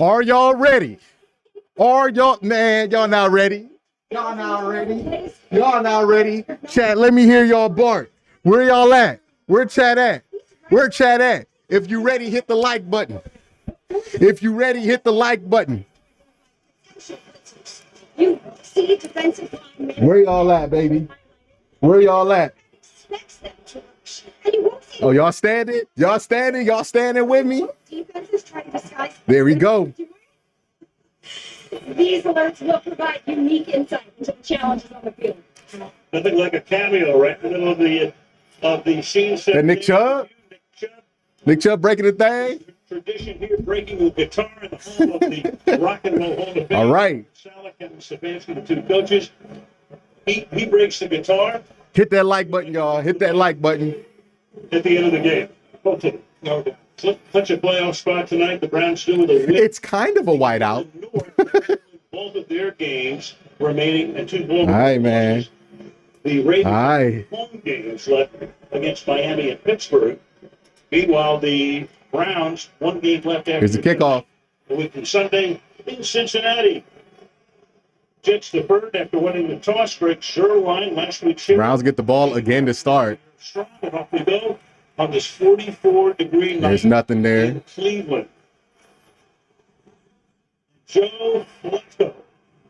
Are y'all ready? Are y'all, man, y'all not ready? Y'all not ready? Y'all not ready? Chat, let me hear y'all bark. Where y'all at? Where chat at? Where chat at? If you ready, hit the like button. If you ready, hit the like button. Where y'all at, baby? Where y'all at? Oh, y'all standing? Y'all standing? Y'all standing with me? There we go. These alerts will provide unique insight into the challenges on the field. Nothing like a cameo right in the middle of the scene. That Nick Chubb? Nick Chubb breaking the thing? Tradition here, breaking the guitar in the home of the Rock and Roll Hall of Fame. All right. Salek and Stefanski, the two coaches. He breaks the guitar. Hit that like button, y'all. Hit that like button. At the end of the game. Okay. No doubt. Punch a playoff spot tonight. The Browns still with a win. It's kind of a whiteout. Both of their games remaining and two home. All right, man. The Ravens home games left against Miami and Pittsburgh. Meanwhile, the Browns, one game left after. Here's the kickoff. A week from Sunday in Cincinnati. Jets deferred after winning the toss. Greg Sherline last week's hit. Browns get the ball again to start. Strong, and off we go on this 44-degree night. There's nothing there. In Cleveland. Joe Flacco.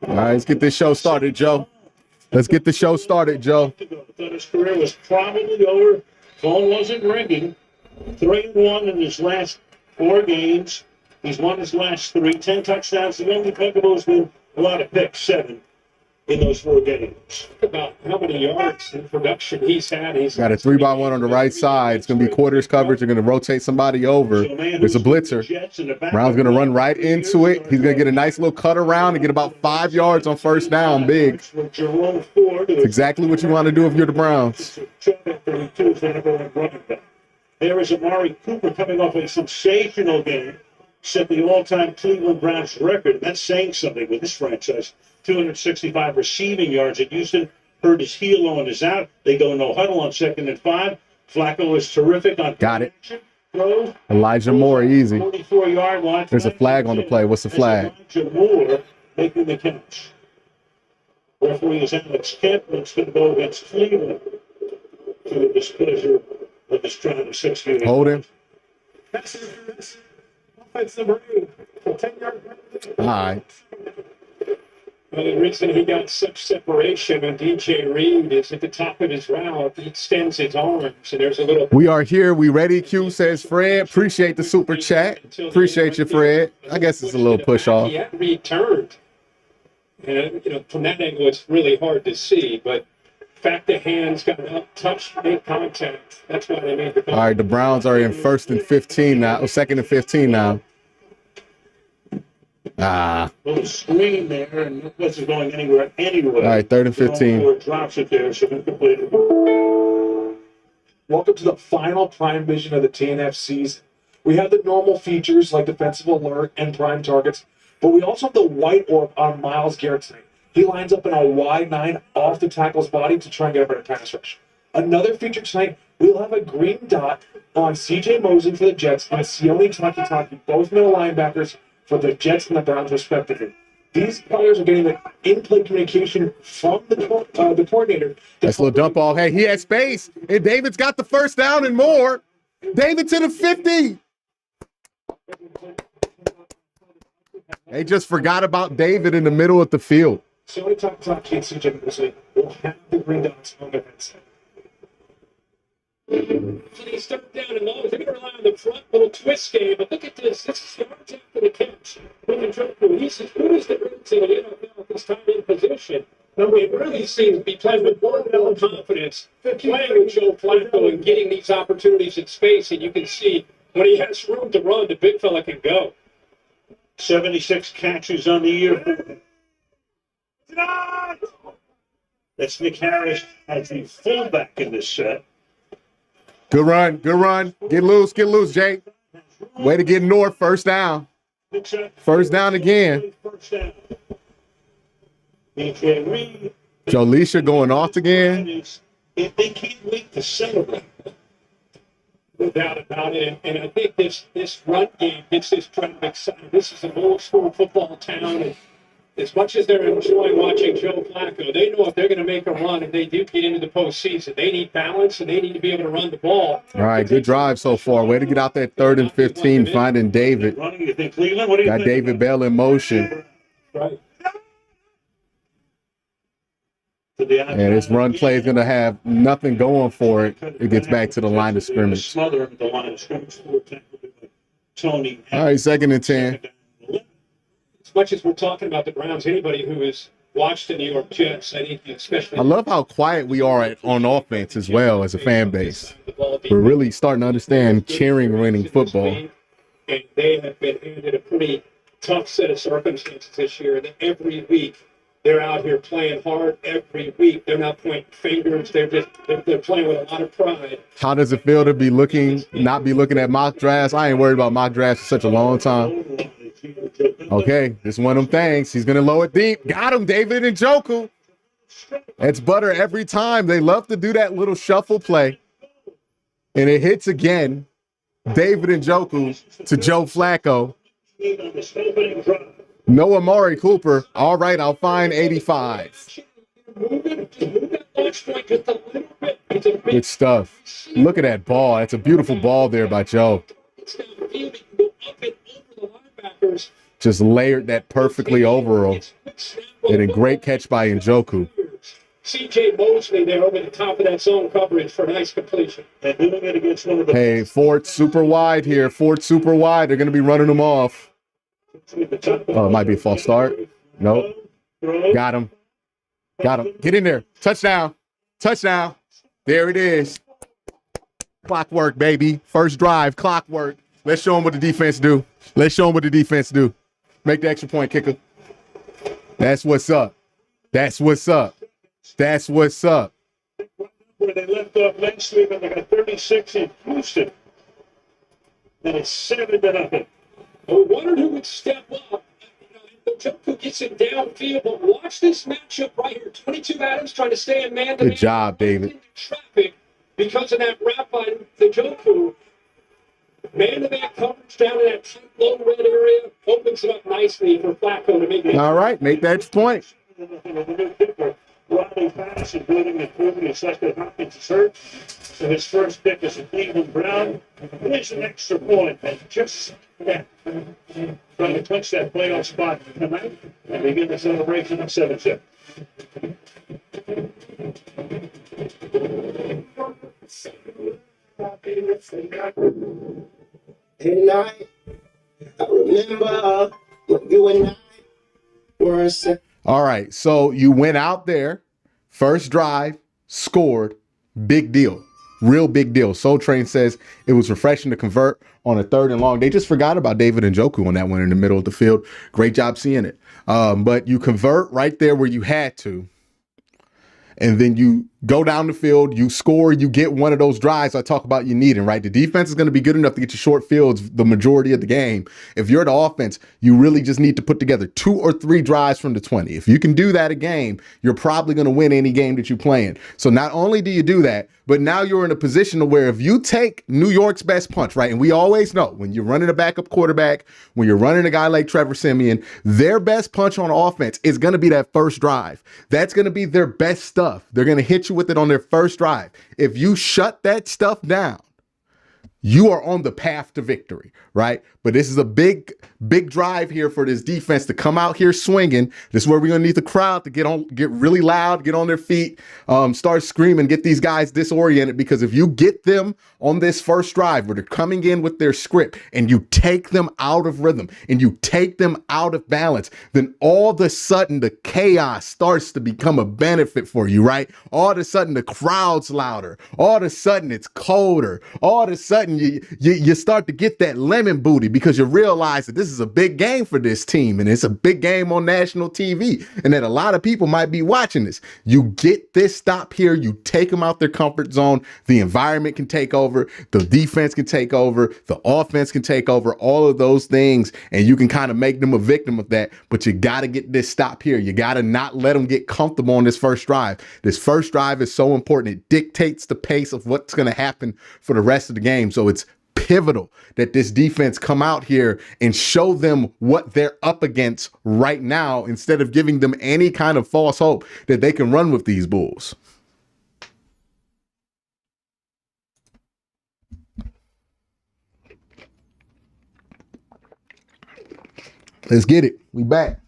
All right, let's get this show started, Joe. Let's get the show started, Joe. Thought his career was probably over. Phone wasn't ringing. 3-1 in his last 4 games. He's won his last 3, 10 touchdowns. The only Buccaneers has been a lot of picks, 7 in those 4 games. About how many yards in production he's had. He's got a 3-by-1 on the right side. It's going to be quarters coverage. They're going to rotate somebody over. There's a blitzer. Brown's going to run right into it. He's going to get a nice little cut around and get about 5 yards on first down. Big. It's exactly what you want to do if you're the Browns. There is Amari Cooper coming off a sensational game. Set the all-time Cleveland Browns record. That's saying something with this franchise. 265 receiving yards at Houston. Hurt his heel on his out. They go no huddle on 2nd and 5. Flacco is terrific on got it. Throw. Elijah Moore, easy. 44-yard line. There's a flag on the play. What's the flag? Elijah Moore making the catch. Referee is Alex Kent. It's going to go against Cleveland to the displeasure of this 260. Hold him. Offense number 8. 10-yard penalty. All right. Well, the reason he got such separation on DJ Reed is at the top of his route, he extends his arms, and there's a little. We are here. We ready, Q, says Fred. Appreciate the super chat. Appreciate you, Fred. I guess it's a little push off. He had returned. And, from that angle, it's really hard to see, but the fact the hands got up, touch, make contact, that's why they made the call. All right, the Browns are in 1st and 15 now, or 2nd and 15 now. Little screen there, and it wasn't going anywhere anyway. All right, 3rd and 15. Drops it there, so incomplete. Welcome to the final prime vision of the TNF season. We have the normal features like defensive alert and prime targets, but we also have the white orb on Myles Garrett tonight. He lines up in a wide 9 off the tackle's body to try and get a better pass rush. Another feature tonight, we'll have a green dot on C.J. Mosley for the Jets and Sione Takitaki, both middle linebackers for the Jets and the Browns respectively. These players are getting the in-play communication from the coordinator. Nice little dump off. Hey, he had space, and David's got the first down and more. David to the 50. They just forgot about David in the middle of the field. Sione Takitaki and C.J. Mosley will have the green dots on their heads. So they start down and low. They're going to rely on the front little twist game. But look at this. This is yards after the catch. He says, who is the Browns in the NFL at this time in position? And we really seem to be playing with more confidence, playing with Joe Flacco and getting these opportunities in space. And you can see when he has room to run, the big fella can go. 76 catches on the year. That's Nick Harris as the fullback in this set. Good run, good run. Get loose, Jake. Way to get north, first down. First down again. Joe Leisha going off again. If they can't wait to celebrate. No doubt about it. And I think this run game gets this crowd excited. This is an old school football town. And as much as they're enjoying watching Joe Flacco, they know if they're going to make a run and they do get into the postseason, they need balance and they need to be able to run the ball. All right, good drive so far. Way to get out that 3rd and 15, finding David. You think Cleveland? What do you Got think? David Bell in motion. Right. And this run play is going to have nothing going for it. It gets back to the line of scrimmage. Smother the line of scrimmage. Tony. All right, 2nd and 10. As much as we're talking about the Browns, anybody who has watched the New York Jets, I think especially. I love how quiet we are on offense as well as a fan base. We're really starting to understand cheering winning football. And they have been handed a pretty tough set of circumstances this year. And every week they're out here playing hard. Every week they're not pointing fingers. They're playing with a lot of pride. How does it feel to not be looking at mock drafts? I ain't worried about mock drafts for such a long time. Okay, this is one of them things. He's going to low it deep. Got him, David Njoku. It's butter every time. They love to do that little shuffle play. And it hits again. David Njoku to Joe Flacco. No Amari Cooper. All right, I'll find 85. Good stuff. Look at that ball. That's a beautiful ball there by Joe. Just layered that perfectly over him. And a great catch by Njoku. C.J. Mosley there over the top of that zone coverage for a nice completion. Hey, Fort super wide here. Fort super wide. They're going to be running them off. Oh, it might be a false start. Nope. Got him. Got him. Get in there. Touchdown. Touchdown. There it is. Clockwork, baby. First drive, clockwork. Let's show them what the defense do. Let's show them what the defense do. Make the extra point, kicker. That's what's up. That's what's up. That's what's up. Where they left off last week, and they got 36 in Houston. And it's 7-0. I wondered who would step up. Njoku gets it downfield, but watch this matchup right here. 22 Adams trying to stay in man-to-man. Good job, David. Traffic because of that wrap by Njoku. Man-to-man coverage down in that tight, low red area opens it up nicely for Flacco to make it. All right, make that point. Rodney Patterson building and improving his second Hopkins is hurt. So his first pick is a Cleveland Brown. There's an extra point. And just trying to clinch that playoff spot tonight and begin the celebration of 7-7. And I remember when you and I were All right, so you went out there, first drive, scored, big deal, real big deal. Soul Train says it was refreshing to convert on a 3rd and long. They just forgot about David Njoku on that one in the middle of the field. Great job seeing it. But you convert right there where you had to. And then you go down the field, you score, you get one of those drives I talk about you needing, right? The defense is going to be good enough to get you short fields the majority of the game. If you're the offense, you really just need to put together 2 or 3 drives from the 20. If you can do that a game, you're probably going to win any game that you play in. So not only do you do that, but now you're in a position to where if you take New York's best punch, right? And we always know when you're running a backup quarterback, when you're running a guy like Trevor Siemian, their best punch on offense is going to be that first drive. That's going to be their best stuff. They're going to hit you with it on their first drive. If you shut that stuff down, you are on the path to victory, right? But this is a big drive here for this defense to come out here swinging. This is where we're going to need the crowd to get really loud, get on their feet, start screaming, get these guys disoriented. Because if you get them on this first drive where they're coming in with their script and you take them out of rhythm and you take them out of balance, then all of a sudden the chaos starts to become a benefit for you, right? All of a sudden the crowd's louder. All of a sudden it's colder. All of a sudden you start to get that lemon booty because you realize that this is a big game for this team and it's a big game on national TV and that a lot of people might be watching this. You get this stop here, you take them out their comfort zone, the environment can take over, the defense can take over, the offense can take over, all of those things, and you can kind of make them a victim of that, but you got to get this stop here. You got to not let them get comfortable on this first drive. This first drive is so important. It dictates the pace of what's going to happen for the rest of the game. So So it's pivotal that this defense come out here and show them what they're up against right now instead of giving them any kind of false hope that they can run with these Bulls. Let's get it. We back.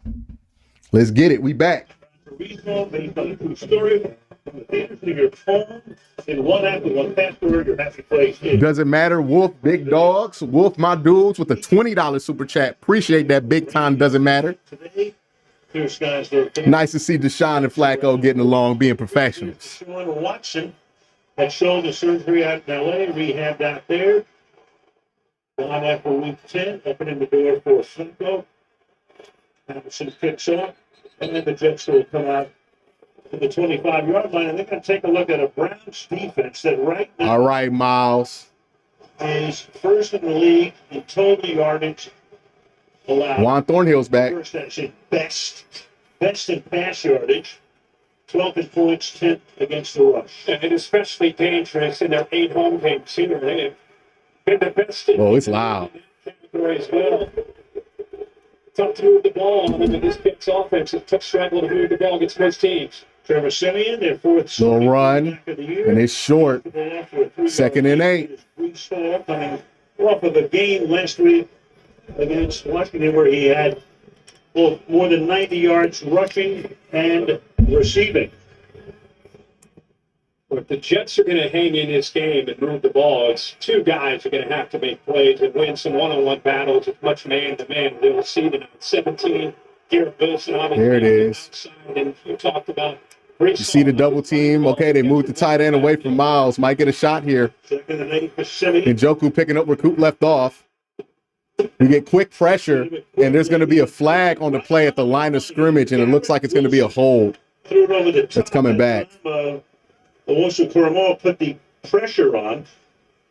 Let's get it. We back. Based on the true story, from the theaters of your phone, in one app with one password, your happy place is. Doesn't matter. Wolf, big dogs. Wolf, my dudes, with a $20 super chat. Appreciate that big time. Doesn't matter. Today, here's guys. Nice to see Deshaun and Flacco getting along, being professionals. Sean Watson had shoulder surgery out in L.A., rehabbed out there. Gone after week 10, opening the door for Flacco. Anderson picks up, and then the Jets will come out to the 25-yard line, and they're going to take a look at a Browns defense that right now All right, Miles. is first in the league in total yardage allowed. Juan Thornhill's back. First, actually, best in pass yardage, 12th in points, 10th against the rush. And especially dangerous in their 8 home games here. They've been the best in Oh, it's loud. category as well. Tough to move the ball on them in this Picks offense. It's tough struggle to move the ball against most teams. Trevor Simeon, their fourth Little run, back of the year. and it's short. 2nd and 8. Bruce Hall coming off of a game last week against Washington where he had more than 90 yards rushing and receiving. If the Jets are going to hang in this game and move the ball, it's 2 guys are going to have to make plays and win some one-on-one battles with much man-to-man. They'll see the 17, Garrett Wilson. There it is. Outside, and you talked about. You see the double team. Okay, they moved the tight end away from Miles. Might get a shot here. 2nd and 8 for Simeon. Njoku picking up where Coop left off. You get quick pressure, and there's going to be a flag on the play at the line of scrimmage, and it looks like it's going to be a hold. Threw it over the top. It's coming back. Owusu Koromoa put the pressure on,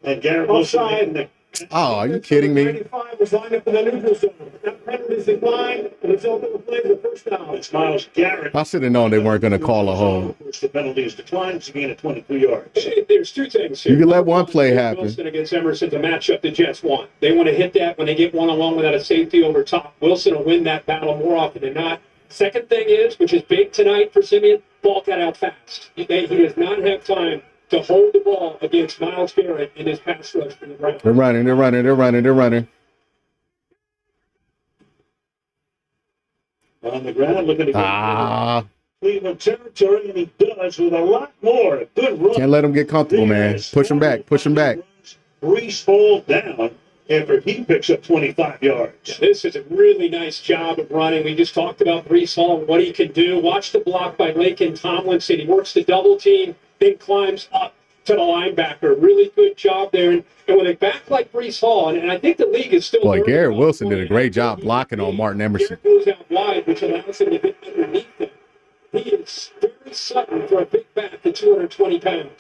and Garrett Wilson Offside. the Oh, are you kidding me? 95 was lined up in the neutral zone. That penalties declined. The result of the play was a first down. It's Myles Garrett. I should have known they weren't going to call a hold. Of course, the penalty is declined. It's a gain of 22 yards. There's 2 things here. You can let one play happen. Wilson against Emerson to match up the Jets want. They want to hit that when they get one-on-one without a safety over top. Wilson will win that battle more often than not. Second thing is, which is big tonight for Simeon, ball got out fast. He does not have time to hold the ball against Myles Garrett in his pass rush for the Browns. They're running. On the ground, looking to get Ah, Cleveland territory, and he does with a lot more. A good run. can't let them get comfortable, man. Push them back. Reese Hall down after he picks up 25 yards. This is a really nice job of running. We just talked about Brees Hall and what he can do. Watch the block by Laken Tomlinson. He works the double team, then climbs up to the linebacker. Really good job there. And with a back like Brees Hall, and I think the league is still. Boy, learning Garrett about Wilson the did a play. great job blocking on Martin Emerson. Garrett goes out wide, which allows him to get underneath him. He is very sudden for a big back at 220 pounds.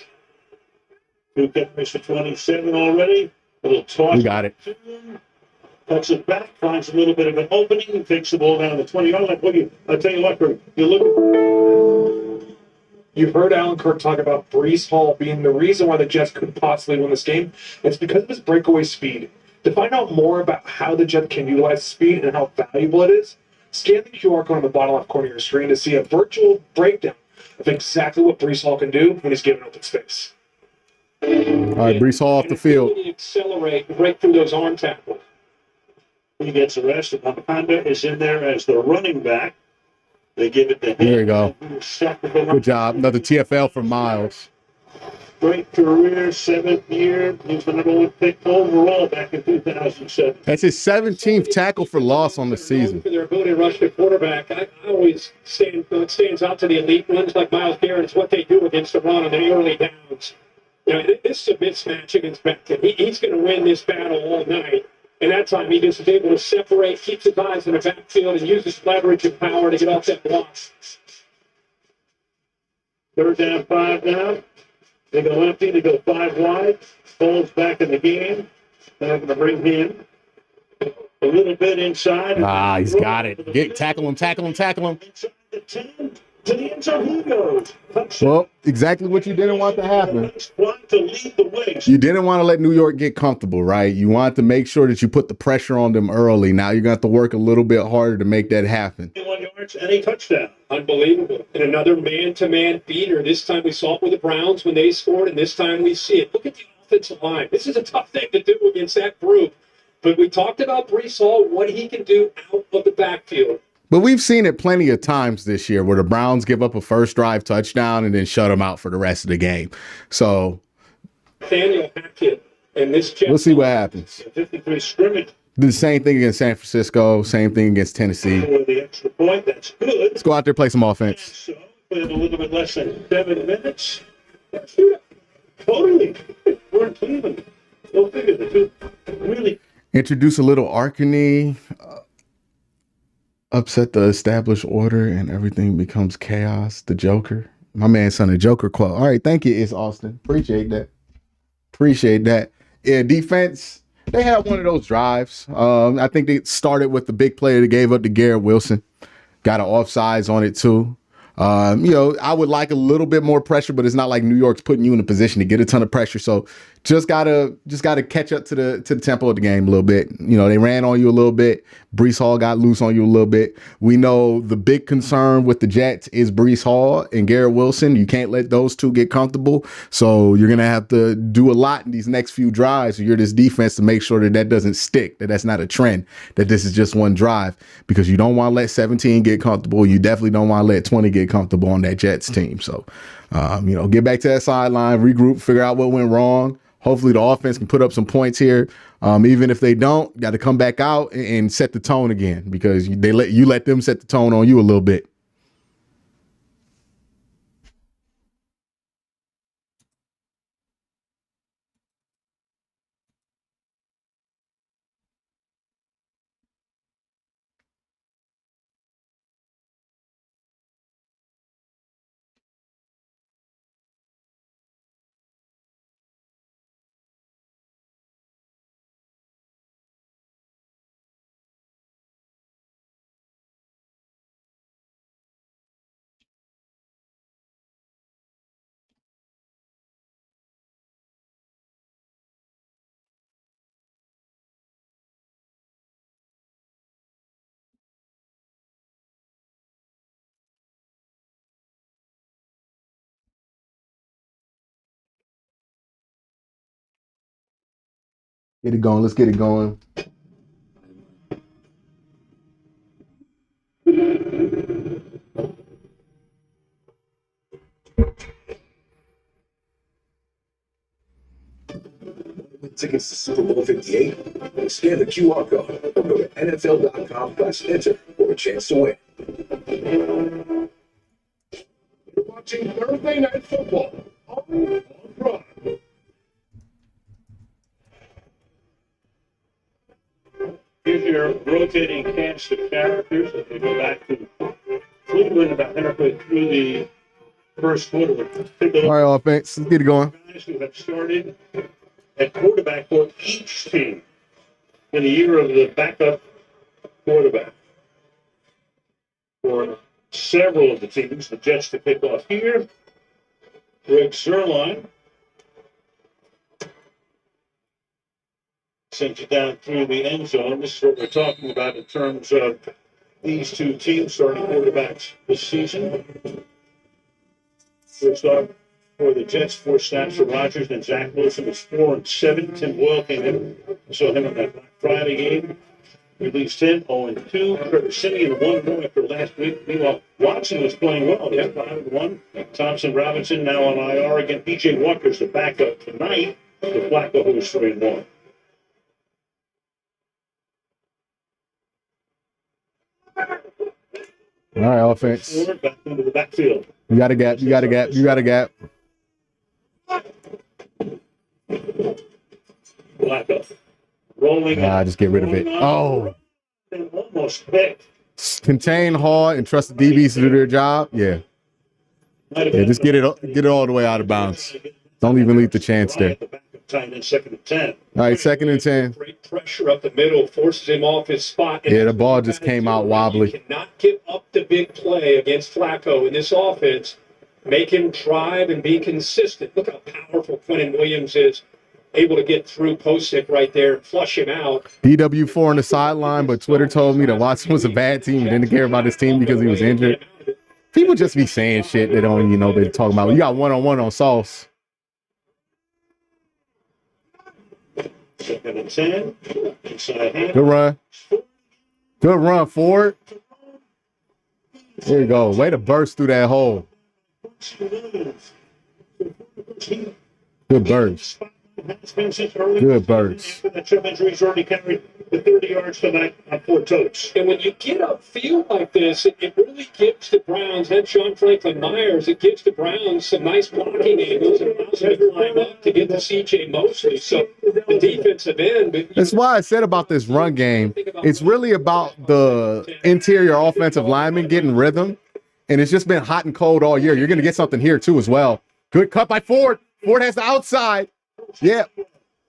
2 carries for 27 already. A little toss. We got it. Cuts it back, finds a little bit of an opening, and takes the ball down the 20-yard line. I'll tell you what, you look. You've heard Alan Kirk talk about Brees Hall being the reason why the Jets could possibly win this game. It's because of his breakaway speed. To find out more about how the Jets can utilize speed and how valuable it is, scan the QR code on the bottom left corner of your screen to see a virtual breakdown of exactly what Brees Hall can do when he's given open space. All right, Brees Hall off the field. Accelerate and break through those arm tackles. He gets arrested. Honda is in there as the running back. They give it to him. There you go. Good job. Another TFL for Miles. Great career, 7th year. He's the number 1 pick overall back in 2007. That's his 17th tackle for loss on the season. For their ability to rush the quarterback, I always what stands out to the elite ones like Myles Garrett is what they do against the run on the early downs. You know, this is a mismatch against Becton. He's going to win this battle all night. And that time he just is able to separate, keeps his eyes in the backfield, and uses leverage and power to get off that block. 3rd down, 5 now. They go empty. They go 5 wide. Falls back in the game. They're going to bring him a little bit inside. Ah, he's got it. Tackle him. Inside the 10. To the end zone he goes. Well, exactly what you didn't want to happen. To lead the way. You didn't want to let New York get comfortable, right? You wanted to make sure that you put the pressure on them early. Now you're going to have to work a little bit harder to make that happen. 21 yards and a touchdown. Unbelievable. And another man-to-man beater. This time we saw it with the Browns when they scored, and this time we see it. Look at the offensive line. This is a tough thing to do against that group. But we talked about Brees Hall, what he can do out of the backfield. But we've seen it plenty of times this year where the Browns give up a first drive touchdown and then shut them out for the rest of the game. So Nathaniel Hackett and this we'll see what happens. 53 scrimmage. Do the same thing against San Francisco, same thing against Tennessee. For the extra point, that's good. Let's go out there, play some offense. So, with a little bit less than 7 minutes. Totally. We're in Cleveland. Go figure, the two really. Introduce a little Arcany, upset the established order, and everything becomes chaos. The Joker. My man son a Joker quote. All right, thank you, It's Austin. Appreciate that. Appreciate that. Yeah, defense. They had one of those drives. I think they started with the big play they gave up to Garrett Wilson. Got an offsides on it too. I would like a little bit more pressure, but it's not like New York's putting you in a position to get a ton of pressure. So just gotta catch up to the tempo of the game a little bit. They ran on you a little bit. Brees Hall got loose on you a little bit. We know the big concern with the Jets is Brees Hall and Garrett Wilson. You can't let those two get comfortable. So you're gonna have to do a lot in these next few drives. You're this defense to make sure that doesn't stick, that's not a trend, that this is just one drive, because you don't want to let 17 get comfortable. You definitely don't want to let 20 get comfortable on that Jets team. So, get back to that sideline, regroup, figure out what went wrong. Hopefully the offense can put up some points here. Even if they don't, got to come back out and set the tone again, because they let them set the tone on you a little bit. Get it going. Let's get it going. Tickets to Super Bowl 58? Scan the QR code or go to NFL.com/enter for a chance to win. You're watching Thursday Night Football on Prime. Here's your rotating cast of characters. If you go back to Cleveland about halfway through the first quarter. All right, offense. Let's get it going. Guys who have started at quarterback for each team in the year of the backup quarterback. For several of the teams, the Jets to kick off here. Greg Zuerlein sends it down through the end zone. This is what we're talking about in terms of these two teams starting quarterbacks this season. First off, for the Jets, 4 snaps for Rodgers, and Zach Wilson was 4 and 7. Tim Boyle came in. We saw him in that Black Friday game. Released him 0 and 2. Trevor Siemian 1 after last week. Meanwhile, Watson was playing well. He's 5 and 1. Thompson Robinson now on IR again. PJ Walker's the backup tonight. The Flacco, who was 3 and 1. All right, offense. Back into the backfield. You got a gap. You got a gap. You got a gap. Flacco rolling. Just get rid of it. Oh. Almost picked. Contain Hall and trust the DBs to do their job. Yeah. Yeah, just get it all the way out of bounds. Don't even leave the chance there. The backup tight end, 2nd and 10. All right, 2nd and 10. Great pressure up the middle, forces him off his spot. And Yeah, the ball just came out wobbly. You cannot give up the big play against Flacco in this offense. Make him drive and be consistent. Look how powerful Quentin Williams is. Able to get through Posick right there and flush him out. DW4 on the sideline, but Twitter told me that Watson was a bad team and didn't care about his team because he was injured. People just be saying shit they don't even know they're talking about. You got one-on-one on Sauce. 2nd and 10. Inside hand. Good run. Good run, Ford. There you go. Way to burst through that hole. Good burst. Good burst. That Chubb injury's already carried the 30 yards tonight on 4 totes. And when you get upfield like this, it really gives the Browns and Sean Franklin Myers, it gives the Browns some nice blocking angles and allows them to climb up to get to C.J. Mosley. So the defensive end. That's why I said about this run game, it's really about the interior offensive linemen getting rhythm. And it's just been hot and cold all year. You're going to get something here, too, as well. Good cut by Ford. Ford has the outside. Yeah.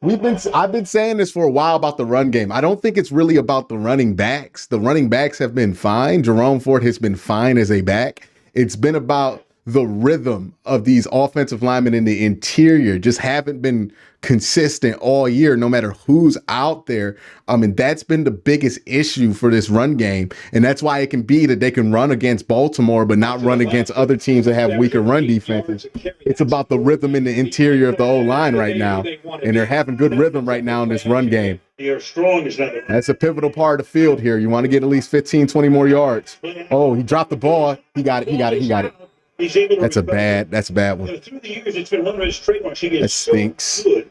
I've been saying this for a while about the run game. I don't think it's really about the running backs. The running backs have been fine. Jerome Ford has been fine as a back. It's been about the rhythm of these offensive linemen in the interior. Just haven't been consistent all year, no matter who's out there. And that's been the biggest issue for this run game. And that's why it can be that they can run against Baltimore, but not run against other teams that have weaker run defenses. It's about the rhythm in the interior of the O-line right now. And they're having good rhythm right now in this run game. You're strong as that. That's a pivotal part of the field here. You want to get at least 15, 20 more yards. Oh, he dropped the ball. He got it. He got it. He got it. That's a bad one. Through the years, it's been one of his trademarks. He That gets stinks. so good.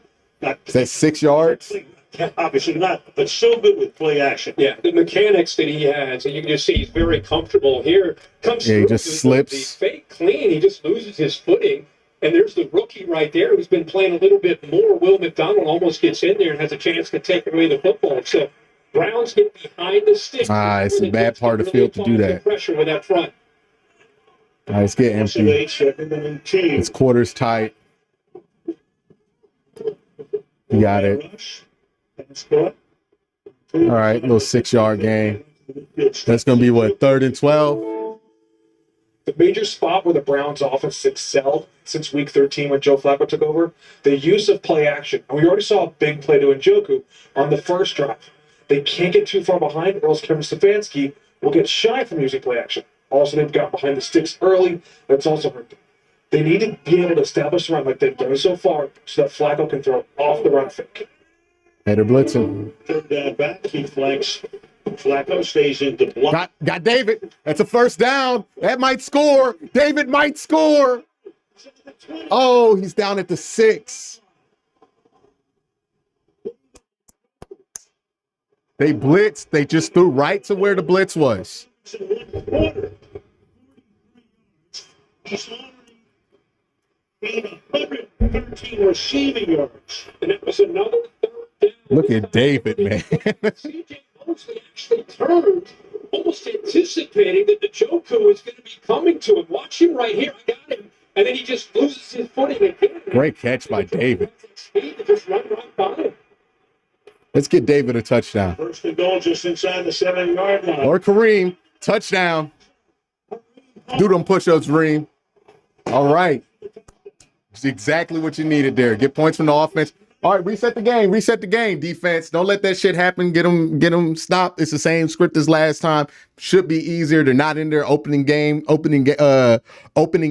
Is that 6 yards? Obviously not, but so good with play action. Yeah, the mechanics that he has, and you can just see he's very comfortable here. Comes Yeah, he through just the slips. fake clean. He just loses his footing. And there's the rookie right there who's been playing a little bit more. Will McDonald almost gets in there and has a chance to take away the football. So Browns get behind the stick. It's a bad part of the field to do that. Pressure with that front. All right, it's getting empty. It's quarters tight. You got it. All right, little 6-yard gain. That's going to be what, 3rd and 12? The major spot where the Browns offense excelled since week 13 when Joe Flacco took over, the use of play action. And we already saw a big play to Njoku on the first drive. They can't get too far behind or else Kevin Stefanski will get shy from using play action. Also, they've got behind the sticks early. That's also hurt them. They need to be able to establish the run like they've done so far so that Flacco can throw off the run fake. Hey, they're blitzing. 3rd down back, he flanks. Flacco stays in the block. Got David. That's a 1st down. That might score. David might score. Oh, he's down at the 6. They blitzed. They just threw right to where the blitz was. He's 113 receiving yards. And it was another 3rd down. Look at David, man. C.J. Mosley actually turned, almost anticipating that the Njoku was going to be coming to him. Watch him right here. I got him. And then he just loses his footing again. Great catch by David. Speed to just run right by him. Let's get David a touchdown. 1st and goal just inside the 7-yard line. Or Kareem. Touchdown. Do them push-ups, Reem. All right. It's exactly what you needed there. Get points from the offense. All right, reset the game. Reset the game, defense. Don't let that shit happen. Get them stopped. It's the same script as last time. Should be easier. They're not in their opening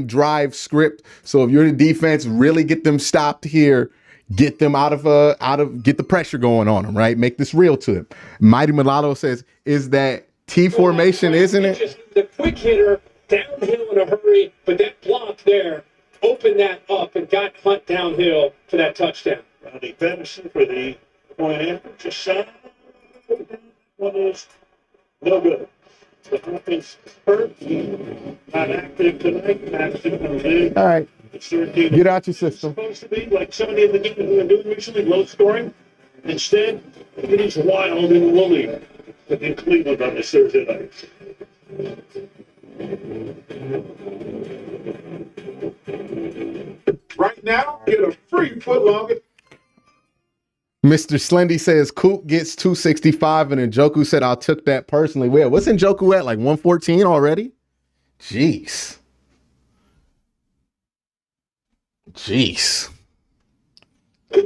drive script. So if you're the defense, really get them stopped here. Get them get the pressure going on them, right? Make this real to them. Mighty Mulatto says, is that T formation, isn't it? Just the quick hitter downhill in a hurry, but that block there opened that up and got Hunt downhill for that touchdown. Ronnie Patterson for the point after. Just shot. One is no good. The Hunt is hurt. Not active tonight. Patterson comes in. All right. It's 13. Get out your system. It's supposed to be like somebody in the game who been doing recently, low scoring. Instead, it is wild and woolly in Cleveland on this Thursday night. Right now, get a free footlong. Mr. Slendy says Coop gets 265, and Njoku said I took that personally. Where what's Njoku at? Like 114 already? Jeez.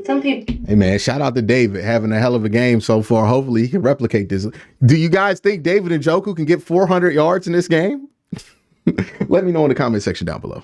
Some people. Hey man, shout out to David having a hell of a game so far. Hopefully he can replicate this. Do you guys think David Njoku can get 400 yards in this game? Let me know in the comment section down below.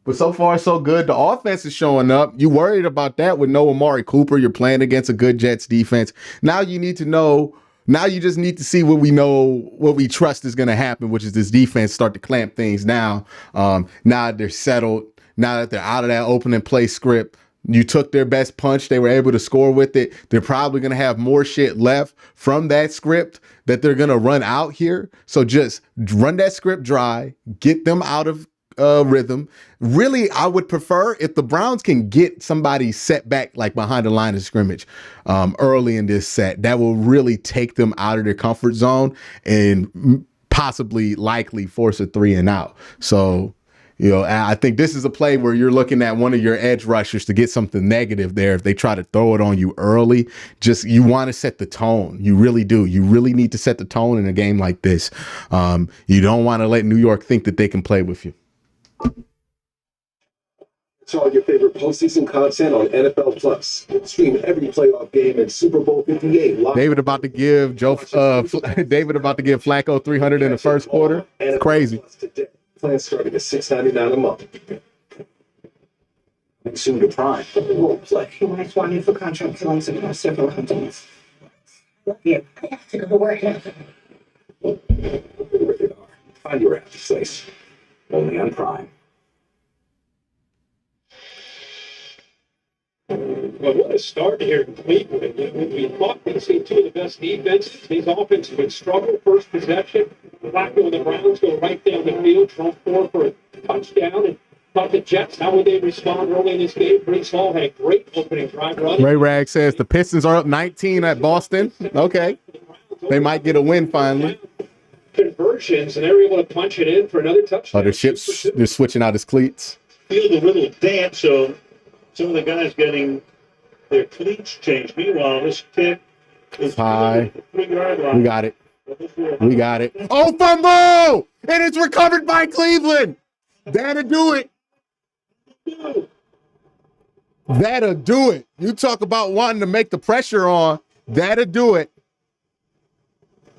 But so far, so good. The offense is showing up. You worried about that with no Amari Cooper. You're playing against a good Jets defense. Now you need to know. Now you just need to see what we know, what we trust is going to happen, which is this defense start to clamp things down. Now that they're settled, now that they're out of that opening play script, you took their best punch. They were able to score with it. They're probably going to have more shit left from that script that they're going to run out here. So just run that script dry, get them out of rhythm. Really, I would prefer if the Browns can get somebody set back like behind the line of scrimmage early in this set. That will really take them out of their comfort zone and possibly likely force a 3 and out. So, you know, I think this is a play where you're looking at one of your edge rushers to get something negative there. If they try to throw it on you early, just you want to set the tone. You really do. You really need to set the tone in a game like this. You don't want to let New York think that they can play with you. It's all your favorite postseason content on NFL Plus. Stream every playoff game and Super Bowl 58 live. David about to give David about to give Flacco 300 in the first quarter. It's crazy. Plan starting at $6.99 a month. And soon to Prime. Role play. He wants one for contract loans across several companies. Yeah, I have to go to work now. Rated R. Find your happy place. Only on Prime. Well, what a start here in Cleveland. You know, we thought we'd see two of the best defenses. These offenses would struggle first possession. Flacco and the Browns go right down the field, try for a touchdown. And thought the Jets, how would they respond early in this game? Brees Hall had a great opening drive running. Ray Rag says the Pistons are up 19 at Boston. Okay. They might get a win finally. Conversions, and they were able to punch it in for another touchdown. They're switching out his cleats. Feel the little dance, so some of the guys getting their cleats changed. Meanwhile, this kick is high. 3-yard line. We got it. We got it. Oh, fumble! And it's recovered by Cleveland. That'll do it. That'll do it. You talk about wanting to make the pressure on. That'll do it.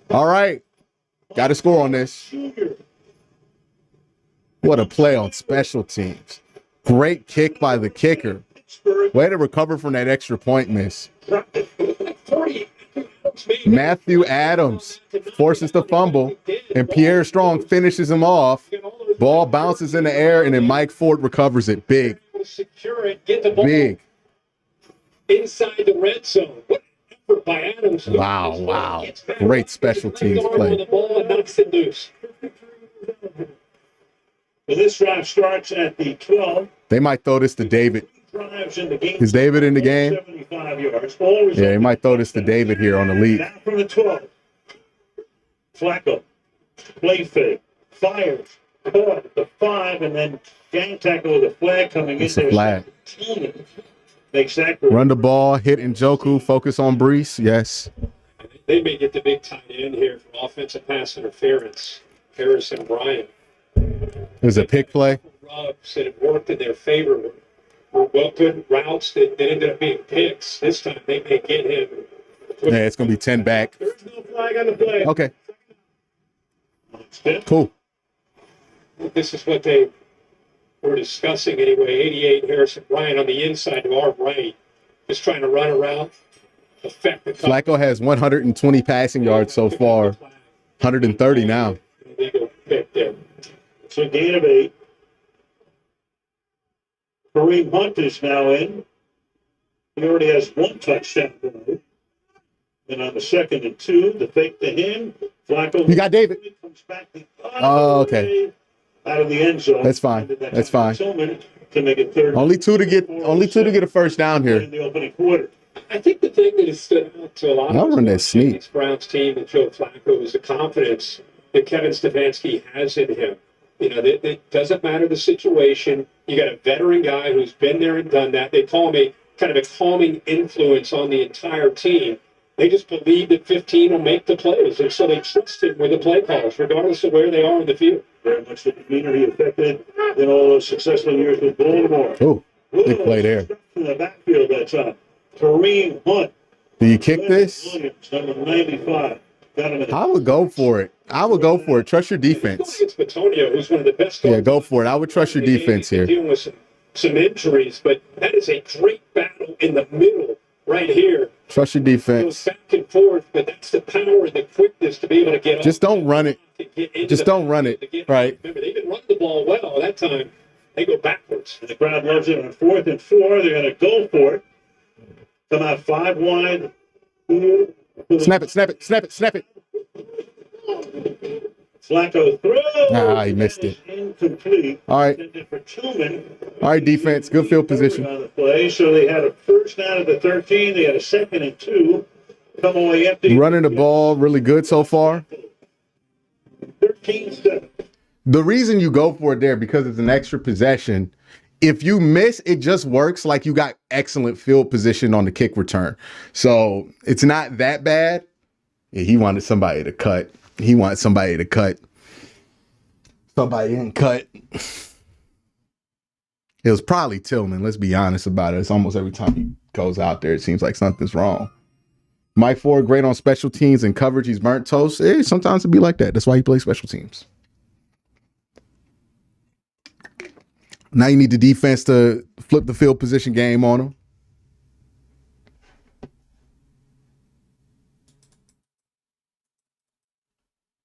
All right. Got to score on this. What a play on special teams. Great kick by the kicker. Way to recover from that extra point miss. Matthew Adams forces the fumble, and Pierre Strong finishes him off. Ball bounces in the air, and then Mike Ford recovers it. Big. Secure it, get the ball Big. inside the red zone. What effort by Adams. Wow. Great special teams play. The ball and knocks it loose. Well, this drive starts at the 12. They might throw this to David. Drives in the game. Is David in the game? 75 yards. Always Yeah, he might throw this to David here on the lead. down from the 12. Flacco. Play fake. Fires. Caught at the 5, and then gang tackle with a flag coming It's in a there. flag. Makes that Run the ball, hit Njoku, focus on Brees. Yes. They may get the big tight end here for offensive pass interference. Harrison Bryant. There's a pick play. Rubs that have worked in their favor were well good routes that ended up being picks. This time they may get him. Yeah, it's going to be 10 back. There's no flag on the play. Okay. Cool. This is what they were discussing anyway. 88 Harrison Bryant on the inside to our right, just trying to run around, affect the Flacco has 120 passing yards so far. 130 now. Illegal pick there. So gain of 8. Kareem Hunt is now in. He already has 1 touchdown tonight. And on the 2nd and 2, the fake to him. Flacco. You got David. Comes back the Oh, okay. out of the end zone. That's fine. That's fine. Tillman to make it 3rd. Only two to get a first down here. In the opening quarter. I think the thing that has stood out to a lot I'll of run that us sneak. this Browns team and Joe Flacco is the confidence that Kevin Stefanski has in him. You know, it doesn't matter the situation. You got a veteran guy who's been there and done that. They call him kind of a calming influence on the entire team. They just believe that 15 will make the plays, and so they trust him with the play calls, regardless of where they are in the field. Very much the demeanor he affected in all those successful years with Baltimore. Oh, big play there. In the backfield that time. Kareem Hunt. Do you kick this? Williams, number 95. Got him in I would go for it. I would go for it. Trust your defense. It's Batonio, who's one of the best. Yeah, go for it. I would trust your defense here. Dealing with some injuries, but that is a great battle in the middle right here. Trust your Goes defense. back and forth, but that's the power and the quickness to be able to get off. Just don't run it. Just don't run it. Right. Remember, they've been running the ball well. That time, they go backwards. The crowd loves it. On 4th and 4, they're going to go for it. Come out 5 wide. Snap it, snap it, snap it, snap it. Flacco throws. He missed it. Incomplete. All right. Intended for Tillman. All right, defense. Good field position. On the play. So they had a first down at the 13. They had a 2nd and 2. Come away empty. Running the ball really good so far. 13-7. The reason you go for it there because it's an extra possession. If you miss, it just works like you got excellent field position on the kick return. So it's not that bad. Yeah, he wanted somebody to cut. He wanted somebody to cut. Somebody didn't cut. It was probably Tillman. Let's be honest about it. It's almost every time he goes out there, it seems like something's wrong. Mike Ford, great on special teams and coverage. He's burnt toast. Sometimes it'd be like that. That's why he plays special teams. Now you need the defense to flip the field position game on him.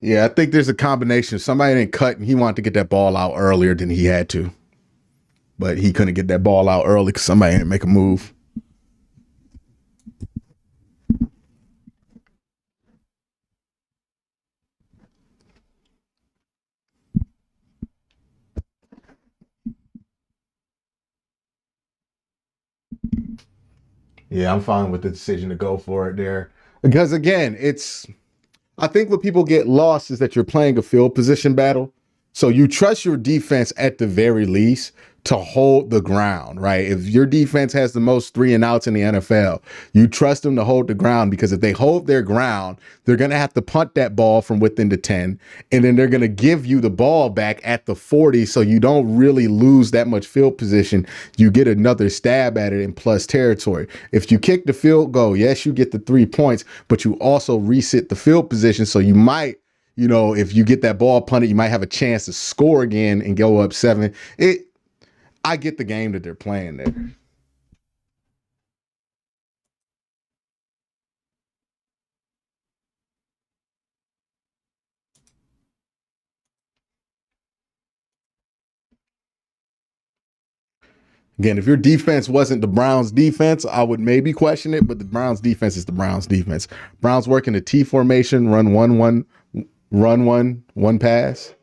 Yeah, I think there's a combination. Somebody didn't cut and he wanted to get that ball out earlier than he had to. But he couldn't get that ball out early because somebody didn't make a move. Yeah, I'm fine with the decision to go for it there. Because again, I think what people get lost is that you're playing a field position battle. So you trust your defense at the very least to hold the ground, right? If your defense has the most 3 and outs in the NFL, you trust them to hold the ground because if they hold their ground, they're going to have to punt that ball from within the 10, and then they're going to give you the ball back at the 40 so you don't really lose that much field position. You get another stab at it in plus territory. If you kick the field goal, yes, you get the 3 points, but you also reset the field position so you might, if you get that ball punted, you might have a chance to score again and go up 7. I get the game that they're playing there. Again, if your defense wasn't the Browns defense, I would maybe question it, but the Browns defense is the Browns defense. Browns work in the T formation, run 1 pass.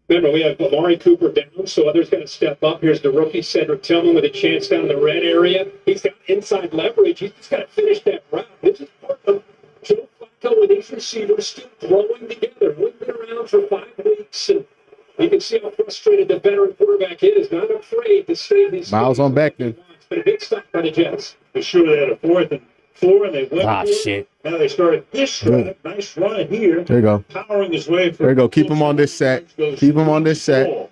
Remember, we have Amari Cooper down, so others got to step up. Here's the rookie Cedric Tillman with a chance down in the red area. He's got inside leverage. He's just got to finish that route. This is part of Joe Flacco and these receivers still growing together. We've been around for 5 weeks, and you can see how frustrated the veteran quarterback is. Not afraid to stay his Miles on Beckton. But a big stop by the Jets. For sure, they had a 4th and 4, and they went for it. Shit. Now they started this drive. Nice run here. There you go. Powering his way. There you go. Keep him on this set. Keep him on this set.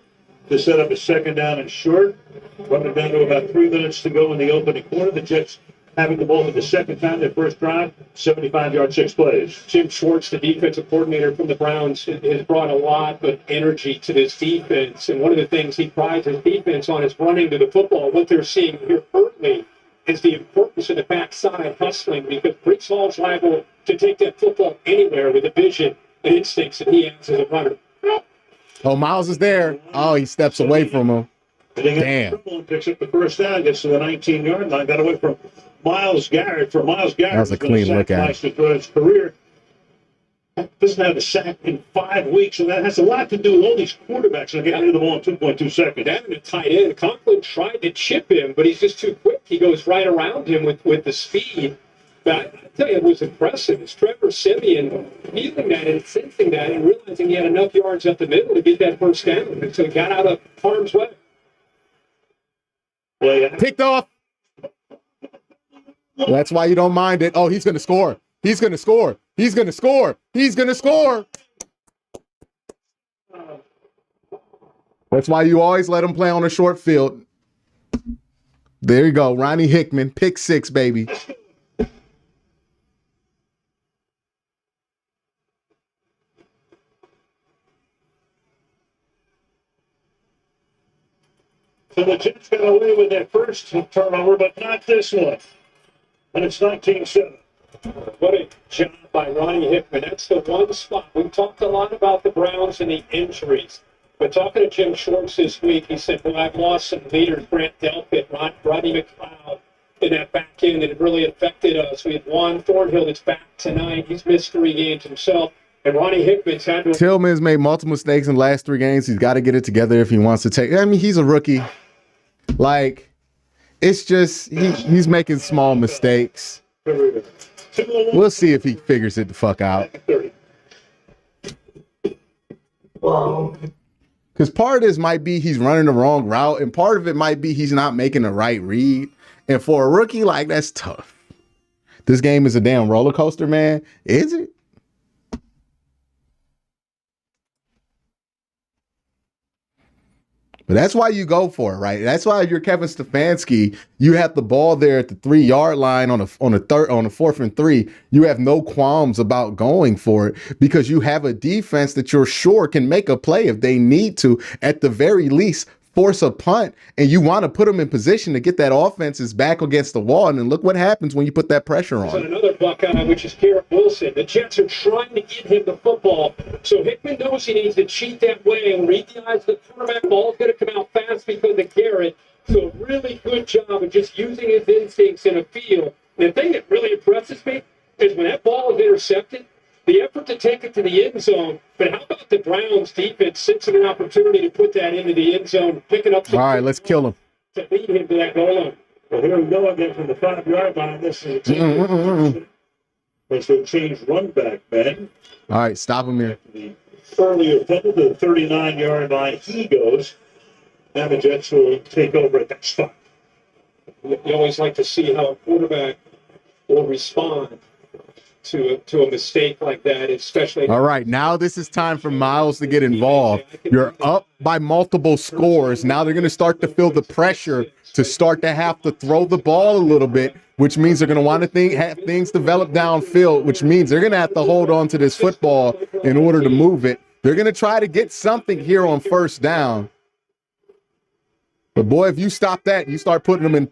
To set up a 2nd down and short. Running down to about 3 minutes to go in the opening quarter. The Jets having the ball for the 2nd time, their first drive, 75-yard 6 plays. Jim Schwartz, the defensive coordinator from the Browns, has brought a lot of energy to this defense. And one of the things he prides his defense on is running to the football. What they're seeing here early is the importance of the backside hustling, because Brees Hall's liable to take that football anywhere with the vision and instincts that he has as a runner. Oh, Miles is there. Oh, he steps away from him. Damn. Picks up the first down, gets to the 19-yard line. Got away from Myles Garrett. For Myles Garrett, that was a clean look at it. Throughout his career, doesn't have a sack in 5 weeks, and that has a lot to do with all these quarterbacks and getting rid of the ball in 2.2 seconds. Having a tight end, Conklin tried to chip him, but he's just too quick. He goes right around him with the speed. But I tell you, it was impressive. It's Trevor Siemian feeling that and sensing that and realizing he had enough yards up the middle to get that first down. And so he got out of harm's way. Picked off. That's why you don't mind it. Oh, he's going to score. He's going to score. He's going to score. He's going to score. That's why you always let him play on a short field. There you go. Ronnie Hickman, pick 6, baby. So the Jets got away with that first turnover, but not this one. And it's 19-7. What a job by Ronnie Hickman. That's the one spot. We talked a lot about the Browns and the injuries. But talking to Jim Schwartz this week, he said, well, I've lost some leaders, Grant Delpit, Rodney McLeod, in that back end, and it really affected us. We had Juan Thornhill that's back tonight. He's missed 3 games himself. And Ronnie Hickman's had to... Tillman's made multiple mistakes in the last 3 games. He's got to get it together if he wants to take... I mean, he's a rookie. Like, it's just... He's making small mistakes. We'll see if he figures it the fuck out. Because part of this might be he's running the wrong route, and part of it might be he's not making the right read. And for a rookie, like, that's tough. This game is a damn roller coaster, man. Is it? But that's why you go for it, right? That's why if you're Kevin Stefanski, you have the ball there at the 3-yard line on a 4th and 3. You have no qualms about going for it because you have a defense that you're sure can make a play if they need to, at the very least, force a punt, and you want to put them in position to get that offense's back against the wall. And then look what happens when you put that pressure on. Another Buckeye, which is Garrett Wilson. The Jets are trying to get him the football. So Hickman knows he needs to cheat that way and read the eyes of the quarterback. Ball's going to come out fast because of Garrett. So really good job of just using his instincts in a field. And the thing that really impresses me is when that ball is intercepted, the effort to take it to the end zone, but how about the Browns defense sits in an opportunity to put that into the end zone, picking up some... All right, let's kill him. To lead him to that goal line. Well, here we go again from the 5-yard line. This is a change run back, Ben. All right, stop him here. The earlier penalty to the 39-yard line. He goes. Now the Jets will take over at that spot. You always like to see how a quarterback will respond to a mistake like that, especially... All right, now this is time for Miles to get involved. You're up by multiple scores. Now they're going to start to feel the pressure to start to have to throw the ball a little bit, which means they're going to want to have things develop downfield, which means they're going to have to hold on to this football in order to move it. They're going to try to get something here on first down. But, boy, if you stop that, you start putting them in,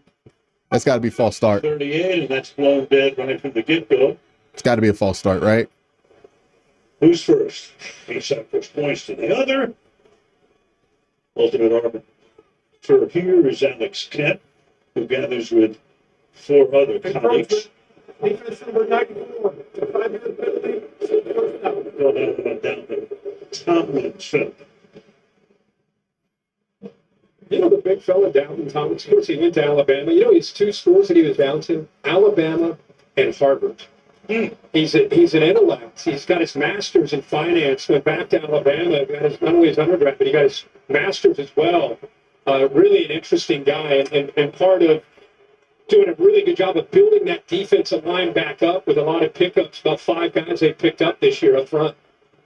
that's got to be a false start. 38, and that's blown dead running from the get-go. It's got to be a false start, right? Who's first? Each side puts points to the other. Ultimate arbiter here is Alex Kent, who gathers with 4 other colleagues. Defense number 94. Go down to Tomlinson. You know the big fella down in Tomlinson? Of course, he went to Alabama. You know his 2 schools that he was down to? Alabama and Harvard. He's an intellect. He's got his master's in finance, went back to Alabama, got his, not only his undergrad, but he got his master's as well. Really an interesting guy and part of doing a really good job of building that defensive line back up with a lot of pickups, about 5 guys they picked up this year up front.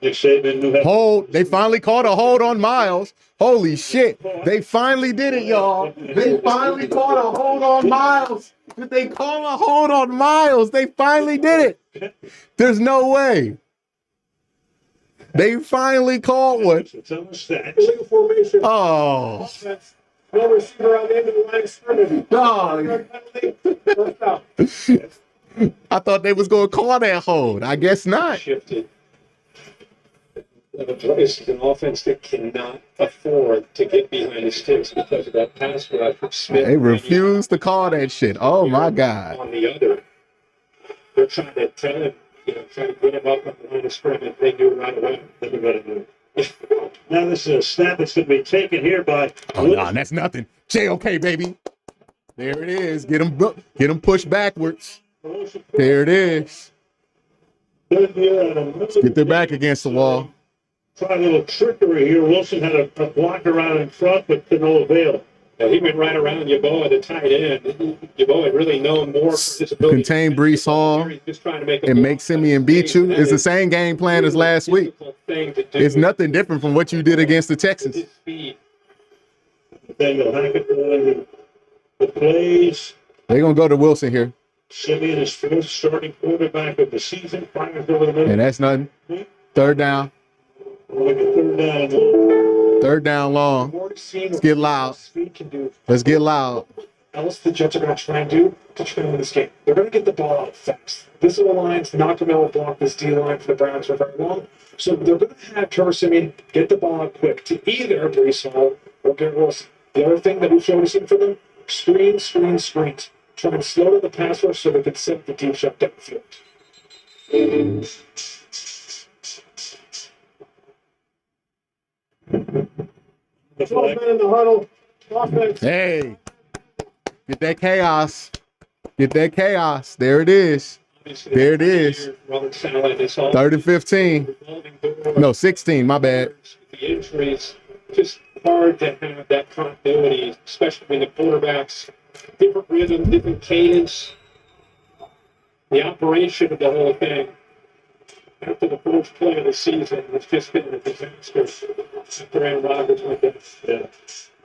Hold. They finally caught a hold on Miles. Holy shit. They finally did it, y'all. They finally caught a hold on Miles. Did they call a hold on Miles? They finally did it. There's no way. They finally caught one. Illegal formation. Oh. No receiver on the end of the line of scrimmage. Oh. I thought they was going to call that hold. I guess not. Shifted. This is an offense that cannot afford to get behind the sticks because of that pass rush from Smith. They refuse to call that shit. Oh, my God. On the other, they're trying to tell him, trying to get him up on the line of scrimmage. They knew right away. Everybody knew. Now this is a snap that's going to be taken here by... Oh, no, that's nothing. JOK, baby. There it is. Get him pushed backwards. There it is. Let's get their back against the wall. Try a little trickery here. Wilson had a blocker out in front, but to no avail. He went right around Yeboah, the tight end. Yeboah really known more for his ability Contain Brees Hall just trying to make and make Simeon beat you. It's the same game plan as last week. It's nothing different from what you did against the Texans. Nathaniel Hackett on the plays. They're going to go to Wilson here. Simeon is fourth starting quarterback of the season. Fires over the middle. And that's nothing. Third down. Third down long. Let's get loud. Let's get loud. Else the Jets are going to try and do to try and win this game. They're going to get the ball out fast. This line's not going to be able to block this D line for the Browns for very long. So they're going to have Trevor Siemian get the ball out quick to either Brees Hall or Garrett Wilson. The other thing that we've shown us in for them, screens. Try and slow down the pass rush so they can set the deep shot downfield. The flag. In the huddle. Offense. Hey, get that chaos. Get that chaos. There it is. There it is. 3rd and 15. No, 16. My bad. The injuries, just hard to have that continuity, especially when the quarterbacks, different rhythm, different cadence, the operation of the whole thing. After the first play of the season, it's just been a disaster. After Aaron Rodgers went down. Yeah.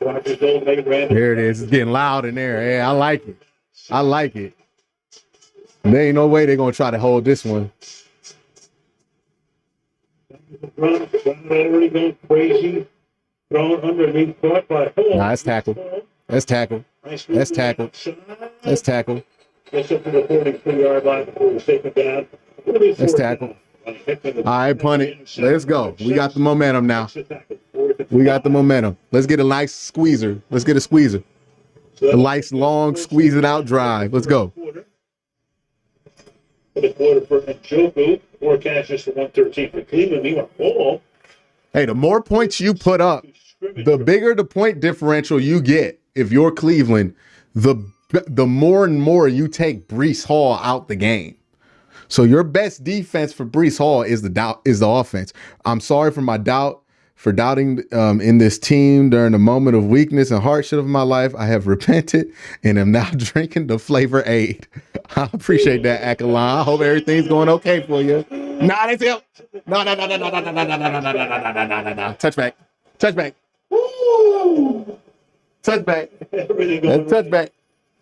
Rodgers don't make it random. There it is. It's getting loud in there. Hey, I like it. I like it. There ain't no way they're going to try to hold this one. Brown already going crazy. Thrown underneath, caught by Hall. Nah, that's tackle. That's tackle. That's tackle. That's tackle. Gets up to the 43-yard line before he's taken down. That's tackle. All right, punt it. Let's go. We got the momentum now. We got the momentum. Let's get a nice squeezer. Let's get a squeezer. A nice, long, squeeze it out drive. Let's go. The quarter for Njoku. 4 catches for 113 for Cleveland. Meanwhile, Ball. Hey, the more points you put up, the bigger the point differential you get. If you're Cleveland, the more and more you take Brees Hall out the game. So your best defense for Brees Hall is the offense. I'm sorry for doubting in this team during the moment of weakness and hardship of my life. I have repented and am now drinking the flavor aid. I appreciate that, Akalon. I hope everything's going okay for you. Nah, that's it. No. Touchback. Touchback. Woo! Touchback. That's touchback.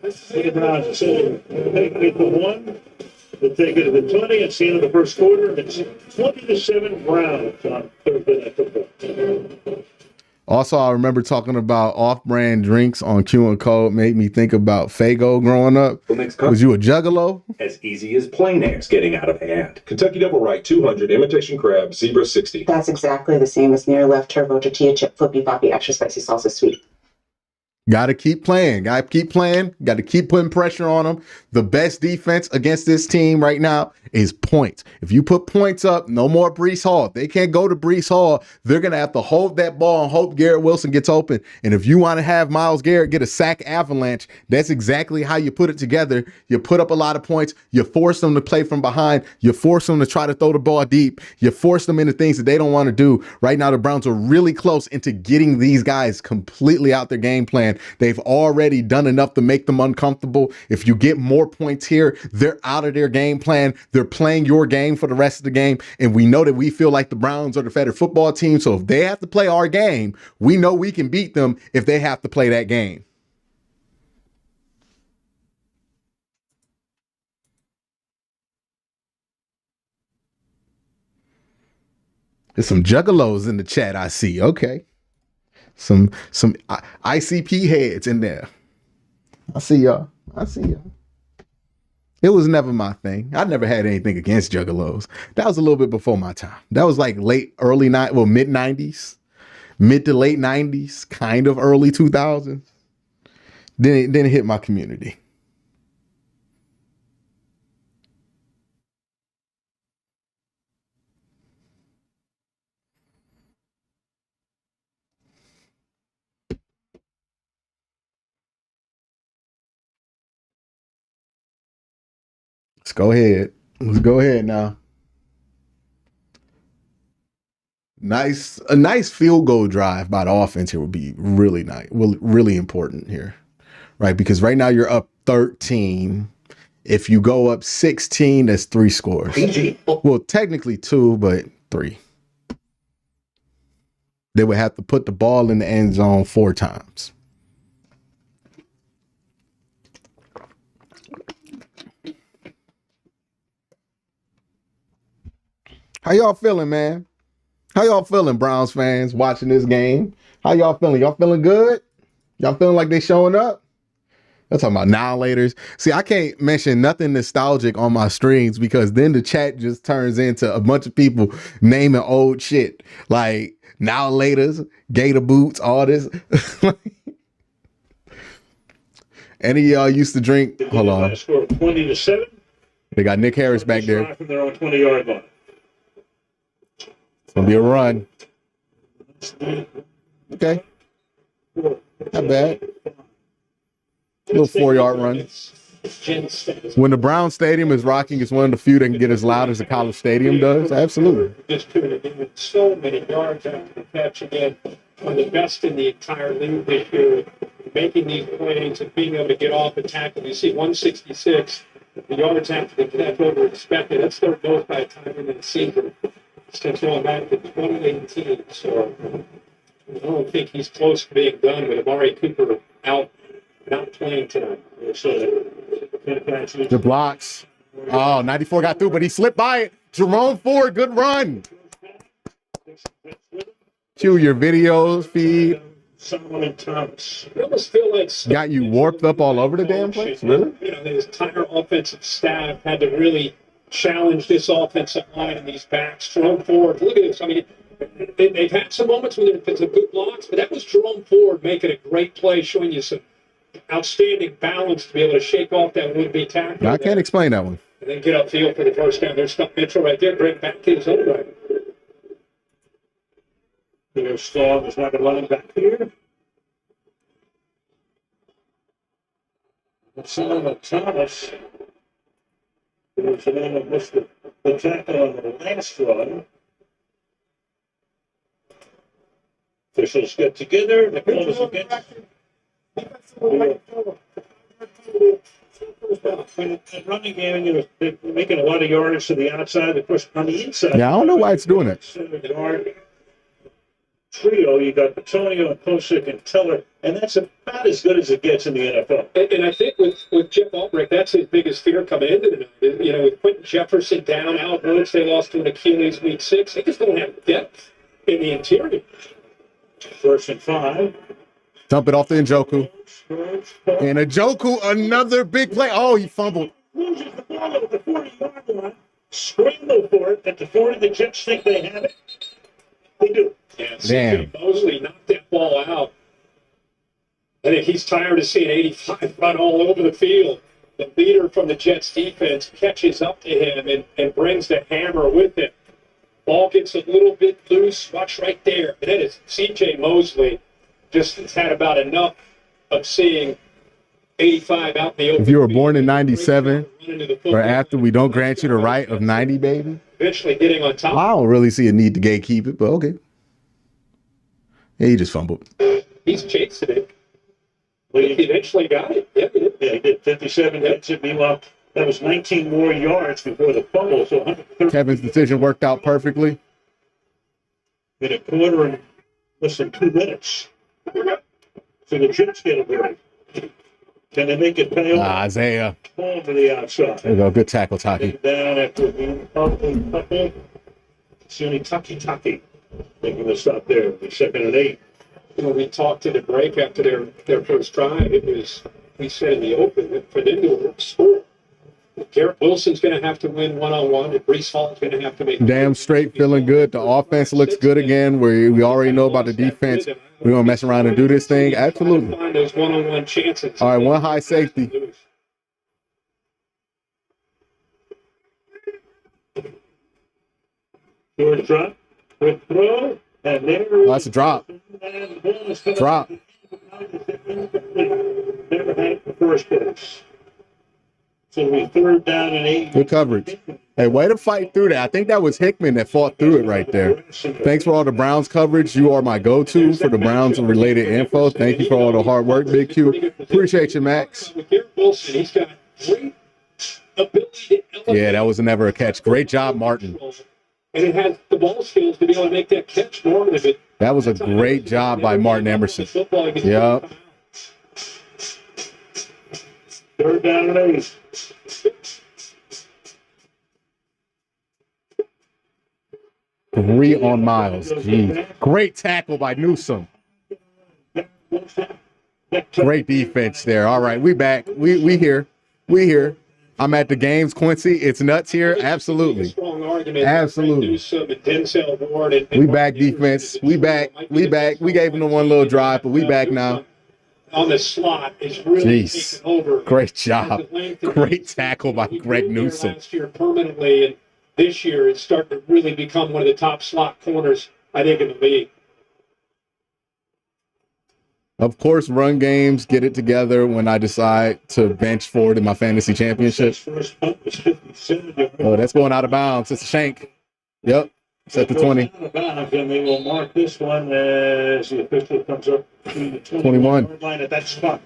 The Browns take it to 1. They'll take it to the 20. It's the end of the first quarter. It's 20-7 Browns on Thursday Night Football. Also, I remember talking about off-brand drinks on Q and Code. Made me think about Fago growing up. Was you a juggalo? As easy as plain air's getting out of hand. Kentucky Double Right 200, Imitation Crab, Zebra 60. That's exactly the same as near left turbo tortilla chip flippy floppy extra spicy salsa sweet. Got to keep playing. Got to keep playing. Got to keep putting pressure on them. The best defense against this team right now is points. If you put points up, no more Brees Hall. If they can't go to Brees Hall, they're going to have to hold that ball and hope Garrett Wilson gets open. And if you want to have Myles Garrett get a sack avalanche, that's exactly how you put it together. You put up a lot of points. You force them to play from behind. You force them to try to throw the ball deep. You force them into things that they don't want to do. Right now, the Browns are really close into getting these guys completely out their game plan. They've already done enough to make them uncomfortable. If you get more points here, they're out of their game plan. They're playing your game for the rest of the game. And we know that we feel like the Browns are the better football team. So if they have to play our game, we know we can beat them if they have to play that game. There's some juggalos in the chat, I see. Okay. Some ICP heads in there. I see y'all. It was never my thing. I never had anything against juggalos. That was a little bit before my time. That was like mid 90s, mid to late 90s, kind of early 2000s. Then it hit my community. Let's go ahead. Let's go ahead now. A nice field goal drive by the offense here would be really nice, really important here, right? Because right now you're up 13. If you go up 16, that's 3 scores. Well, technically 2, but 3. They would have to put the ball in the end zone 4 times. How y'all feeling, man? How y'all feeling, Browns fans, watching this game? How y'all feeling? Y'all feeling good? Y'all feeling like they showing up? I'm talking about now laters. See, I can't mention nothing nostalgic on my streams because then the chat just turns into a bunch of people naming old shit like now laters, gator boots, all this. Any of y'all used to drink? Hold on. Score 20-7. They got Nick Harris back there. From their own 20-yard line. It's gonna be a run. Okay, not bad. Little 4-yard run. When the Brown Stadium is rocking, it's one of the few that can get as loud as a college stadium does. Absolutely. Just doing so many yards after the catch again. One of the best in the entire league this year, making these plays and being able to get off and tackle. You see 166, the yards after the catch over expected. That's their most by time in the season since going back to 2018. So I don't think he's close to being done with Amari Cooper out. Not playing tonight. The blocks. Oh, 94 got through, but he slipped by it. Jerome Ford, good run. Cue your videos, feed. Solomon Thomas. I almost feel like Got you warped up all over the damn place? Really? You know, the entire offensive staff had to really challenge this offensive line and these backs. Jerome Ford, look at this. I mean, they've had some moments when there's some good blocks, but that was Jerome Ford making a great play, showing you some outstanding balance to be able to shake off that would-be tackle. I can't explain that one. And then get upfield for the first down. There's Stuck Mitchell right there. Great back to his own right. There's Storm is not running back here. Solomon Thomas was the one that missed the tackle on the last run. Officials get together. The call is against. That running game, you know, they're making a lot of yardage to the outside. Of course, on the inside. Yeah, I don't know why it's doing it. 7-yard trio, you got Antonio and Posick and Teller, and that's about as good as it gets in the NFL. And I think with Jeff Albrecht, that's his biggest fear coming into the night. You know, with Quentin Jefferson down, Al Woods, they lost to an Achilles week 6. They just don't have depth in the interior. 1st and 5. Dump it off to Njoku. And Njoku, another big play. Oh, he fumbled. Loses the ball at the 40-yard line. Scramble for it at the 40. The Jets think they have it. They do. Yeah, Damn. CJ Mosley knocked that ball out. I think he's tired of seeing 85 run all over the field. The leader from the Jets defense catches up to him and brings the hammer with him. Ball gets a little bit loose. Watch right there. And that is CJ Mosley. Just has had about enough of seeing 85 out in the open. If you were born in 97 or after, we don't grant you the right of 90, baby. Eventually getting on top. I don't really see a need to gatekeep it, but okay. Yeah, he just fumbled. He's chasing it. He eventually got it. Yeah, he did. Yeah, he did. 57 hits it. Meanwhile, that was 19 more yards before the fumble. So 130 Kevin's decision worked out perfectly. in a quarter and less than 2 minutes. So the Jets get a break. Can they make it pay off? Isaiah. Ball to the outside. There you go. Good tackle, Taki. Down after being couple. Sunni Taki making the stop there. The 2nd and 8. When we talked in the break after their first drive, it was, we said in the open that for them to score. Garrett Wilson's going to have to win one-on-one, and Breece Hall's going to have to make. Damn straight, feeling good. The offense looks good again. We already know about the defense. We're going to mess around and do this thing. Absolutely. Find those one-on-one chances. All right, one high safety. Short drop. Quick throw. And there. Oh, that's a drop. Drop. Never had the first place. So we 3rd down and 8. Good coverage. Hey, way to fight through that. I think that was Hickman that fought through it right there. Thanks for all the Browns coverage. You are my go-to for the Browns and related info. Thank you for all the hard work, Big Q. Appreciate you, Max. With Garrett Wilson, he's got great ability to elevate. Yeah, that was never a catch. Great job, Martin. And it has the ball skills to be able to make that catch normative. It That was a great job by Martin Emerson. Yep. Third down and 8. Three on Miles. Jeez. Great tackle by Newsome. Great defense there. All right, we back. We here. We here. I'm at the games, Quincy. It's nuts here. Absolutely. Absolutely. We back defense. We back. We back. We gave them the one little drive, but we back now. On the slot is really taking over. Great job. Great tackle by Greg Newsome. Last year permanently, and this year it's starting to really become one of the top slot corners, I think, in the league. Of course, run games get it together when I decide to bench Ford in my fantasy championship. Oh, that's going out of bounds. It's a shank. Yep. It's at the 20. And they will mark this one as the official comes up to the 21 line at that spot.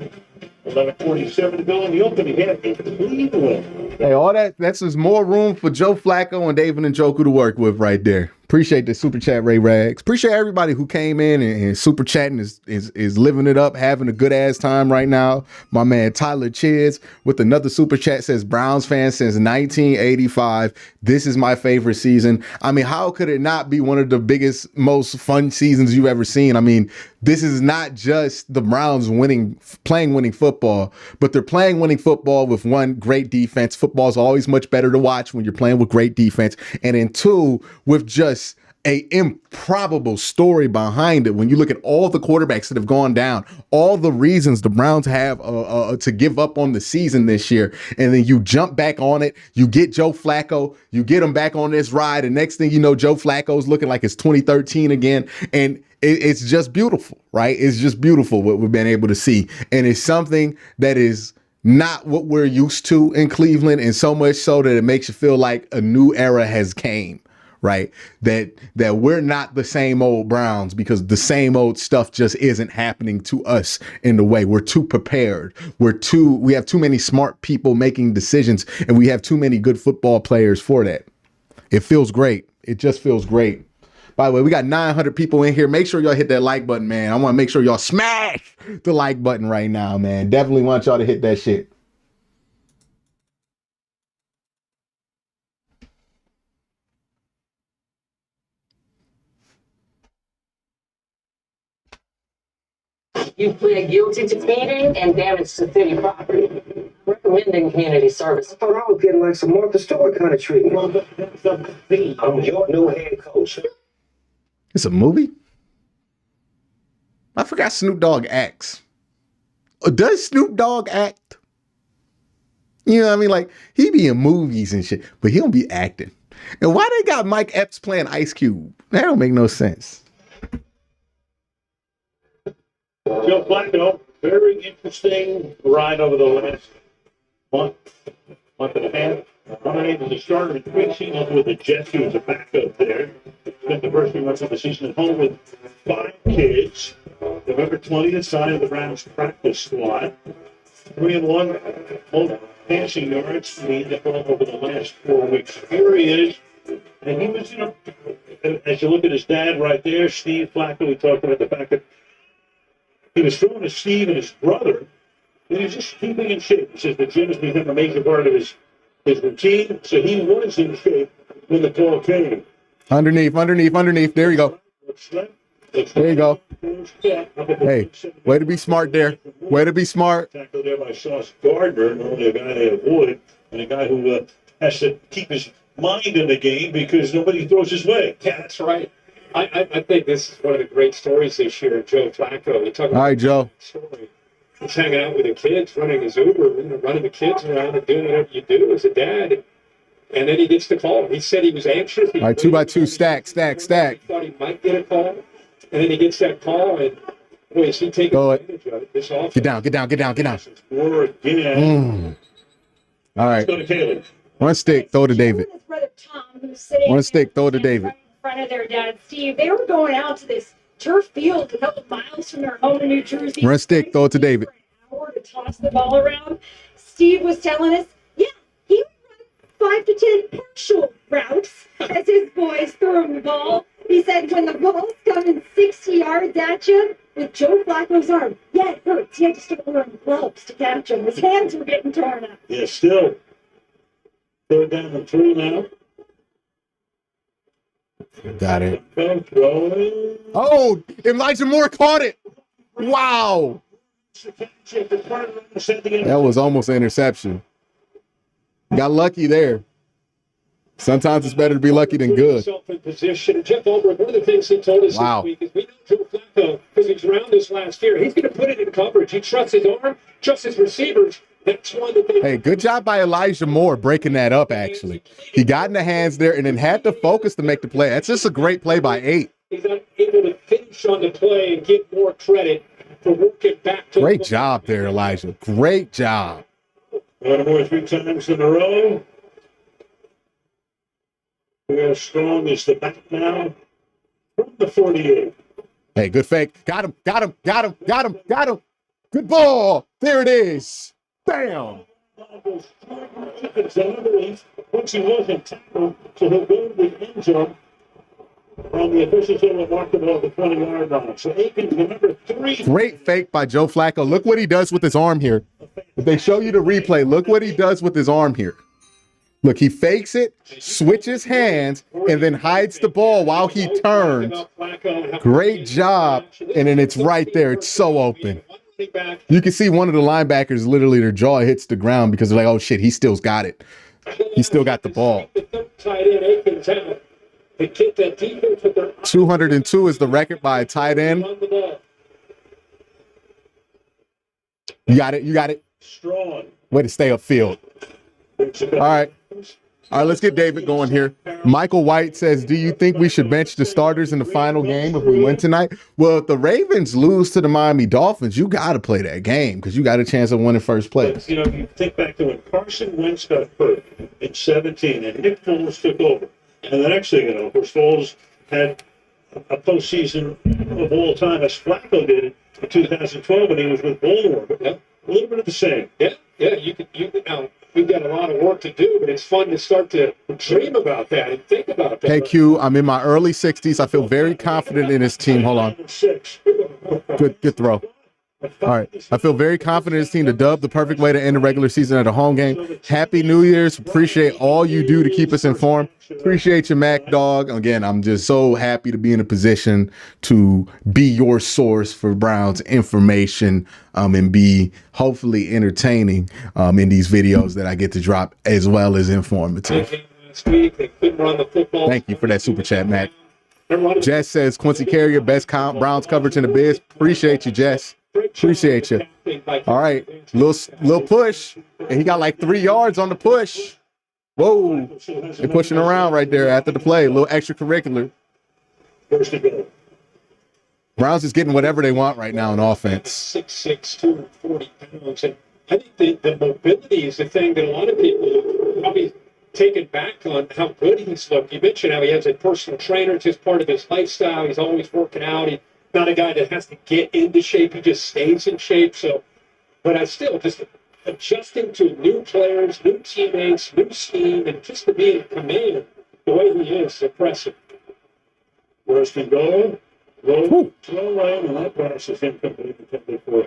11:47 to go in the opening half in Cleveland. Hey, all that's just more room for Joe Flacco and David Njoku to work with right there. Appreciate the super chat, Ray Rags. Appreciate everybody who came in and super chatting is living it up, having a good ass time right now. My man Tyler Chids with another super chat says Browns fan since 1985. This is my favorite season. I mean, how could it not be one of the biggest, most fun seasons you've ever seen? I mean, this is not just the Browns playing winning football, but they're playing winning football with one, great defense. Football is always much better to watch when you're playing with great defense. And then two, with just a improbable story behind it. When you look at all the quarterbacks that have gone down, all the reasons the Browns have to give up on the season this year, and then you jump back on it, you get Joe Flacco, you get him back on this ride, and next thing you know, Joe Flacco's looking like it's 2013 again, and it's just beautiful, right? It's just beautiful what we've been able to see, and it's something that is not what we're used to in Cleveland, and so much so that it makes you feel like a new era has came. Right, that we're not the same old Browns because the same old stuff just isn't happening to us in the way. We're too prepared. We have too many smart people making decisions, and we have too many good football players for that. It feels great. It just feels great. By the way, we got 900 people in here. Make sure y'all hit that like button, man. I want to make sure y'all smash the like button right now, man. Definitely want y'all to hit that shit. You plead guilty to speeding and damage to city property. Recommending community service. I thought I was getting like some Martha Stewart kind of treatment. I'm your new head coach. It's a movie? I forgot Snoop Dogg acts. Does Snoop Dogg act? You know what I mean? Like, he be in movies and shit, but he don't be acting. And why they got Mike Epps playing Ice Cube? That don't make no sense. Joe Flacco, very interesting ride over the last month and a half. Unable to start in preseason with the Jets. He was a backup there. Spent the first 3 months of the season at home with 5 kids. November 20th, signed the Browns practice squad. 3-1 total passing yards in the NFL over the last 4 weeks period. And he was, as you look at his dad right there, Steve Flacco, we talked about the fact that he was throwing to Steve and his brother, and he's just keeping in shape. He says the gym has become a major part of his routine, so he was in shape when the call came. Underneath. There you go. There you go. Hey, way to be smart there. Way to be smart. Tackled there by Sauce Gardner, normally a guy they avoid, and a guy who has to keep his mind in the game because nobody throws his way. Yeah, that's right. I think this is one of the great stories this year, Joe Flacco. You talk about all right, Joe. Story. He's hanging out with the kids, running his Uber, running the kids around and doing whatever you do as a dad. And then he gets the call. He said he was anxious. All right, 2x2, stack. He thought he might get a call. And then he gets that call, and boy, is he taking advantage of it. This offense. Get down. More again. All right. Let's go to Caleb. One stick, throw to David. Brother Tom, who's sitting One stick, throw it to right David. in front of their dad, Steve. They were going out to this turf field a couple miles from their home in New Jersey. Run stick, throw it to David. For an hour to toss the ball around. Steve was telling us, yeah, he would run 5 to 10 partial routes as his boys threw him the ball. He said when the ball's coming 60 yards at you with Joe Flacco's arm, yeah, it hurts. He had to start wearing gloves to catch him. His hands were getting torn up. Yeah, still. 3rd down and 3 now. Got it. Throwing. Oh, Elijah Moore caught it. Wow. That was almost an interception. Got lucky there. Sometimes it's better to be lucky than good. Himself in position. Jeff Ulbrich, one of the things he told us Wow. this week is we know Joe Flacco, because he's around this last year, he's going to put it in coverage. He trusts his arm, trusts his receivers. That's one that they. Hey, good job by Elijah Moore breaking that up, actually. He got in the hands there and then had to focus to make the play. That's just a great play by 8. He's not able to finish on the play and get more credit for working back to Great job there, Elijah. Great job. One more 3 times in a row. We are strong as the back now from the 48. Hey, good fake. Got him, got him, got him, got him, got him. Good ball. There it is. Bam. Once he wasn't tackled, so he'll go to the end zone. And the officials will mark the ball at the 20-yard line. So Aikens, the number 3. Great fake by Joe Flacco. Look what he does with his arm here. If they show you the replay, look what he does with his arm here. Look, he fakes it, switches hands, and then hides the ball while he turns. Great job. And then it's right there. It's so open. You can see one of the linebackers, literally their jaw hits the ground because they're like, oh, shit, he still's got it. He still got the ball. 202 is the record by a tight end. You got it. You got it. Strong. Way to stay upfield. All right. All right, let's get David going here. Michael White says, do you think we should bench the starters in the final game if we win tonight? Well, if the Ravens lose to the Miami Dolphins, you got to play that game because you got a chance of winning first place. You know, you think back to when Carson Wentz got hurt in 17 and Nick Foles took over. And the next thing you know, of course, Foles had a postseason of all time as Flacco did in 2012 when he was with Baltimore. But a little bit of the same. Yeah, you could now. We've got a lot of work to do, but it's fun to start to dream about that and think about that. Hey, Q, I'm in my early 60s. I feel very confident in this team. Hold on. Good throw. All right. I feel very confident in this team to dub the perfect way to end the regular season at a home game. Happy New Year's. Appreciate all you do to keep us informed. Appreciate you, Mac Dog. Again, I'm just so happy to be in a position to be your source for Browns information and be hopefully entertaining in these videos that I get to drop as well as informative. Thank you for that super chat, Mac. Jess says, Quincy Carrier, best Browns coverage in the biz. Appreciate you, Jess. Appreciate you. All right. Little push. And he got like 3 yards on the push. Whoa. They're pushing around right there after the play. A little extracurricular. Browns is getting whatever they want right now in offense. 6'6", 240 pounds. And I think the mobility is the thing that a lot of people are probably taken back on how good he's looked. You mentioned how he has a personal trainer. It's just part of his lifestyle. He's always working out. He's not a guy that has to get into shape. He just stays in shape. So, but I still just adjusting to new players, new teammates, new scheme, and just to be in command the way he is impressive. First and goal. Throw lane, and that pass is incomplete intended for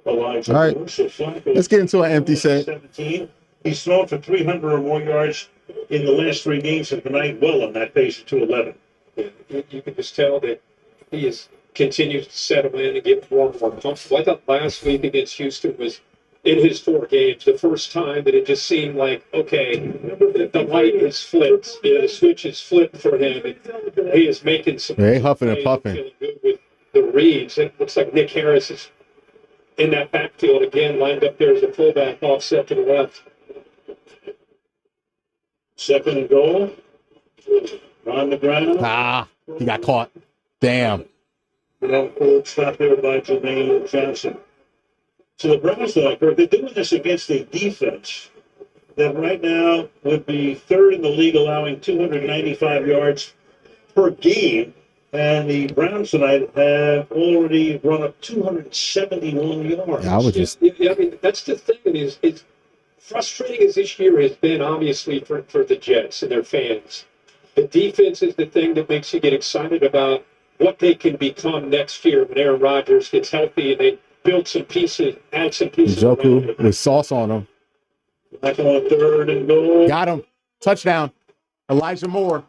Elijah. All right. So Let's get into an empty set. 17. He's thrown for 300 or more yards in the last 3 games of the night, well on that pace of 211. You can just tell that he continues to settle in and get more and more comfortable. I thought last week against Houston was, in his 4 games, the first time that it just seemed like, okay, the light is flipped. The switch is flipped for him. And he is making some. Hey, huffing and puffing. Feeling good with the reads. It looks like Nick Harris is in that backfield again, lined up there as a fullback, offset to the left. Second and goal. On the ground. Ah, he got caught. Damn. Stop there by Jermaine Johnson. So the Browns, though, they're doing this against a defense that right now would be third in the league, allowing 295 yards per game. And the Browns tonight have already run up 271 yards. Yeah, I would just. I mean, that's the thing. It's frustrating as this year has been, obviously, for the Jets and their fans. The defense is the thing that makes you get excited about what they can become next year when Aaron Rodgers gets healthy and they build some pieces, add some pieces. Njoku with sauce on him. Back on third and goal. Got him. Touchdown. Elijah Moore.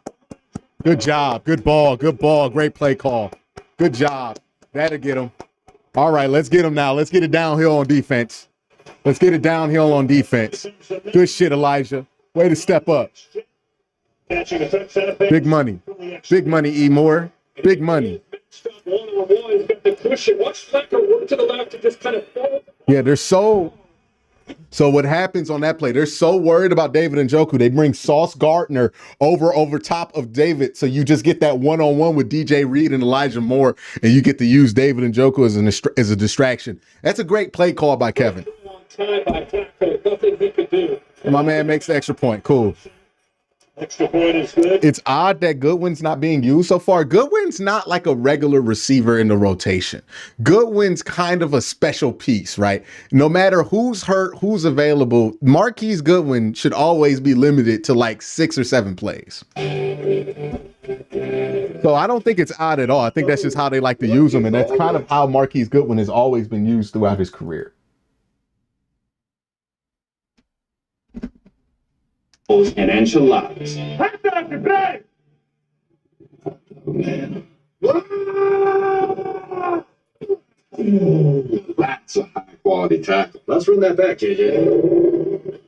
Good job. Good ball. Good ball. Great play call. Good job. That'll get him. All right, let's get him now. Let's get it downhill on defense. Let's get it downhill on defense. Good shit, Elijah. Way to step up. Big money. Big money, E. Moore. Big money. One-on-one, got the push it. Watch Flacco work to the left and just kind of fall. Yeah, they're so what happens on that play, they're so worried about David Njoku, they bring Sauce Gardner over top of David, so you just get that one-on-one with DJ Reed and Elijah Moore, and you get to use David Njoku as a distraction. That's a great play call by Kevin. Time by Flacco, nothing he could do. And my man makes the extra point. Cool. Extra point is good. It's odd that Goodwin's not being used so far. Goodwin's not like a regular receiver in the rotation. Goodwin's kind of a special piece, right? No matter who's hurt, who's available, Marquise Goodwin should always be limited to like 6 or 7 plays. So I don't think it's odd at all. I think that's just how they like to use him, and that's kind of how Marquise Goodwin has always been used throughout his career. And enchiladas. Hot dog, your bag. Oh, man. That's a high quality tackle. Let's run that back, JJ.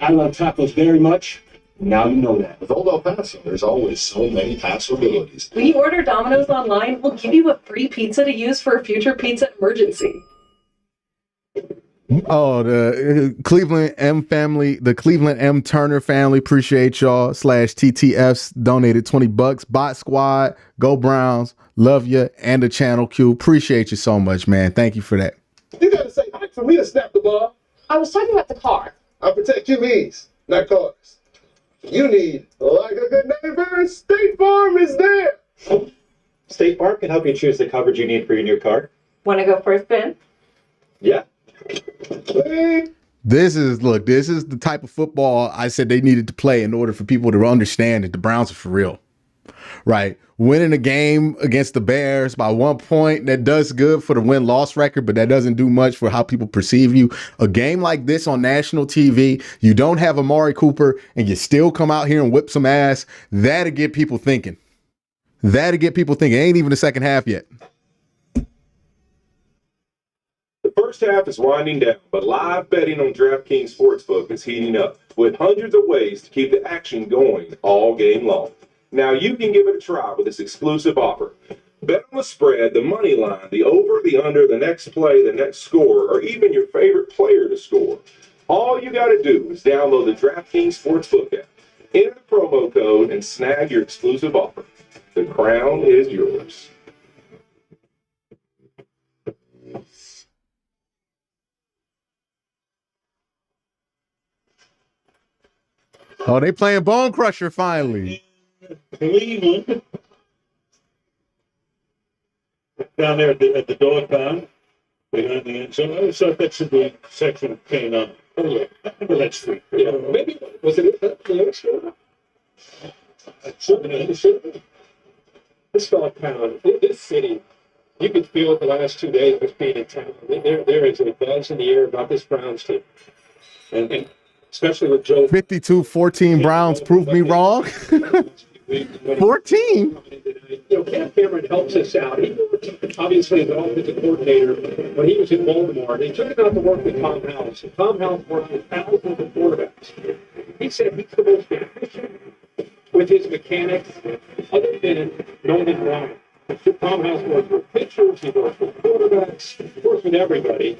I love tacos very much. Now you know that. With Old El Paso, there's always so many possibilities. When you order Domino's online, we'll give you a free pizza to use for a future pizza emergency. Oh, the Cleveland M family, the Cleveland M Turner family, appreciate y'all. /TTFs donated $20. Bot Squad, go Browns, love you, and the channel Q. Appreciate you so much, man. Thank you for that. You gotta say hi for me to snap the ball. I was talking about the car. I protect QBs, not cars. You need, like a good neighbor, State Farm is there. State Farm can help you choose the coverage you need for your new car. Want to go first, Ben? Yeah. This is the type of football I said they needed to play in order for people to understand that the Browns are for real, right? Winning a game against the Bears by 1 point, that does good for the win-loss record, but that doesn't do much for how people perceive you. A game like this on national TV, you don't have Amari Cooper, and you still come out here and whip some ass, that'll get people thinking. It ain't even the second half yet. The first half is winding down, but live betting on DraftKings Sportsbook is heating up with hundreds of ways to keep the action going all game long. Now you can give it a try with this exclusive offer. Bet on the spread, the money line, the over, the under, the next play, the next score, or even your favorite player to score. All you got to do is download the DraftKings Sportsbook app, enter the promo code, and snag your exclusive offer. The crown is yours. Oh, they playing Bone Crusher finally. Cleveland. Down there at the dog pound. Behind the end zone. So that should be section of K9. Oh, yeah. I remember that street. Yeah, maybe, was it the extra? It should be. This dog pound, this city, you could feel it the last 2 days of being in town. There is a buzz in the air about this Browns team. And especially with Joe. 52-14 Browns proved me wrong. 14? Cam Cameron helps us out. He obviously is an offensive coordinator when he was in Baltimore. And he took him out to work with Tom House. And Tom House worked with thousands of quarterbacks. He said he's the most efficient with his mechanics other than Norman Brown. Tom House works with pitchers, he works with quarterbacks, he works with everybody.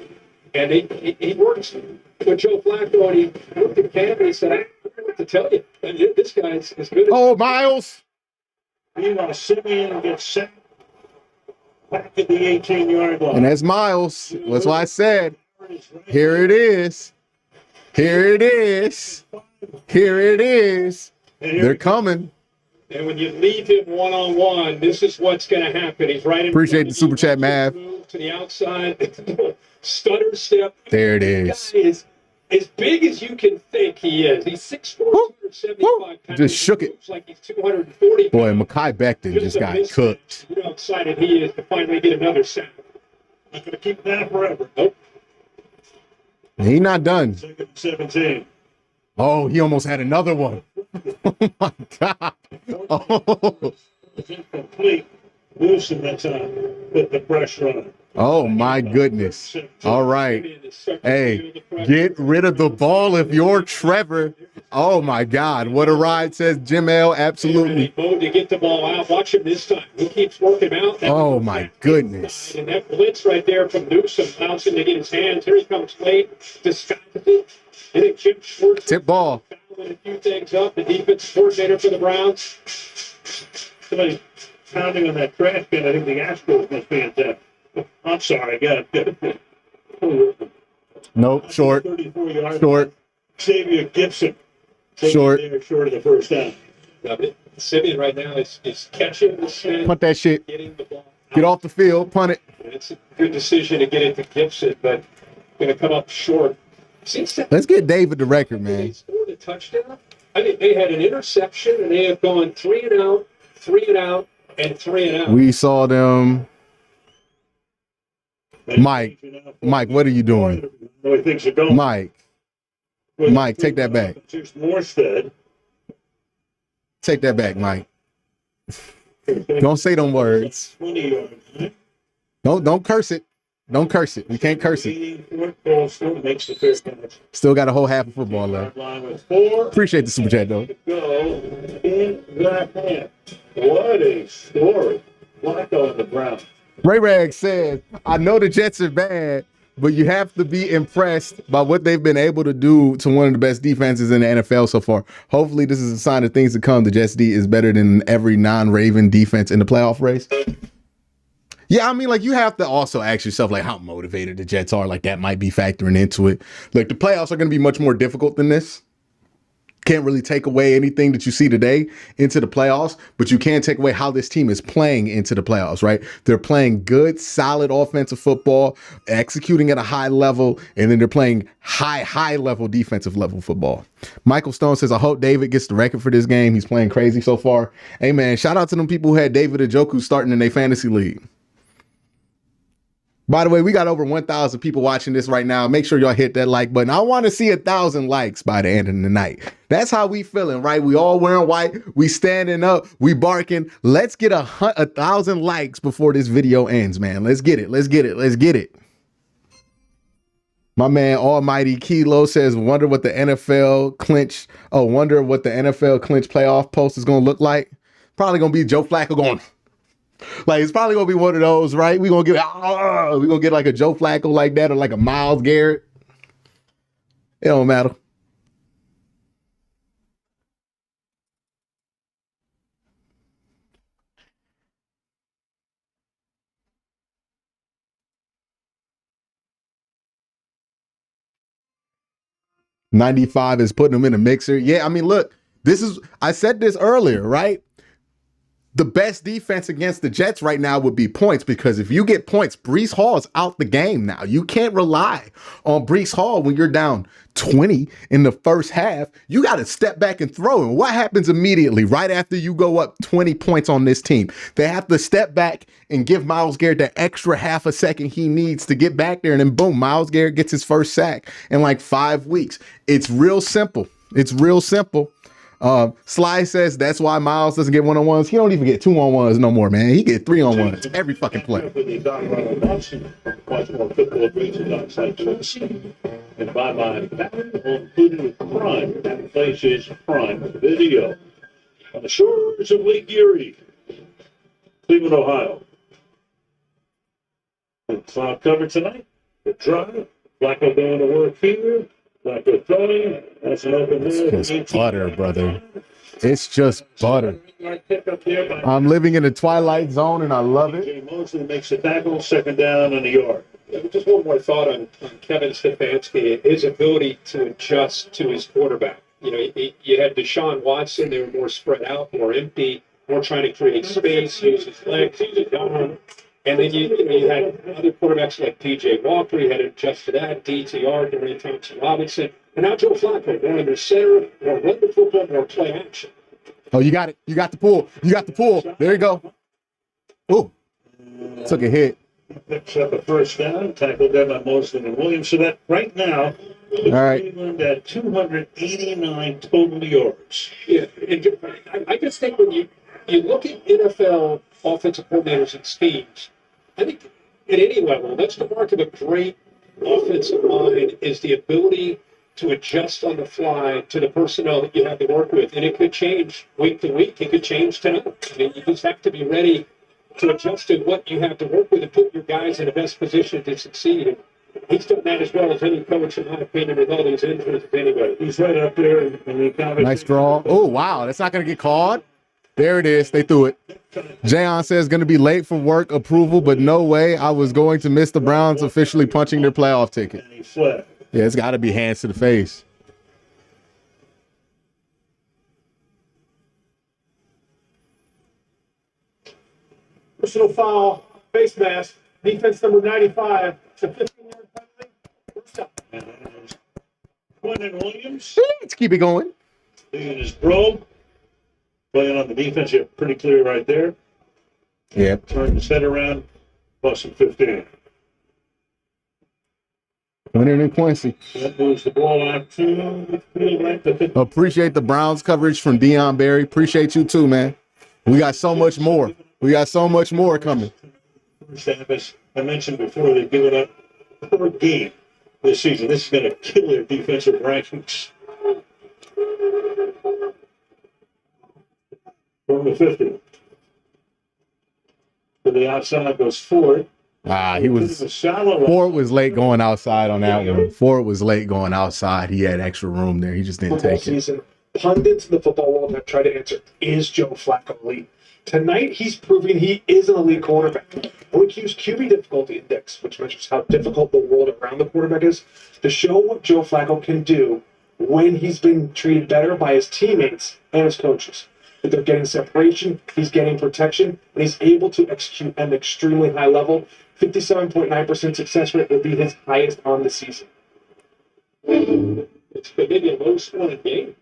And he works with Joe Flacco, and he looked at Cam and he said, I don't know what to tell you. And this guy is as good as... Oh, Miles! You want to sit in and get set back at the 18-yard line. And that's Miles. That's why I said, here it is. Here it is. Here it is. They're coming. And when you leave him one-on-one, this is what's going to happen. He's right in Appreciate the super chat, Mav. to the outside. Stutter step. There it is. Guy is as big as you can think he is. He's 6'4", 275 pounds. Just shook it. Looks like he's 240 Boy, pounds. Mekhi Becton just got cooked. You know how excited he is to finally get another sack. Not going to keep that forever. Nope. He not done. Second and 17. Oh, he almost had another one. Oh my God. Oh. It's incomplete. Wilson that time put the pressure on him. Oh my goodness. All right. Hey, get rid of the ball if you're Trevor. Oh my God. What a ride, says Jim L. Absolutely. To get the ball out. Watch him this time. He keeps working out. Oh my goodness. And that blitz right there from Newsom allows him to get his hands. Here he comes late. Disguised it. And it Jim Schwartz. Tip ball. A few things up. The defense coordinator for the Browns. Somebody pounding on that trash can. I think the Astros must be in town. I'm sorry, I got it. Nope, short. 34 yards. Short. Xavier Gibson. Short. Short of the first down. Simeon right now is catching the snap. Punt that shit. Getting the ball. Get off the field. Punt it. And it's a good decision to get it to Gibson, but going to come up short. Let's get David the record, man. They scored a touchdown. I mean, they had an interception, and they have gone 3 and out, 3 and out, and 3 and out. We saw them. Mike, what are you doing? Mike, take that back. Take that back, Mike. Don't say them words. Don't curse it. Don't curse it. We can't curse it. Still got a whole half of football left. Appreciate the super chat, though. What a story. Flacco and the Browns. Ray Rag says, I know the Jets are bad, but you have to be impressed by what they've been able to do to one of the best defenses in the NFL so far. Hopefully, this is a sign of things to come. The Jets D is better than every non-Raven defense in the playoff race. Yeah, I mean, like, you have to also ask yourself, like, how motivated the Jets are. Like, that might be factoring into it. Like, the playoffs are going to be much more difficult than this. Can't really take away anything that you see today into the playoffs, but you can take away how this team is playing into the playoffs, right? They're playing good, solid offensive football, executing at a high level, and then they're playing high level defensive level football. Michael Stone says, I hope David gets the record for this game. He's playing crazy so far. Hey, man, shout out to them people who had David Njoku starting in their fantasy league. By the way, we got over 1,000 people watching this right now. Make sure y'all hit that like button. I want to see 1,000 likes by the end of the night. That's how we feeling, right? We all wearing white. We standing up. We barking. Let's get 1,000 likes before this video ends, man. Let's get it. Let's get it. Let's get it. My man Almighty Kilo says, wonder what the NFL clinch playoff post is going to look like. Probably going to be Joe Flacco going... Like, it's probably gonna be one of those, right? We're gonna get like a Joe Flacco like that, or like a Myles Garrett. It don't matter. $95 is putting them in a mixer. Yeah, I mean, look, I said this earlier, right? The best defense against the Jets right now would be points, because if you get points, Breece Hall is out the game now. You can't rely on Breece Hall when you're down 20 in the first half. You got to step back and throw. And what happens immediately right after you go up 20 points on this team? They have to step back and give Myles Garrett that extra half a second he needs to get back there. And then boom, Myles Garrett gets his first sack in like 5 weeks. It's real simple. It's real simple. Sly says that's why Myles doesn't get one-on-ones. He don't even get 2-on-1s no more, man. He get 3-on-1s every fucking play. And by my back, included with Prime. That place is Prime Video. On the shores of Lake Erie, Cleveland, Ohio. And cloud cover tonight. The drive. Flacco going to work here. Flacco throwing. That's an open move. It's just butter, brother. It's just butter. I'm living in the twilight zone, and I love it. Mosley makes the tackle, second down on the yard. Just one more thought on Kevin Stefanski, his ability to adjust to his quarterback. You had Deshaun Watson, they were more spread out, more empty, more trying to create space, use his legs, use his arm. And then you had other quarterbacks like P.J. Walker, you had to adjust to that, DTR, Dwayne Thompson-Robinson, and now Joe Flacco, more in the center, more run the football, more play action. Oh, you got it. You got the pull. You got the pull. There you go. Oh, took a hit. Picks up a first down, tackled there by Mosley and Williams. So that right now, all right, Cleveland at 289 total yards. Yeah, and I just think when you look at NFL offensive coordinators and schemes, I think at any level, that's the mark of a great offensive mind is the ability to adjust on the fly to the personnel that you have to work with. And it could change week to week. It could change tonight. I mean, you just have to be ready to adjust to what you have to work with and put your guys in the best position to succeed. And he's done that as well as any coach, in my opinion, with all those injuries anyway. He's right up there in the conversation. Nice draw. Oh, wow. That's not going to get called. There it is. They threw it. Jayon says going to be late for work approval, but no way I was going to miss the Browns officially punching their playoff ticket. Yeah, it's got to be hands to the face. Personal foul, face mask, defense number 95. It's a 15-yard penalty. First up. Quentin Williams. Let's keep it going. Leading his bro. Playing on the defense, yeah, pretty clear right there. Yeah. Turned his head around, busted 15. Winner and Quincy. That moves the ball out to right. Appreciate the Browns coverage from Dion Berry. Appreciate you too, man. We got so much more. We got so much more coming. As I mentioned before, they've given up per game this season. This is going to kill their defensive rankings. From the 50. To the outside goes Ford. Ford was late going outside on that one. Ford was late going outside. He had extra room there. He just didn't take it. Pundits in the football world have tried to answer, is Joe Flacco elite? Tonight, he's proving he is an elite quarterback. We'll use QB difficulty index, which measures how difficult the world around the quarterback is, to show what Joe Flacco can do when he's been treated better by his teammates and his coaches. That they're getting separation, he's getting protection, and he's able to execute at an extremely high level. 57.9% success rate will be his highest on the season. It's maybe a low-scoring game.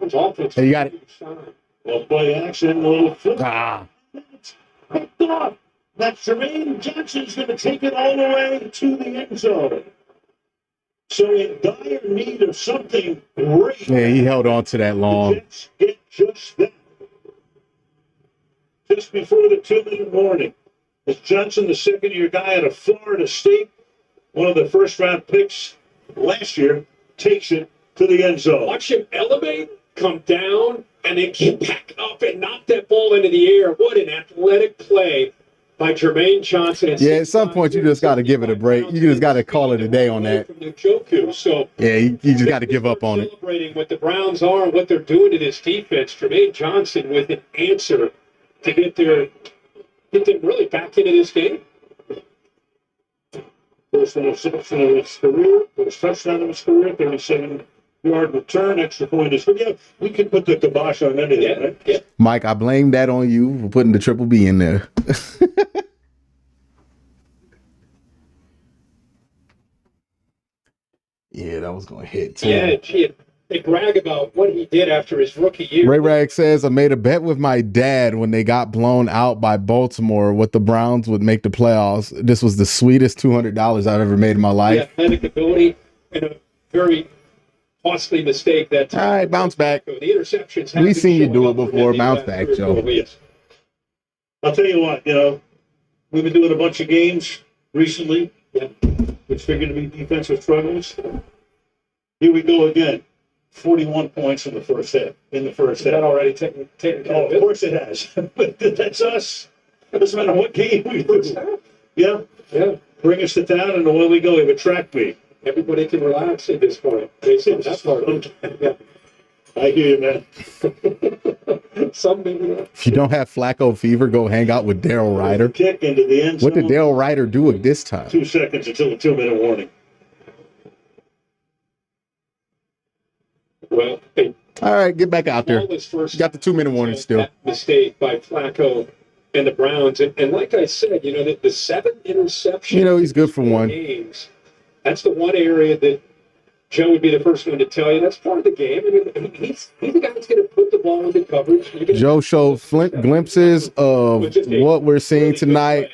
Hey, you got it. Well, play action, a little flip. Picked off. That Jermaine Johnson's going to take it all the way to the end zone. So in dire need of something great. Yeah, he held on to that long. Get just that. Just before the 2-minute warning. Is Johnson the second-year guy out of Florida State? One of the first-round picks last year takes it to the end zone. Watch him elevate, come down, and then get back up and knock that ball into the air. What an athletic play by Jermaine Johnson. Yeah, at some point you just got to give it a break. You just got to call it a day on that. So yeah, you just got to give up on it. Celebrating what the Browns are and what they're doing to this defense. Jermaine Johnson with an answer to get them really back into this game. First interception of his career, first touchdown of his career, 37-yard return, extra point is. Yeah, we can put the kibosh on anything, right? Yeah. Mike, I blame that on you for putting the triple B in there. Yeah, that was going to hit too. Yeah, they brag about what he did after his rookie year. Ray Rag says, I made a bet with my dad when they got blown out by Baltimore what the Browns would make the playoffs. This was the sweetest $200 I've ever made in my life. Athletic ability and a very costly mistake. All right, bounce back. The interceptions. We've seen you do it before. Bounce back, Joe. I'll tell you what, we've been doing a bunch of games recently, which figured to be defensive struggles. Here we go again. 41 points in the first half. Is that already taken care of? Of course it has. But that's us. It doesn't matter what game we lose. Yeah. Bring us to town and away we go. We have a track meet. Everybody can relax at this point. They said that's hard. Yeah. I hear you, man. Some maybe not. If you don't have Flacco fever, go hang out with Daryl Ryder. Kick into the end zone. What did Daryl Ryder do at this time? 2 seconds until the 2-minute warning. Well, hey, All right, get back out there. ball is first. You got the 2-minute warning still. That mistake by Flacco and the Browns. And like I said, the 7 interceptions. He's good for one. Games, that's the one area that Joe would be the first one to tell you that's part of the game. I mean, he's the guy that's going to put the ball into coverage. Joe showed glimpses of what we're seeing tonight.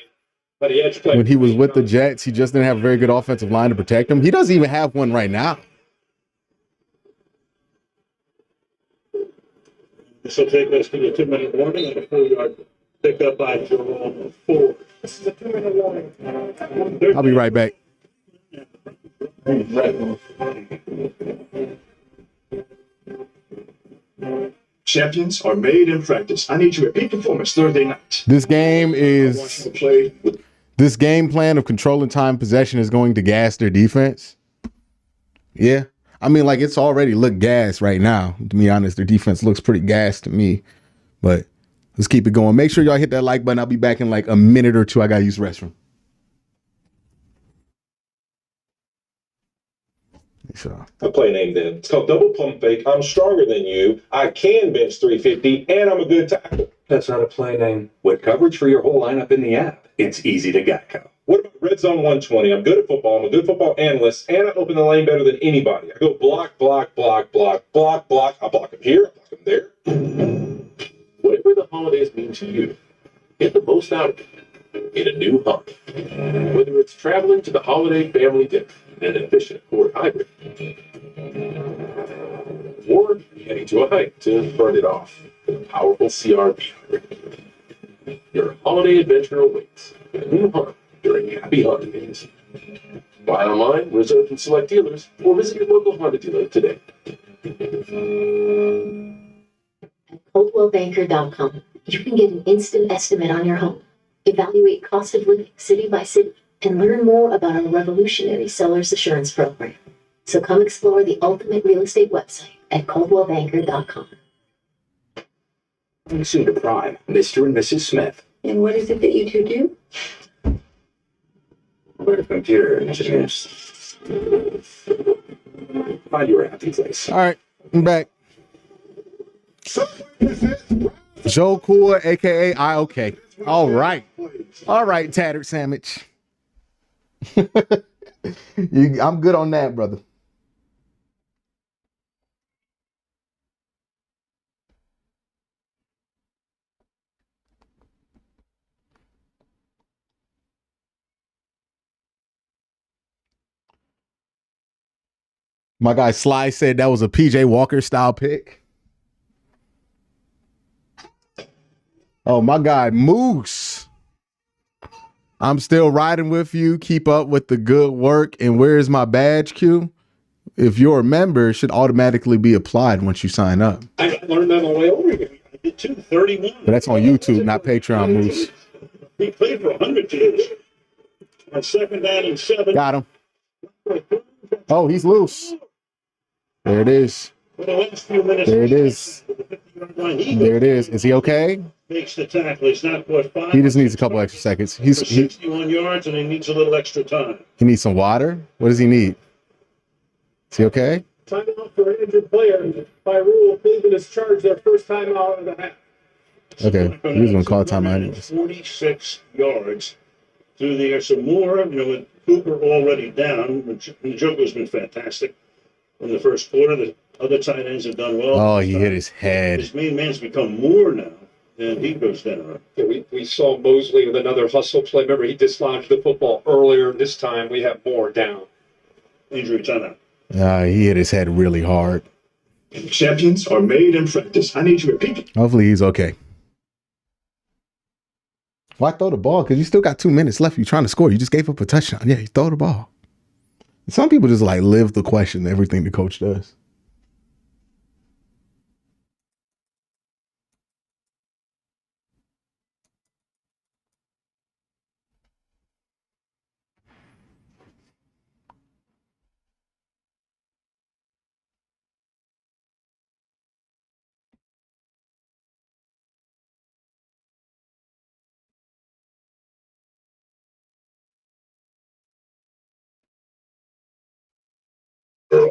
When he was with the Jets, he just didn't have a very good offensive line to protect him. He doesn't even have one right now. This will take us to the 2-minute warning and a 4-yard pickup by Jerome Ford. This is a 2-minute warning. I'll be right back. Champions are made in practice. I need you at peak performance Thursday night. This game plan of controlling time possession is going to gas their defense. Yeah. I mean, like, it's already looked gas right now. To be honest, their defense looks pretty gas to me. But let's keep it going. Make sure y'all hit that like button. I'll be back in like a minute or two. I got to use the restroom. A play name then. It's called double pump fake. I'm stronger than you. I can bench 350, and I'm a good tackle. That's not a play name. With coverage for your whole lineup in the app, it's easy to Geico. What about Red Zone 120? I'm good at football. I'm a good football analyst, and I open the lane better than anybody. I go block, block, block, block, block, block. I block them here, I block them there. Whatever the holidays mean to you, get the most out of it in a new Honda. Whether it's traveling to the holiday family dinner in an efficient Accord hybrid, or heading to a hike to burn it off with a powerful CRV hybrid. Your holiday adventure awaits in a new Honda during Happy Holidays. Buy online, reserve from select dealers, or visit your local Honda dealer today. At ColdwellBanker.com, you can get an instant estimate on your home, evaluate cost of living city by city, and learn more about our revolutionary seller's assurance program. So come explore the ultimate real estate website at ColdwellBanker.com. Soon to Prime, Mr. and Mrs. Smith. And what is it that you two do? We're computer engineers. Find your happy place. All right, I'm back. Joe Cool, a.k.a. IOK. All right. All right, Tattered Sandwich. I'm good on that, brother. My guy Sly said that was a PJ Walker style pick. Oh, my guy Moose. I'm still riding with you. Keep up with the good work. And where's my badge, Q? If you're a member, it should automatically be applied once you sign up. I learned that on the way over here. I did too, 31. But that's on YouTube, not Patreon, Moose. He played for 100 teams. On 2nd down and 7. Got him. Oh, he's loose. There it is. For the last few minutes, there it is. There it is. Is he okay? Makes the tackle. He's not caught 5. He just needs a couple extra seconds. For 61 yards, and he needs a little extra time. He needs some water. What does he need? Is he okay? Timeout for an injured player. By rule, Cleveland has charged their first timeout of the half. Okay, he was going to call a timeout anyways. 46 yards through the air. Some more, with Cooper already down. Njoku's been fantastic in the first quarter. The other tight ends have done well. Oh, he hit his head. His main man's become more now, and he goes down. Yeah, we saw Mosley with another hustle play. Remember, he dislodged the football earlier. This time, we have more down. Injury timeout. He hit his head really hard. Champions are made in practice. I need you at peak. Hopefully he's okay. Why throw the ball? Because you still got 2 minutes left. You're trying to score. You just gave up a touchdown. Yeah, you throw the ball. Some people just like live the question, everything the coach does.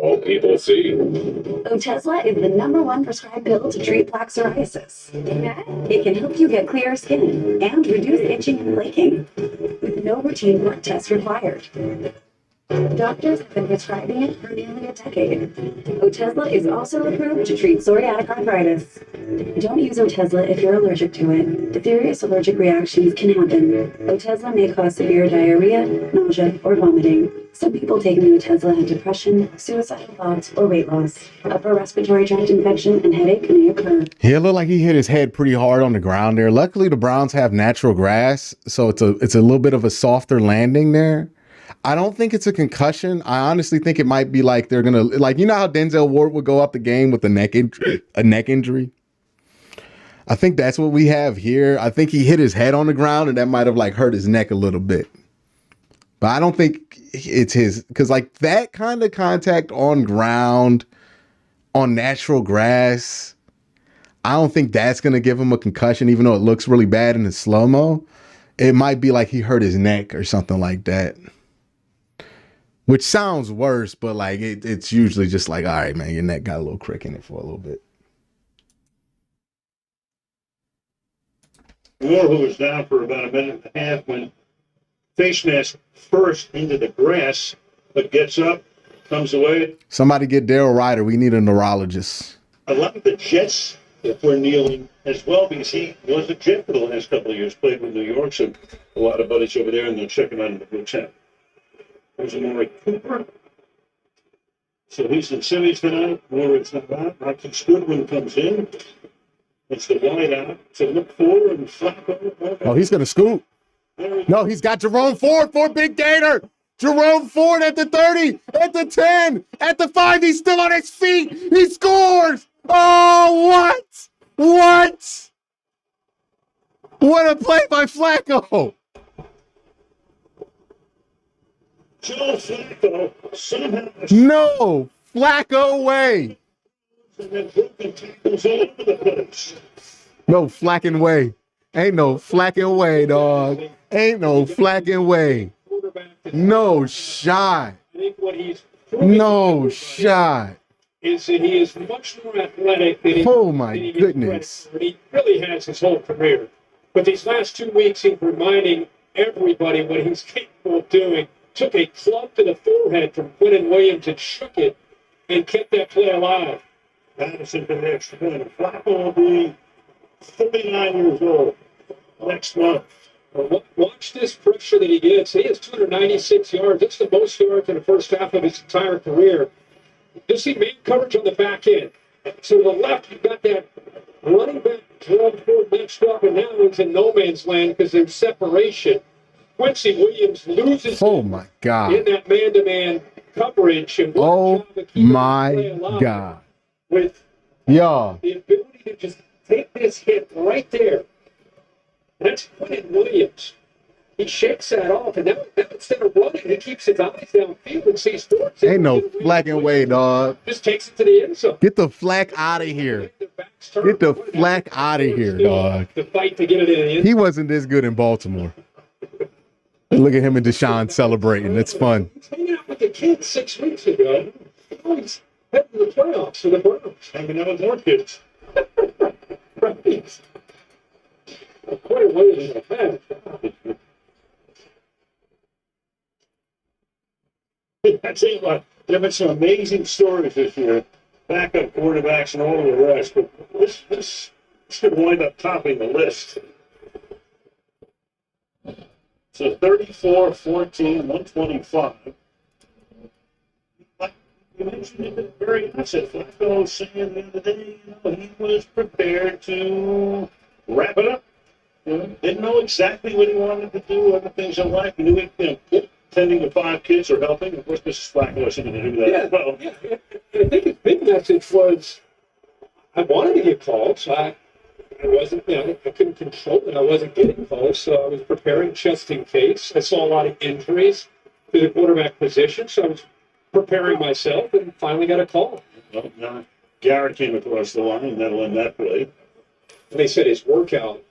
all people see. Otezla is the #1 prescribed pill to treat plaque psoriasis. It can help you get clearer skin and reduce itching and flaking with no routine blood tests required. Doctors have been prescribing it for nearly a decade. Otezla is also approved to treat psoriatic arthritis. Don't use Otezla if you're allergic to it. Serious allergic reactions can happen. Otezla may cause severe diarrhea, nausea, or vomiting. Some people taking Otezla have depression, suicidal thoughts, or weight loss. Upper respiratory tract infection and headache may occur. He looked like he hit his head pretty hard on the ground there. Luckily, the Browns have natural grass, so it's a little bit of a softer landing there. I don't think it's a concussion. I honestly think it might be like they're gonna, like, you know how Denzel Ward would go up the game with a neck injury. I think that's what we have here. I think he hit his head on the ground and that might have like hurt his neck a little bit. But I don't think it's his, because like that kind of contact on ground on natural grass, I don't think that's gonna give him a concussion, even though it looks really bad in the slow-mo. It might be like he hurt his neck or something like that. Which sounds worse, but like it's usually just like, all right, man, your neck got a little crick in it for a little bit. Moore, who was down for about a minute and a half, went face mask first into the grass, but gets up, comes away. Somebody get Daryl Ryder. We need a neurologist. A lot of the Jets were kneeling as well because he was a Jet for the last couple of years, played with New York, so a lot of buddies over there, and they'll check him out in the hotel. There's Amari Cooper. So he's in semis tonight. Moore is not out. Marcus Goodwin comes in. It's the wide out. So look for and Flacco. Oh, he's going to scoop. No, he's got Jerome Ford for Big Gator. Jerome Ford at the 30, at the 10, at the 5. He's still on his feet. He scores. Oh, what? What? What a play by Flacco. Joe Flacco somehow. No, Flacco way. And then broken tackles all over the place. No Flacking way. Ain't no Flacking way, dog. Ain't no Flacking way. No shot. I think what he's No shot. is that he is much more athletic than he, Oh my than he gives goodness. credit for. And he really has his whole career. But these last 2 weeks, he's reminding everybody what he's capable of doing. Took a club to the forehead from Quinton Williams and shook it and kept that play alive. Madison for the extra point. Flacco will be 39 years old next month. Well, watch this pressure that he gets. He has 296 yards. That's the most yards in the first half of his entire career. You see man coverage on the back end. To the left, you've got that running back Jerome Ford next up, and now he's in no man's land because there's separation. Quincy Williams loses Oh my God. in that man-to-man coverage. And Oh my God. with Yeah. the ability to just take this hit right there. That's Quinton Williams. He shakes that off, and now instead of running, he keeps his eyes downfield and sees Ford. Ain't no Flacking way, dog. Just takes it to the end zone. Get the Flack out of here. Get the Flack out of here, dog. The fight to get it in the end. He wasn't this good in Baltimore. Look at him and Deshaun celebrating. It's fun. He's hanging out with the kids 6 weeks ago. Oh, he's heading to the playoffs for the Browns. Hanging out with more kids. Right. Quinton Williams is a fan. I tell you what, there have been some amazing stories this year. Backup quarterbacks and all of the rest. But this could wind up topping the list. So 34, 14, 125. Like you mentioned it at the very outset, Flacco was saying the other day, he was prepared to wrap it up. Didn't know exactly what he wanted to do, other things in life. He knew he, tending to 5 kids or helping. Of course, Mrs. Flacco has something to do with that as well. Yeah. I think his big message was, I wanted to get calls. I wasn't, I couldn't control it. I wasn't getting calls, so I was preparing just in case. I saw a lot of injuries to the quarterback position, so I was preparing myself and finally got a call. Well, now Garrett came across the line, and that'll end that play. And they said his workout,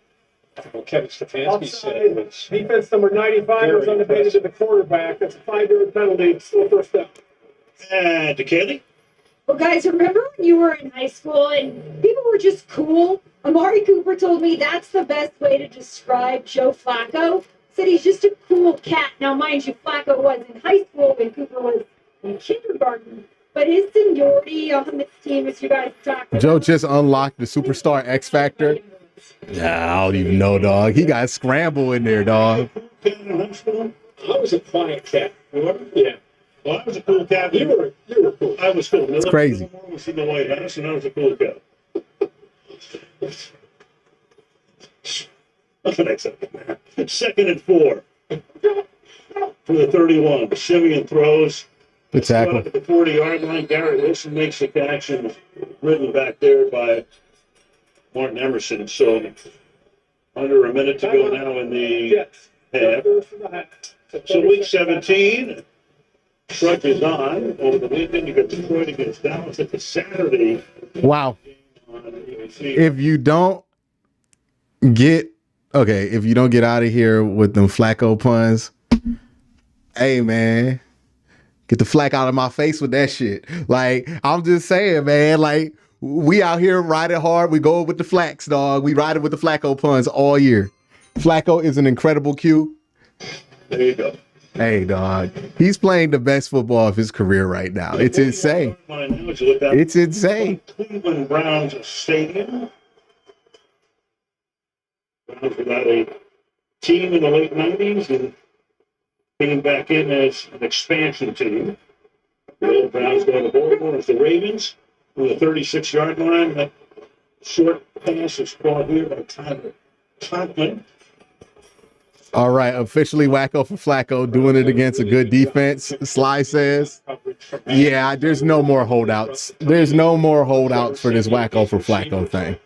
Kevin Stefanski said, was defense number 95 was on the base of the quarterback. That's a 5-yard penalty. Still first down. And to Kaylee. Well, guys, remember when you were in high school and people were just cool? Amari Cooper told me that's the best way to describe Joe Flacco. Said he's just a cool cat. Now, mind you, Flacco was in high school when Cooper was in kindergarten. But his seniority on this team, as you guys talked about. Joe just unlocked the superstar X Factor. Yeah, I don't even know, dog. He got scramble in there, dog. I was a quiet cat. Yeah. Well, I was a cool cat. You were cool. I was cool. It's crazy. I was in the White House, and I was a cool cat. What's the next second? 2nd and 4 for the 31. Simeon throws. Good tackle. At the 40-yard line, Garrett Wilson makes the catch and ridden back there by Martin Emerson. So under a minute to go now in the half. So week 17. Truck is on over the weekend. You got Detroit against Dallas at the Saturday. Wow. If you don't get out of here with them Flacco puns, hey man, get the flack out of my face with that shit. Like, I'm just saying, man, like, we out here riding hard. We go with the flacks, dog. We ride it with the Flacco puns all year. Flacco is an incredible Q. There you go. Hey, dog. He's playing the best football of his career right now. It's insane. It's insane. Cleveland Browns Stadium. Browns got a team in the late 90s and came back in as an expansion team. The old Browns go to Baltimore as the Ravens from the 36-yard line. That short pass is caught here by Tyler Conklin. All right, officially wacko for Flacco, doing it against a good defense, Sly says. Yeah, there's no more holdouts. There's no more holdouts for this wacko for Flacco thing.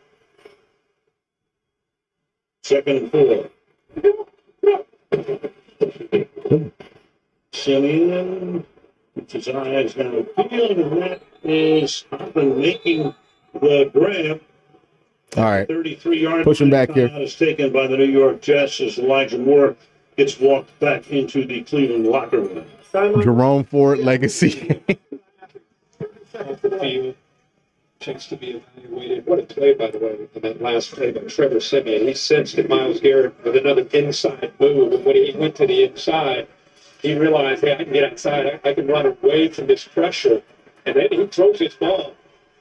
2nd and 4. Simeon, which his eyes down the field, and that is Hoffman making the grab. All right. 33-yard push him back here. Is taken by the New York Jets as Elijah Moore gets walked back into the Cleveland locker room. Jerome Ford legacy. Chance to be evaluated. What a play, by the way, in that last play by Trevor Simeon. He sensed that Myles Garrett with another inside move. And when he went to the inside, he realized, hey, I can get outside. I can run away from this pressure. And then he throws his ball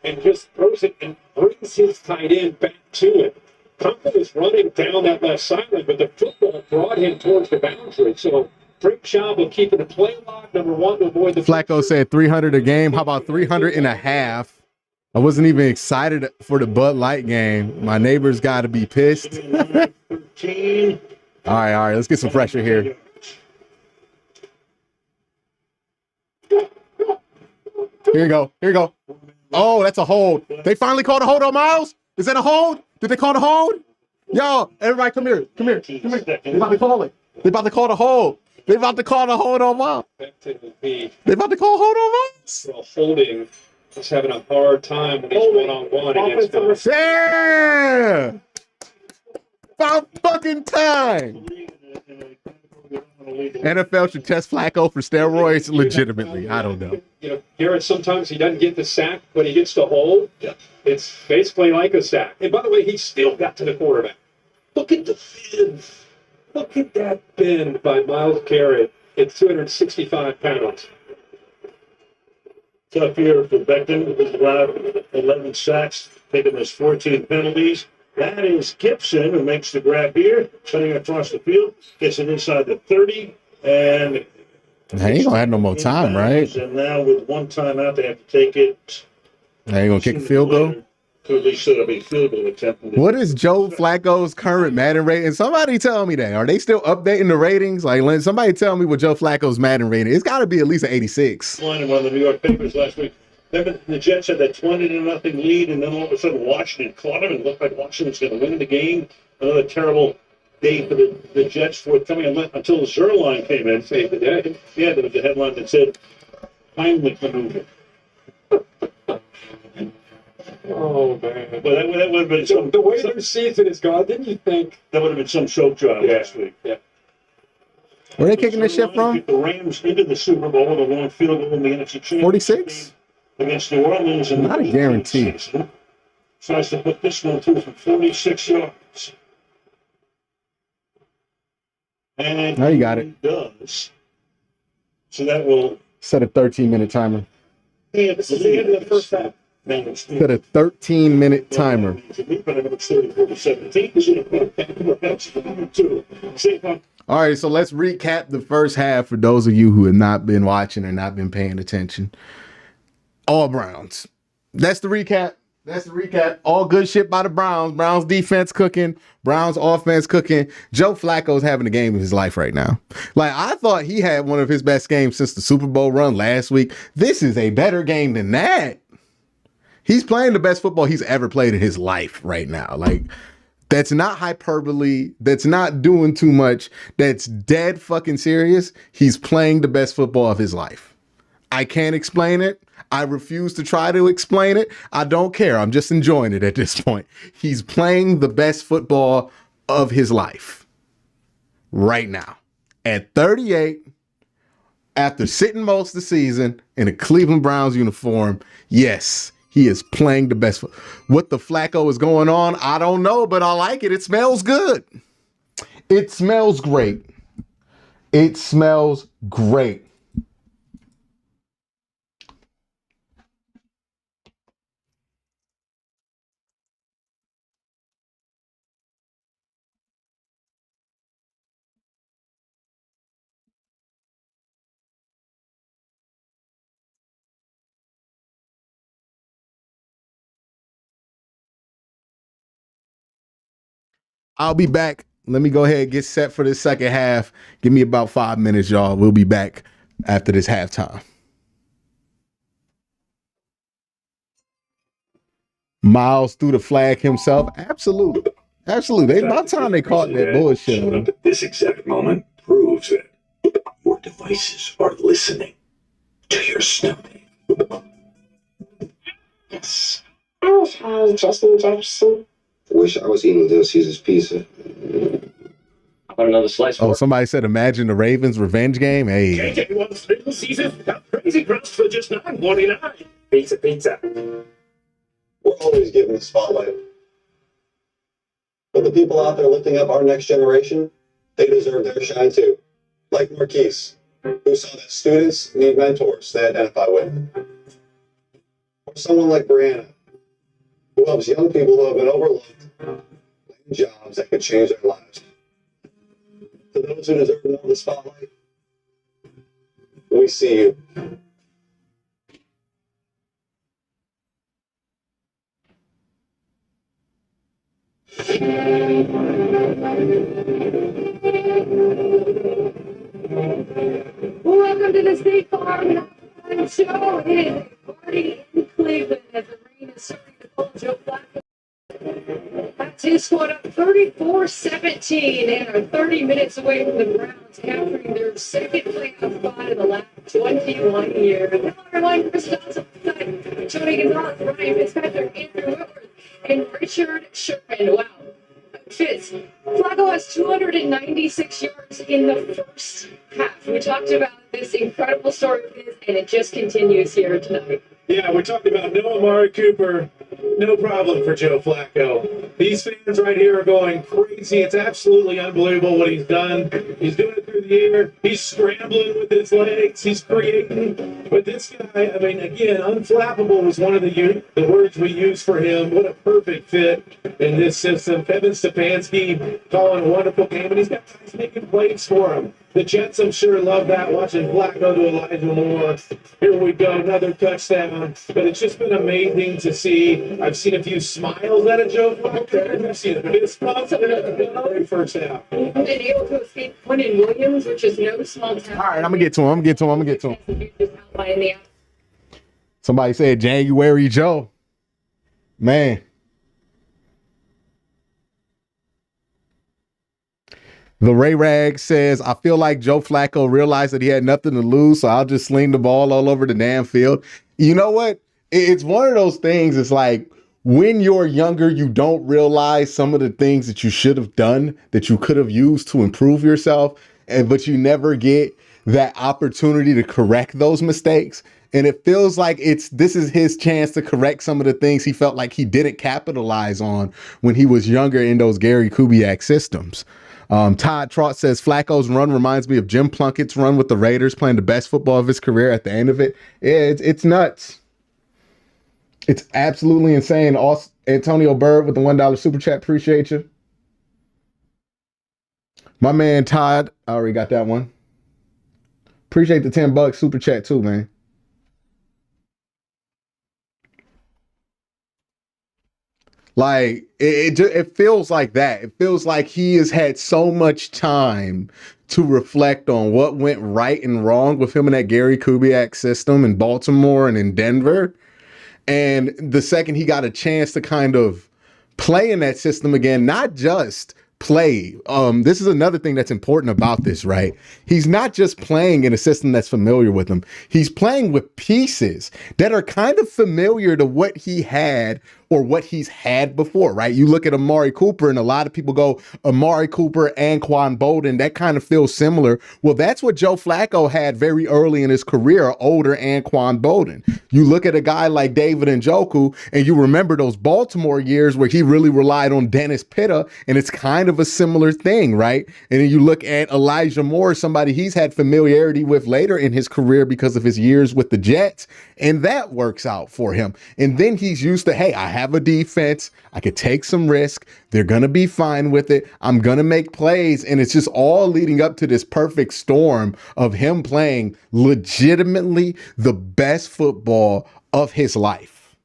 and just throws it and brings his tight end back to it. Conklin is running down that left sideline, but the football brought him towards the boundary. So great job of keeping the play alive, number one, to avoid the Flacco said 300 a game. How about 300 and a half? I wasn't even excited for the Bud Light game. My neighbors got to be pissed. All right. Let's get some pressure here. Here you go. Oh, that's a hold. They finally called a hold on Miles? Is that a hold? Did they call the hold? Yo, everybody come here. They about to call it. They about to call the hold. They about to call the hold on Miles. They about to call hold on Miles. Holding is having a hard time when he's one-on-one against us. Yeah! About fucking time. NFL should test Flacco for steroids legitimately. I don't know. You know, Garrett, sometimes he doesn't get the sack, but he gets to hold. Yeah. It's basically like a sack. And by the way, he still got to the quarterback. Look at the bend. Look at that bend by Myles Garrett at 265 pounds. Tough year for Becton. He's allowed 11 sacks, taking his 14 penalties. That is Gibson, who makes the grab here, cutting across the field, gets it inside the 30, and he ain't gonna have no more time, right? And now with one timeout, they have to take it. They ain't gonna kick a field goal. To at least set up a field goal attempt. What is Joe Flacco's current Madden rating? Somebody tell me that. Are they still updating the ratings? Like, somebody tell me what Joe Flacco's Madden rating. It's got to be at least an 86. Line in one of the New York papers last week. The Jets had that 20-0 lead, and then all of a sudden Washington caught him and looked like Washington was going to win the game. Another terrible day for the Jets forthcoming until Zerline came in. Saved the day. Yeah, there was a headline that said, Heimlich maneuver. Oh, man. Well, that would have been some... The way their season is gone, didn't you think? That would have been some choke job last week. Yeah. Where they kicking this shit from? Get the Rams into the Super Bowl with a long field goal in the NFC Championship 46? against New Orleans. Not a guarantee. Tries to put this one through from 46 yards. And now you got it. Does. So that will set a 13-minute timer. Yeah, this is the end of the first half. Set a 13-minute timer. All right, so let's recap the first half for those of you who have not been watching or not been paying attention. All Browns. That's the recap. That's the recap. All good shit by the Browns. Browns defense cooking. Browns offense cooking. Joe Flacco's having a game of his life right now. Like, I thought he had one of his best games since the Super Bowl run last week. This is a better game than that. He's playing the best football he's ever played in his life right now. Like, that's not hyperbole. That's not doing too much. That's dead fucking serious. He's playing the best football of his life. I can't explain it. I refuse to try to explain it. I don't care. I'm just enjoying it at this point. He's playing the best football of his life right now. At 38, after sitting most of the season in a Cleveland Browns uniform, yes, he is playing the best. What the Flacco is going on, I don't know, but I like it. It smells good. It smells great. It smells great. I'll be back. Let me go ahead and get set for this second half. Give me about 5 minutes, y'all. We'll be back after this halftime. Miles threw the flag himself. Absolutely. Absolutely. About time they caught that bullshit. At this exact moment proves that your devices are listening to your snooping. Yes. I wish I was Justin Jefferson. Wish I was eating Little Caesar's pizza. I want another slice. Oh, somebody said, imagine the Ravens revenge game. Hey. JJ wants Little Caesars got crazy crust for just $9.49. Pizza, pizza. We're always given the spotlight. But the people out there lifting up our next generation, they deserve their shine too. Like Marquise, who saw that students need mentors they identify with. Or someone like Brianna, who helps young people who have been overlooked land jobs that could change their lives. To those who deserve more of the spotlight, we see you. Welcome to the State Farm Show. It is a party in Cleveland as the rain is starting to pull Joe Flacco. That's his squad up 34-17 and are 30 minutes away from the Browns capturing their second playoff spot in the last 21 years. Hello, everyone. Chris Johnson, Tony Gonzalez, Ryan Fitzpatrick, Andrew Whitworth, and Richard Sherman. Wow. Fitz. Flacco has 296 yards in the first half. We talked about this incredible story of his, and it just continues here tonight. Yeah, we're talking about no Amari Cooper. No problem for Joe Flacco. These fans right here are going crazy. It's absolutely unbelievable what he's done. He's doing it through the air. He's scrambling with his legs. He's creating. But this guy, I mean, again, unflappable was one of the words we used for him. What a perfect fit in this system. Kevin Stefanski calling a wonderful game, and he's got guys making plays for him. The Jets, I'm sure, love that, watching Flacco to Elijah Moore. Here we go, another touchdown. But it's just been amazing to see. I've seen a few smiles out of Joe Flacco. I've seen a fist bumps in the first half. Been able to escape Quentin Williams, which is no small task. All right, I'm going to get to him. Somebody said January Joe. Man. The Ray Rag says, I feel like Joe Flacco realized that he had nothing to lose, so I'll just sling the ball all over the damn field. You know what? It's one of those things. It's like when you're younger, you don't realize some of the things that you should have done, that you could have used to improve yourself. but you never get that opportunity to correct those mistakes. And it feels like this is his chance to correct some of the things he felt like he didn't capitalize on when he was younger in those Gary Kubiak systems. Todd Trott says Flacco's run reminds me of Jim Plunkett's run with the Raiders, playing the best football of his career at the end of it. Yeah, it's nuts. It's absolutely insane. Also, Antonio Bird with the $1 super chat. Appreciate you. My man Todd, I already got that one. Appreciate the $10 super chat too, man. Like it feels like that. It feels like he has had so much time to reflect on what went right and wrong with him in that Gary Kubiak system in Baltimore and in Denver. And the second he got a chance to kind of play in that system again, not just play. This is another thing that's important about this, right? He's not just playing in a system that's familiar with him. He's playing with pieces that are kind of familiar to what he had or what he's had before, right? You look at Amari Cooper and a lot of people go, Amari Cooper, Anquan Bolden, that kind of feels similar. Well, that's what Joe Flacco had very early in his career, older Anquan Bolden. You look at a guy like David Njoku and you remember those Baltimore years where he really relied on Dennis Pitta, and it's kind of a similar thing, right? And then you look at Elijah Moore, somebody he's had familiarity with later in his career because of his years with the Jets, and that works out for him. And then he's used to, hey, I have a defense. I could take some risk. They're going to be fine with it. I'm going to make plays. And it's just all leading up to this perfect storm of him playing legitimately the best football of his life.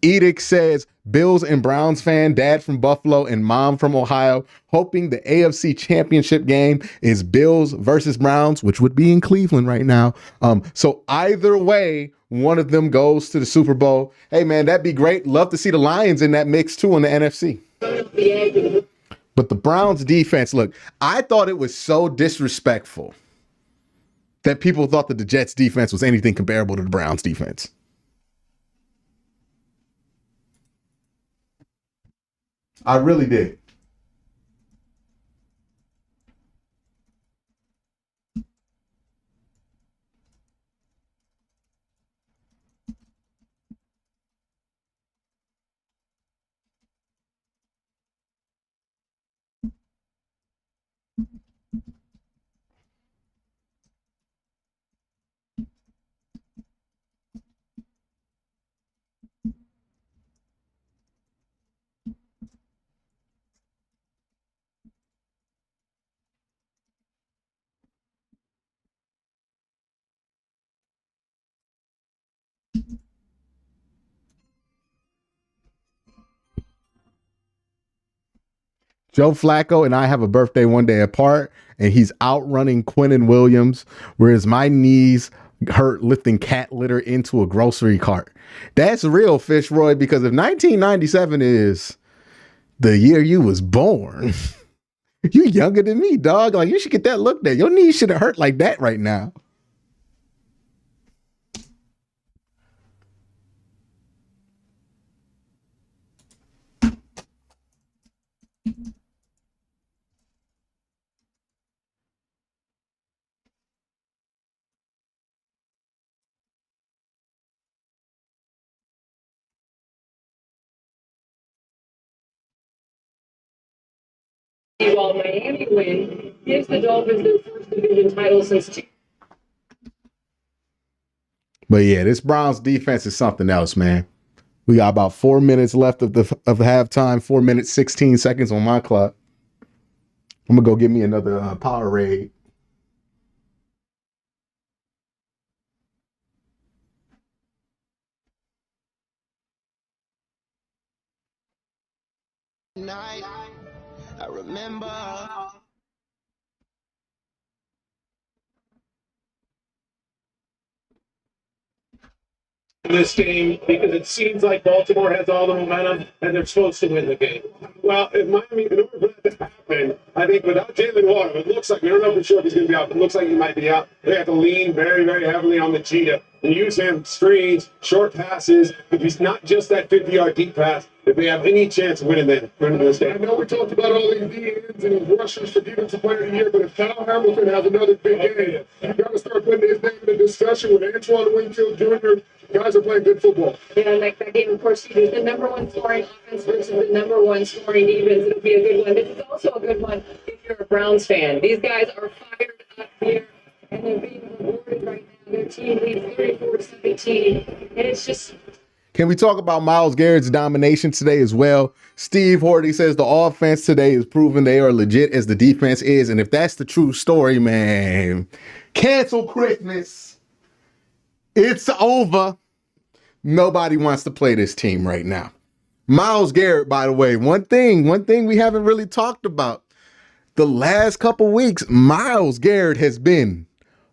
Edict says, Bills and Browns fan, dad from Buffalo and mom from Ohio, hoping the AFC Championship game is Bills versus Browns, which would be in Cleveland right now. So either way, one of them goes to the Super Bowl. Hey, man, that'd be great. Love to see the Lions in that mix, too, in the NFC. But the Browns defense, look, I thought it was so disrespectful that people thought that the Jets defense was anything comparable to the Browns defense. I really did. Joe Flacco and I have a birthday one day apart, and he's outrunning Quinnen Williams, whereas my knees hurt lifting cat litter into a grocery cart. That's real, Fish Roy, because if 1997 is the year you was born, you younger than me, dog. Like, you should get that looked at. Your knees should have hurt like that right now. While Miami win gives the Dolphins their first division title since But yeah, this Browns defense is something else, man. We got about 4 minutes left of halftime, 4 minutes, 16 seconds on my clock. I'm going to go get me another Powerade. Night, I remember. This game because it seems like Baltimore has all the momentum and they're supposed to win the game. Well, if Miami, in order for that to happen, I think without Jalen Waddle, it looks like, we don't know for sure if he's going to be out, but it looks like he might be out. They have to lean very, very heavily on the Cheetah and use him screens, short passes. If he's not just that 50-yard deep pass, if they have any chance of winning this I game. know we talked about all these DNs and these rushers for defensive player of the year, but if Kyle Hamilton has another big game, you got to start putting his name in the discussion with Antoine Winfield Jr. Guys are playing good football. Yeah, like that game, of course, is the number one scoring offense versus the number one scoring defense. It'll be a good one. This is also a good one if you're a Browns fan. These guys are fired up here, and they're being rewarded right now. Their team leads 34-17, and it's just. Can we talk about Myles Garrett's domination today as well? Steve Horty says the offense today is proving they are legit as the defense is. And if that's the true story, man, cancel Christmas. It's over. Nobody wants to play this team right now. Myles Garrett, by the way, one thing we haven't really talked about. The last couple weeks, Myles Garrett has been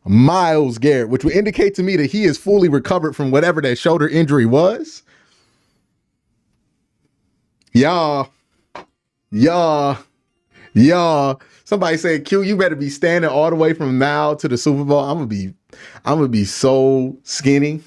Myles Garrett, which would indicate to me that he is fully recovered from whatever that shoulder injury was. Y'all. Somebody said, Q, you better be standing all the way from now to the Super Bowl. I'm gonna be so skinny.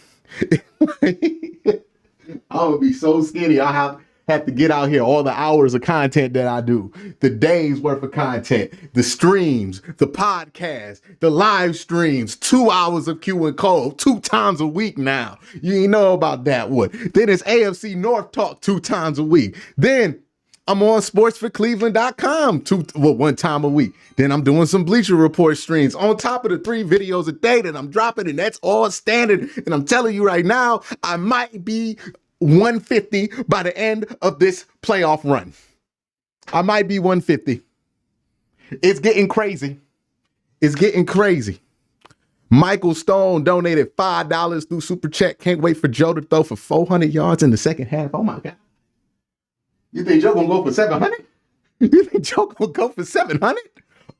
I'm gonna be so skinny. I have to get out here all the hours of content that I do, the days worth of content, the streams, the podcast, the live streams, 2 hours of Q and Cole 2 times a week now. You ain't know about that one. Then it's AFC North Talk 2 times a week. Then I'm on sportsforcleveland.com 1 time a week. Then I'm doing some Bleacher Report streams on top of the 3 videos a day that I'm dropping, and that's all standard. And I'm telling you right now, I might be 150 by the end of this playoff run. I might be 150. It's getting crazy. It's getting crazy. Michael Stone donated $5 through Super Chat. Can't wait for Joe to throw for 400 yards in the second half. Oh my God. You think Joe gonna go for 700? You think Joe gonna go for 700?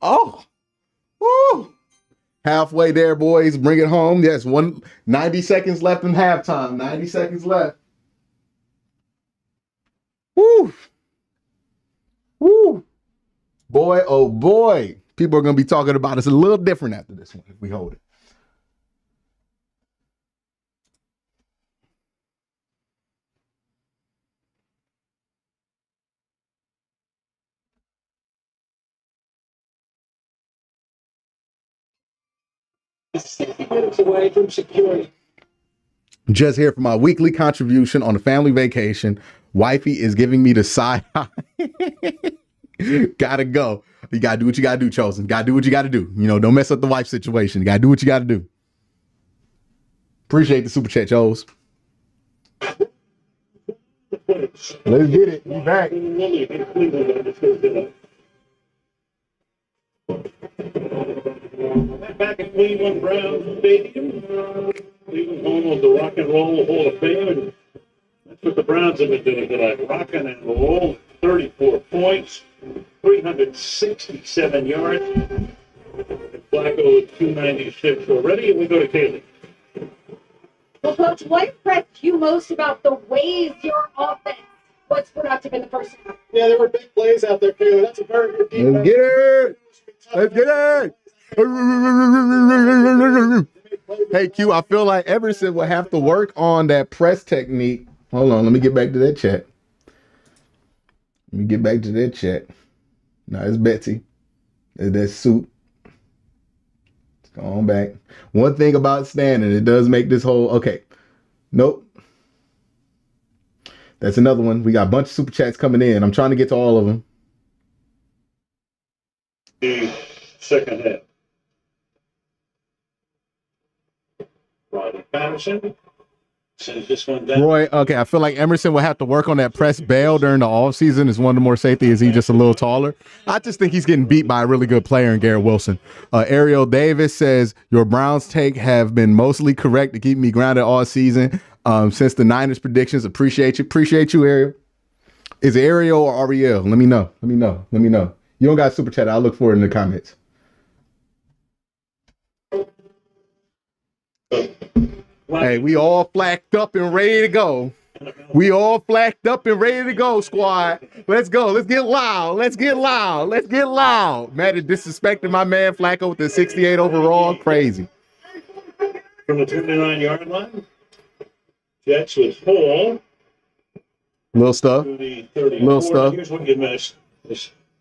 Oh. Woo. Halfway there, boys. Bring it home. Yes, 90 seconds left in halftime. 90 seconds left. Woo. Woo. Boy, oh boy. People are going to be talking about us a little different after this one if we hold it. Minutes away from security. Just here for my weekly contribution on a family vacation. Wifey is giving me the side eye. Gotta go. You gotta do what you gotta do, Chosen. Gotta do what you gotta do. You know, don't mess up the wife situation. You gotta do what you gotta do. Appreciate the super chat, Chose. Let's get it. We back. Back at Cleveland Browns Stadium. Cleveland home of the Rock and Roll Hall of Fame. And that's what the Browns have been doing tonight. Rocking and roll. 34 points. 367 yards. And Flacco at 296 already. And we go to Kaylee. Well, Coach, what impressed you most about the ways your offense was productive in the first half? Yeah, there were big plays out there, Kayla. That's a very good defense. Let's get it. Let's get it. Hey, Q, I feel like Everson will have to work on that press technique. Hold on, let me get back to that chat. Let me get back to that chat. No, it's Betsy. It's that suit. Let's go on back. One thing about standing, it does make this whole... Okay. Nope. That's another one. We got a bunch of super chats coming in. I'm trying to get to all of them. The second half. Ronnie Patterson sends this one down. Roy, okay, I feel like Emerson will have to work on that press bail during the offseason. Is one of the more safety? Is he just a little taller? I just think he's getting beat by a really good player in Garrett Wilson. Ariel Davis says, your Browns take have been mostly correct to keep me grounded all season since the Niners predictions. Appreciate you. Appreciate you, Ariel. Is it Ariel or Ariel? Let me know. Let me know. Let me know. You don't got super chat. I'll look for it in the comments. Hey, we all flacked up and ready to go. We all flacked up and ready to go, squad. Let's go. Let's get loud. Let's get loud. Let's get loud. Matt is disrespecting my man Flacco with the 68 overall. Crazy. From the 29-yard line. Jets with Hall. Little stuff. To the 34. Little stuff. Here's what you missed.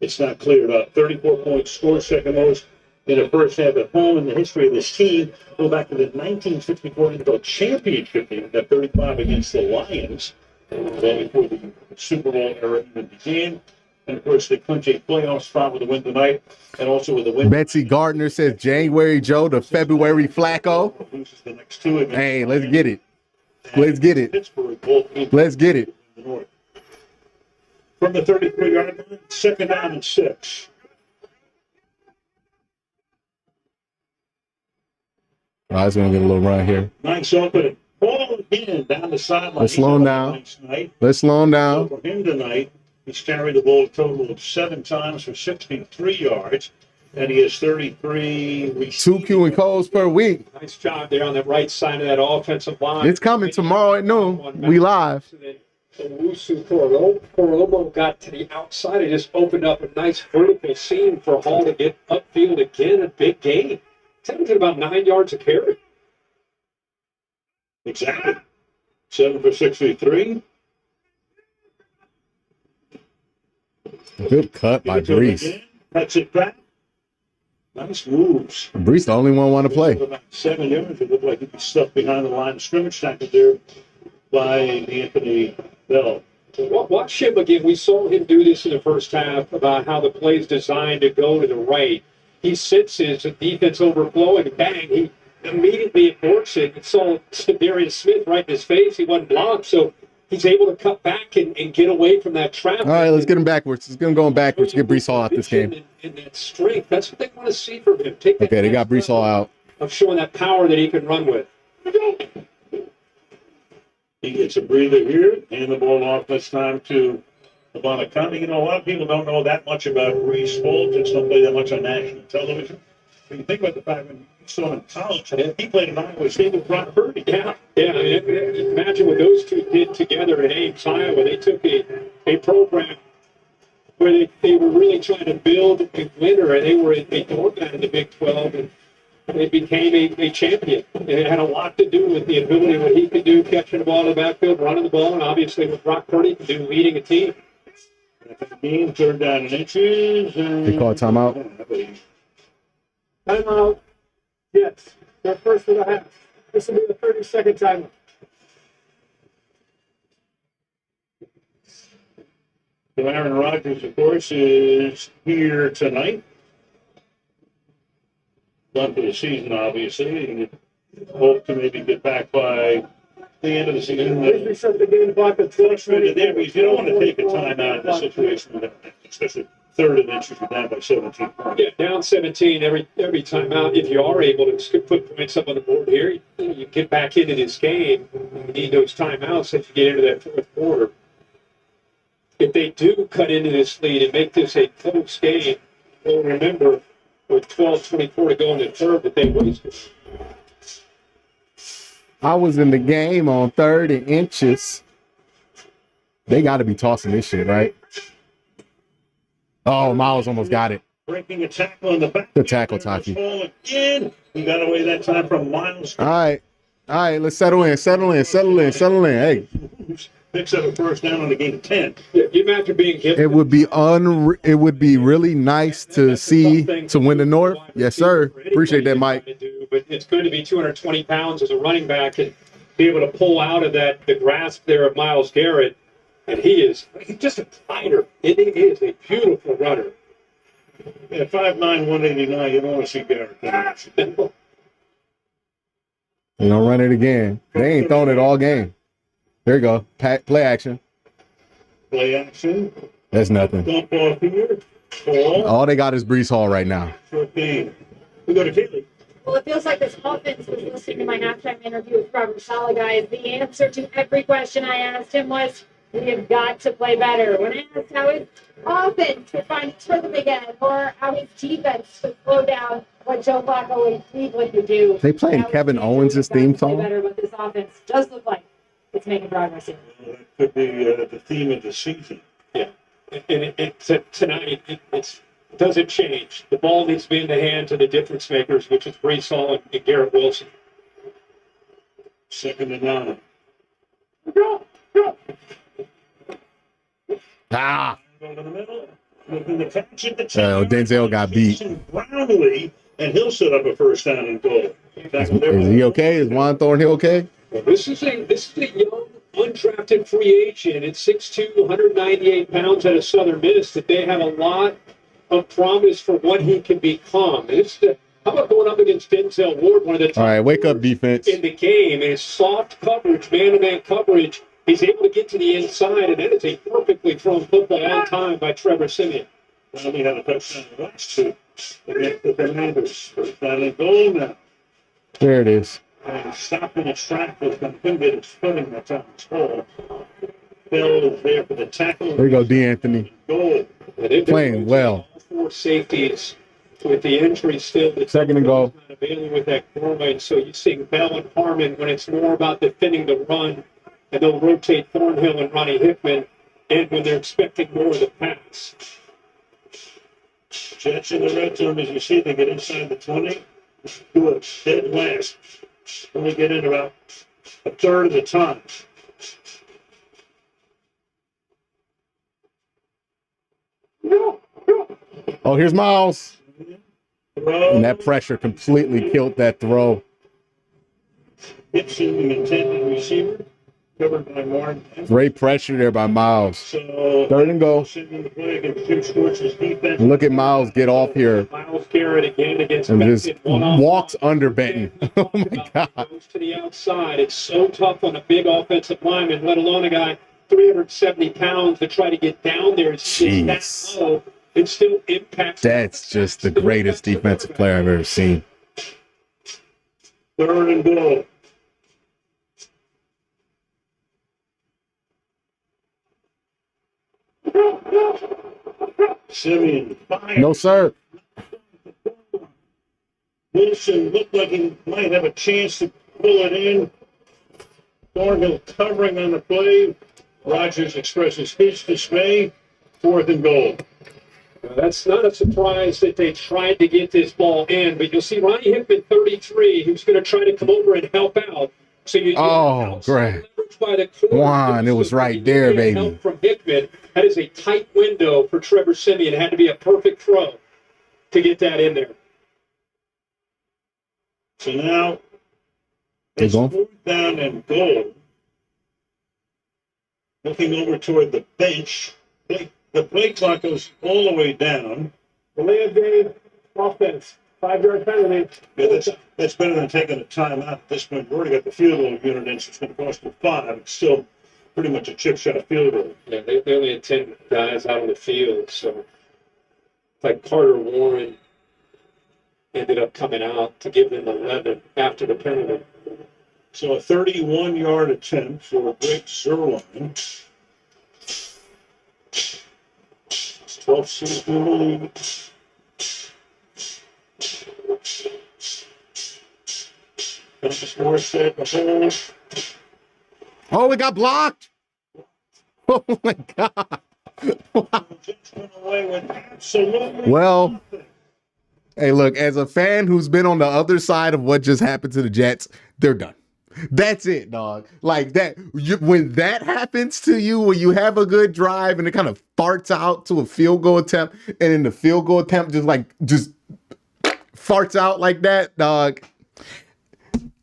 It's not cleared up. 34 points scored, second most in the first half at home in the history of this team. Go back to the 1954 NFL Championship game, that 35 against the Lions, well before the Super Bowl era even began. And, of course, they clinch a playoff spot with a win tonight and also with a win. Betsy Gardner says January Joe to February Flacco. Loses the next two against Hey, let's get it. Let's get it. Pittsburgh. Both Let's get it. From the 33-yard line, second down and 6. All right, it's going to get a little run here. Nice open. Ball again down the sideline. Let's slow him down. Let's slow him down. For him tonight, he's carried the ball a total of 7 times for 63 yards, and he has 33 receiving. 2 Q and Coles per week. Nice job there on the right side of that offensive line. It's coming tomorrow at noon. We live. Owusu Koromo got to the outside. It just opened up a nice vertical seam for Hall to get upfield again. A big gain. It's averaging about 9 yards a carry. Exactly. 7 for 63. Good cut by Brees. Cuts it back. Nice moves. Brees the only one want to play. About 7 yards. It looked like he'd be stuck behind the line of scrimmage, tackled there by Anthony Bell. Watch him again. We saw him do this in the first half about how the play is designed to go to the right. He sits his defense overflow and bang, he immediately aborts it. It saw Darius Smith right in his face. He wasn't blocked, so he's able to cut back and get away from that trap. All right, let's get him backwards. Let's get him going backwards. Get Brees Hall out this game. And that strength, that's what they want to see from him. Take that Okay, they got Brees Hall out. of showing that power that he can run with. He gets a breather here, hand the ball off this time to Bonacani. You know, a lot of people don't know that much about Brees Hall, just don't play that much on national television. But you think about the fact when you saw him in college, he played in Iowa State with Brock Purdy. Yeah. I mean, imagine what those two did together in Ames, Iowa. They took a program where they were really trying to build a winner, and they were a doormat in the Big 12, and they became a champion. And it had a lot to do with the ability what he could do, catching the ball in the backfield, running the ball, and obviously what Brock Purdy could do, leading a team. Game, 3rd down and inches. They call a timeout. Timeout. Yes. Their first of the half. This will be the 30-second timeout. So Aaron Rodgers, of course, is here tonight. Done for the season, obviously. And hope to maybe get back by the end of the season. We set the game clock at 12:20. There, because you don't want to take a timeout in this situation, especially 3rd and inches, you're down by 17 points. Yeah, down 17 every timeout. If you are able to put points up on the board here, you get back into this game. You need those timeouts as you get into that 4th quarter. If they do cut into this lead and make this a close game, we'll remember with 12:24 to go in the 3rd that they wasted. I was in the game on 3rd and inches. They got to be tossing this shit, right? Oh, Miles almost got it. Breaking a tackle in the back. Good tackle, Taki. Again. He got away that time from Miles. All right, let's settle in. Hey. Picks up a 1st down on the game 10. Yeah, you imagine being hit. It would be really nice to see to win the North. Yes, sir. Appreciate that, Mike. But it's going to be 220 pounds as a running back and be able to pull out of the grasp there of Myles Garrett. And he's just a fighter. He is a beautiful runner. Yeah, 5'9", 189. You don't want to see Garrett. You don't run it again. They ain't thrown it all game. There you go. Play action. Play action. That's nothing. Dump off here. Ball. All they got is Brees Hall right now. Short game. We go to Kaylee. Well, it feels like this offense was listening to my halftime interview with Robert Saleh, guys. The answer to every question I asked him was, we have got to play better. When I asked how his offense would find its rhythm again, or how his defense would slow down what Joe Flacco and Cleveland would do. They playing Kevin Owens' theme song? Better, but this offense does look like it's making progress here. That could be the theme of the season. Yeah. And tonight, it doesn't change. The ball needs to be in the hands of the difference makers, which is Brees Hall and Garrett Wilson. 2nd and 9. Ah. Over the middle. Looking to catch it. Denzel got beat. Brownlee, and he'll set up a first down and goal. Is he okay? Is Juan Thornhill okay? Well, this is a young, undrafted free agent at 6'2", 198 pounds out of Southern Miss that they have a lot of promise for what he can become. How about going up against Denzel Ward, one of the top All right, wake up, defense. in the game? And his soft coverage, man-to-man coverage, he's able to get to the inside, and that is a perfectly thrown football on time by Trevor Simeon. Well, he had a touchdown the last two against the Commanders. First down and goal now. There it is. And stopped in his track was going to get his footing. That's on his hole. Bill is there for the tackle. There you go, D'Anthony. Goal. Playing well. Four safeties with the injury still. Second and goal. Not availing with that corner, and so you see Bell and Harmon when it's more about defending the run, and they'll rotate Thornhill and Ronnie Hickman, and when they're expecting more of the pass. Jets in the red zone, as you see, they get inside the 20. Do it dead last. Only get in about a third of the time. Oh, here's Miles. And that pressure completely killed that throw. Gibson, the intended receiver, covered by Martin. Great pressure there by Miles. So, third and goal. Look at Miles get off here. Miles Garrett again against and just Benton. walks under Benton. Oh my God. Goes to the outside. It's so tough on a big offensive lineman, let alone a guy 370 pounds to try to get down there. It's that low. It still impacts. That's just the greatest defensive player I've ever seen. Third and goal. Simeon fire. No, sir. Wilson looked like he might have a chance to pull it in. Thornhill covering on the play. Rogers expresses his dismay. Fourth and goal. That's not a surprise that they tried to get this ball in, but you'll see Ronnie Hickman, 33, who's going to try to come over and help out. So you great. By the corner. Juan, it was right there, baby. Help from Hickman. That is a tight window for Trevor Simeon. It had to be a perfect throw to get that in there. So now it's fourth down and goal. Looking over toward the bench. The play clock goes all the way down. The lay-of-game offense. 5-yard penalty. Yeah, that's better than taking a timeout at this point. We've already got the field goal unit in, so it's going to cost them 5. It's still pretty much a chip shot field goal. Yeah, they only had 10 guys out on the field, so like Carter Warren ended up coming out to give them 11 after the penalty. So a 31-yard attempt for Blake Zerline. 12 season in the league. Oh, it got blocked. Oh my God. Well, hey, look, as a fan who's been on the other side of what just happened to the Jets, they're done. That's it, dog. Like that, when that happens to you, when you have a good drive and it kind of farts out to a field goal attempt, and then the field goal attempt just farts out like that, dog.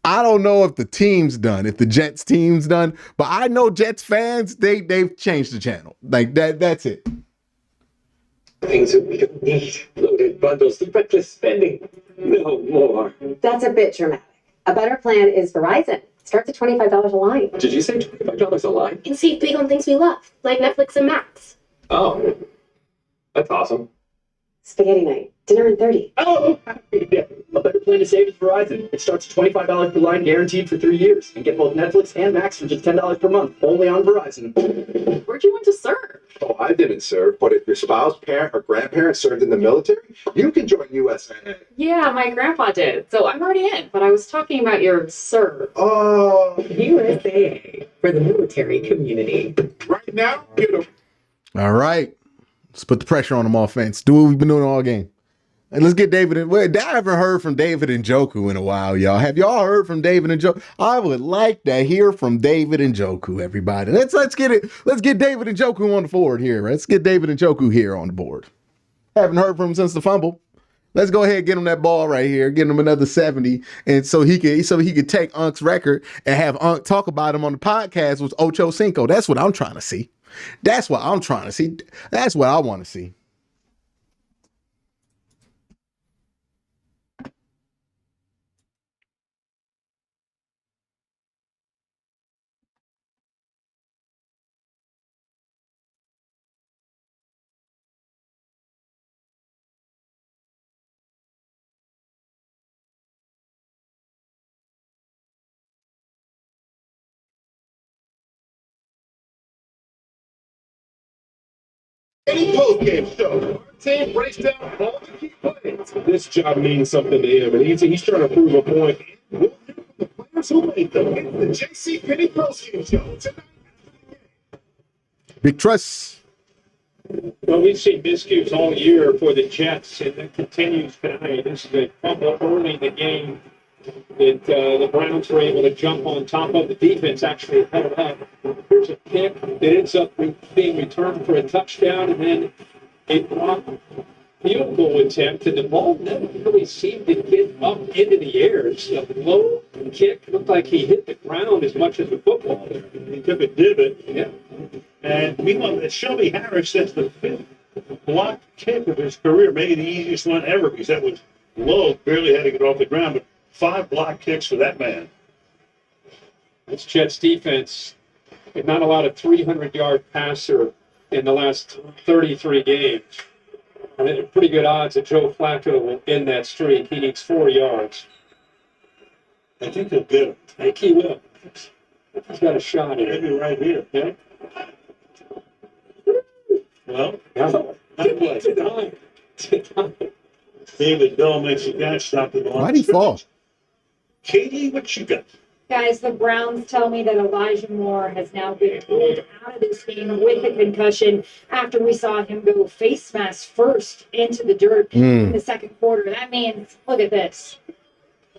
I don't know if the team's done, if the Jets team's done, but I know Jets fans, they've changed the channel. Like that's it. Things that we don't need. Loaded bundles, reckless spending. No more. That's a bit dramatic. A better plan is Verizon. Starts at $25 a line. Did you say $25 a line? And see big on things we love, like Netflix and Max. Oh, that's awesome. Spaghetti night. Dinner in 30. Oh, yeah. A better plan to save is Verizon. It starts at $25 per line, guaranteed for 3 years. And get both Netflix and Max for just $10 per month, only on Verizon. Where'd you want to serve? Oh, I didn't serve, but if your spouse, parent, or grandparent served in the military, you can join USAA. Yeah, my grandpa did. So I'm already in, but I was talking about your serve. Oh, USAA for the military community. Right now, get them. All right. Let's put the pressure on them offense. Do what we've been doing all game. And let's get David. I haven't heard from David and Njoku in a while, y'all. Have y'all heard from David and Njoku? I would like to hear from David and Njoku, everybody. Let's get it. Let's get David and Njoku on the board here. Let's get David and Njoku here on the board. Haven't heard from him since the fumble. Let's go ahead and get him that ball right here. Get him another 70, and so he could take Unk's record and have Unk talk about him on the podcast with Ocho Cinco. That's what I'm trying to see. That's what I'm trying to see. That's what I want to see. Any post-game show, our team breaks down all the key plays. This job means something to him, and he's trying to prove a point. We'll hear from the players who made them. It's the J.C. Penney post-game show tonight. Big trust. Well, we've seen miscues all year for the Jets, and that continues tonight. This is a fumble early in the game that the Browns were able to jump on top of. The defense actually held up. There's a kick that ends up being returned for a touchdown, and then a blocked field goal attempt, and the ball never really seemed to get up into the air. It's a low kick. Looked like he hit the ground as much as a football there. He took a divot. Yeah. And meanwhile, Shelby Harris, that's the 5th blocked kick of his career, maybe the easiest one ever, because that was low, barely had to get off the ground, but 5 block kicks for that man. This Jets defense, not a lot of 300-yard passer in the last 33 games. I mean, pretty good odds that Joe Flacco will end that streak. He needs 4 yards. I think he'll get him. I think he will. He's got a shot in it. Maybe right here. Yeah. Well, No. Denied. David Bell makes a catch, stop at the line. Why'd he fall? Katie, what you got? Guys, the Browns tell me that Elijah Moore has now been pulled out of this game with a concussion after we saw him go face mask first into the dirt in the second quarter. That means, look at this.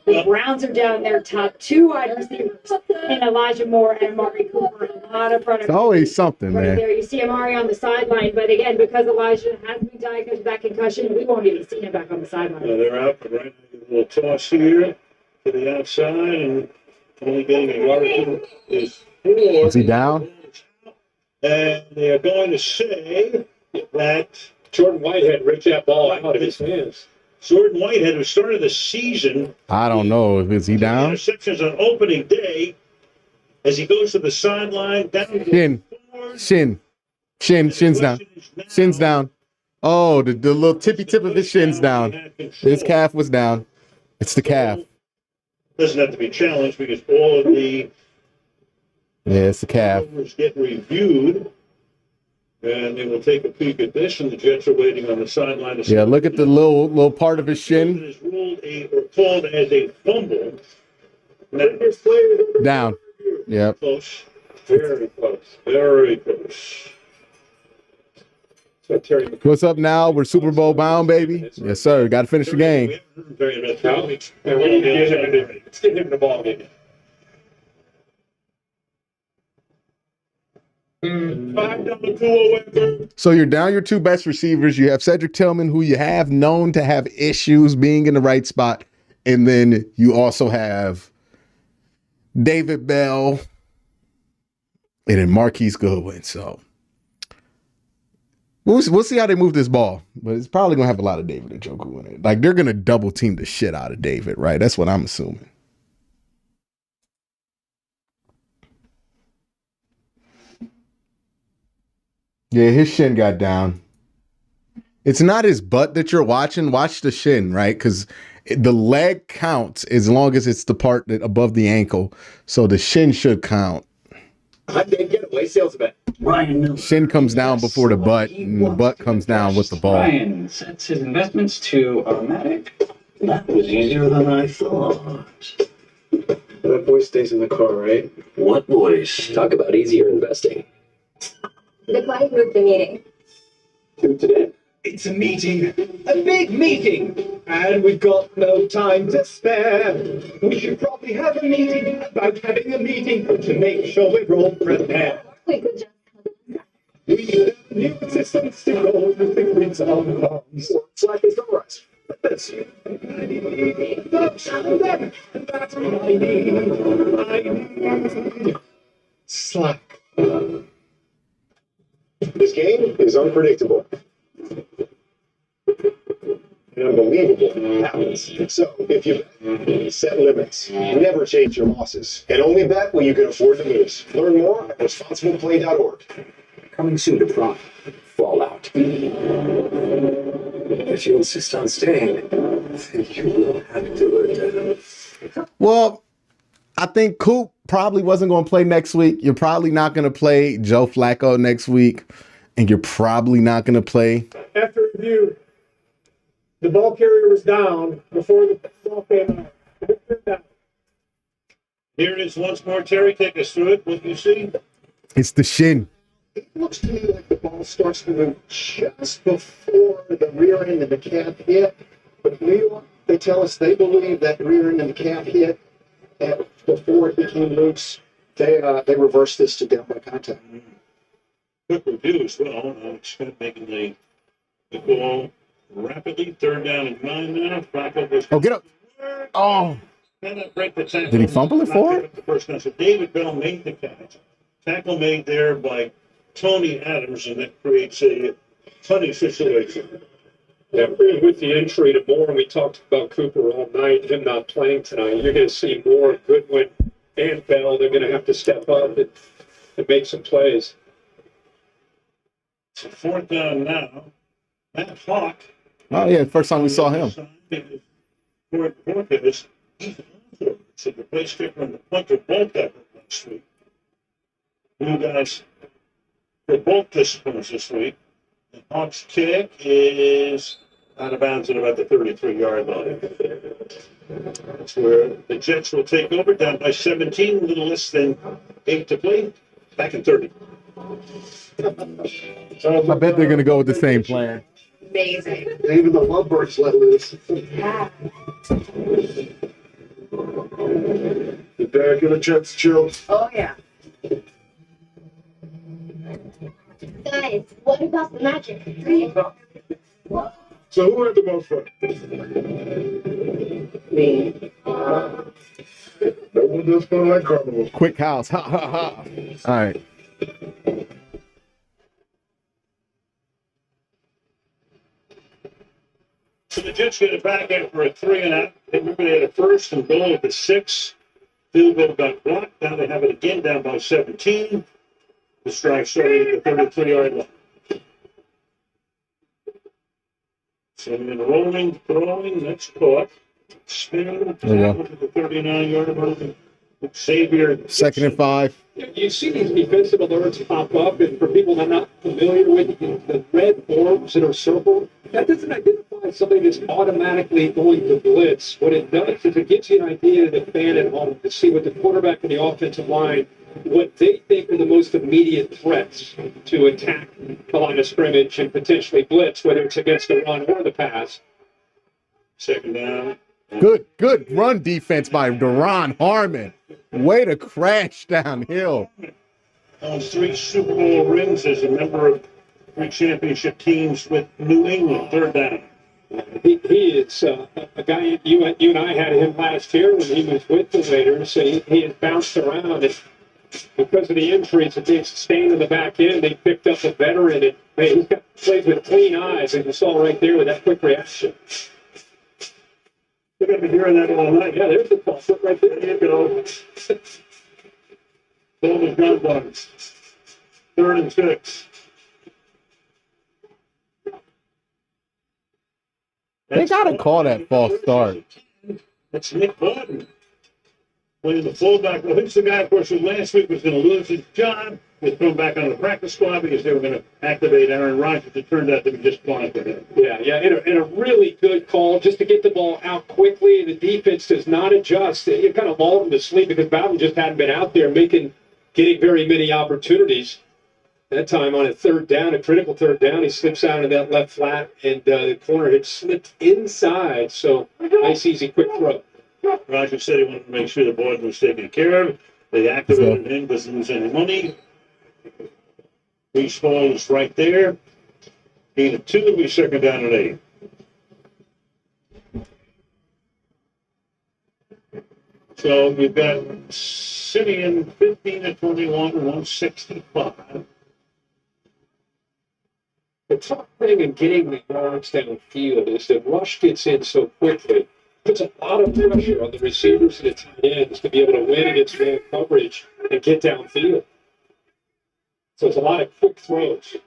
The Browns are down their top 2 wide receivers in Elijah Moore and Amari Cooper. A lot of product. It's always something, Right man. there, you see Amari on the sideline, but again, because Elijah has been diagnosed with that concussion, we won't even see him back on the sideline. They're out, but right now, a little toss here to the outside, and only getting a yard or two is 4. Is he down? And they are going to say that Jordan Whitehead ripped that ball out of his hands. Jordan Whitehead, who started the season, I don't know. Is he down? interceptions on opening day, as he goes to the sideline, down to Shin's down. Shin's down. Oh, the little tippy tip of his shin's down. His calf was down. It's the calf. doesn't have to be challenged because all of the it's the calf. numbers get reviewed. And they will take a peek at this, and the Jets are waiting on the sideline. Yeah, look at the little part of his shin. It is ruled or called as a fumble. Now, Down. Yep. Close. Very close. Very close. So Terry, What's up now? We're Super Bowl bound, baby. Yes, sir. Got to finish the game. very much. Let's get him the ball, maybe. 5 down to 2 So you're down your 2 best receivers. You have Cedric Tillman, who you have known to have issues being in the right spot. And then you also have David Bell and then Marquise Goodwin. So we'll see how they move this ball. But it's probably going to have a lot of David and Njoku in it. Like, they're going to double team the shit out of David, right? That's what I'm assuming. Yeah, his shin got down. It's not his butt that you're watching. Watch the shin, right? Because the leg counts as long as it's the part that above the ankle. So the shin should count. I did get away sales event. Ryan Miller. Shin comes down before the butt, and the butt comes down with the ball. Ryan sets his investments to automatic. That was easier than I thought. That voice stays in the car, right? What voice? Talk about easier investing. The client moved the meeting. To today. It's It's a meeting, a big meeting, and we've got no time to spare. We should probably have a meeting about having a meeting to make sure we're all prepared. We could just We need new assistants to go through the grids of bombs. It's like it's all right. That's what I need. Slack. This game is unpredictable. And unbelievable happens. So, if you bet, set limits. Never change your losses. And only bet when you can afford to lose. Learn more at responsibleplay.org. Coming soon to Prime. Fallout. If you insist on staying, then you will have to learn to. Well, I think Coop probably wasn't going to play next week. You're probably not going to play Joe Flacco next week. And you're probably not going to play. After review, the ball carrier was down before the ball came out. Here it is once more. Terry, take us through it. What you see? It's the shin. It looks to me like the ball starts to move just before the rear end of the calf hit. But New York, they tell us they believe that rear end of the calf hit before it became loose. They reversed this to down by contact. Quick review as well. Alex Smith making the ball rapidly. 3rd down and 9 now. Flacco goes. Oh, get up. Oh. Break the tackle. Did he fumble it for it? The first down. So David Bell made the catch. Tackle made there by Tony Adams, and that creates a funny situation. Yeah, with the injury to Moore, and we talked about Cooper all night, him not playing tonight, you're going to see Moore, Goodwin, and Bell. They're going to have to step up and make some plays. So 4th down now. Matt Hawk. Oh, yeah, first time we saw him. So the place kicker and the punter both got hurt last week. New guys for both disciplines this week. The Hawks kick is out of bounds at about the 33-yard line. That's where the Jets will take over, down by 17, a little less than 8 to play. Back in 30. I bet they're going to go with the same plan. Amazing. Even the lovebirds let loose. Yeah. The Derek and the Jets chill. Oh, yeah. Guys, what about the magic? So who had the most fun? Me. No one does fun like Carnival. Quick house. Ha, ha, ha. All right. So the Jets get it back after a 3-and-out. Remember, they had a 1st and goal at the 6. Field goal got blocked. Now they have it again down by 17. The strike starting at the 33-yard line. Sending in rolling, throwing, that's caught. Spinning, tackle to the 39-yard line. Xavier. 2nd and 5. You see these defensive alerts pop up, and for people that are not familiar with the red orbs that are circled, that doesn't identify somebody that's automatically going to blitz. What it does is it gives you an idea to the fan at home to see what the quarterback and the offensive line, what they think are the most immediate threats to attack the line of scrimmage and potentially blitz, whether it's against the run or the pass. 2nd down. Good run defense by Deron Harmon. Way to crash downhill. Owns 3 Super Bowl rings as a member of 3 championship teams with New England. 3rd down. He is a guy, you and I had him last year when he was with the Raiders. So he has bounced around, and because of the injuries that they've sustained in the back end, they picked up a veteran, and he's got plays with clean eyes, and you saw right there with that quick reaction. They're going to be hearing that all night. Yeah, there's the ball right there. You go. Golden gun buns. 3rd and 6. They got to call that false start. That's Nick Borden playing the fullback. Well, who's the guy, of course, who last week was going to lose his job? They threw him back on the practice squad because they were going to activate Aaron Rodgers. It turned out to be just fine for him. Yeah, and a really good call just to get the ball out quickly. The defense does not adjust. It kind of lulled him to sleep because Bowden just hadn't been out there getting very many opportunities. That time on a third down, a critical third down, he slips out of that left flat, and the corner had slipped inside. So nice, easy, quick throw. Roger said he wanted to make sure the boy was taken care of. They activated him, doesn't lose any money. Reese Hall is right there. Gain of 2, it'll be second down and 8. So we've got Simeon 15-21, 165. The tough thing in getting the yards downfield is that rush gets in so quickly. Puts a lot of pressure on the receivers and the tight ends to be able to win against man coverage and get downfield. So it's a lot of quick throws.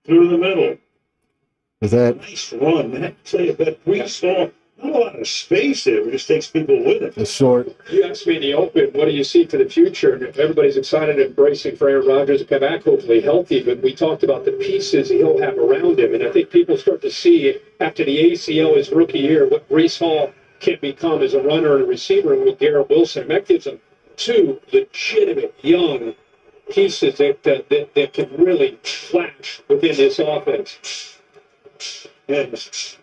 Through the middle. Is that nice run? That Reese Hall, not a lot of space there. It just takes people with it. It's short. You asked me in the open, what do you see for the future? And everybody's excited and embracing for Aaron Rodgers to come back, hopefully healthy. But we talked about the pieces he'll have around him. And I think people start to see after the ACL his rookie year what Reese Hall can become as a runner and a receiver and with Garrett Wilson. And that gives him 2 legitimate young pieces that can really flash within this offense. Yes.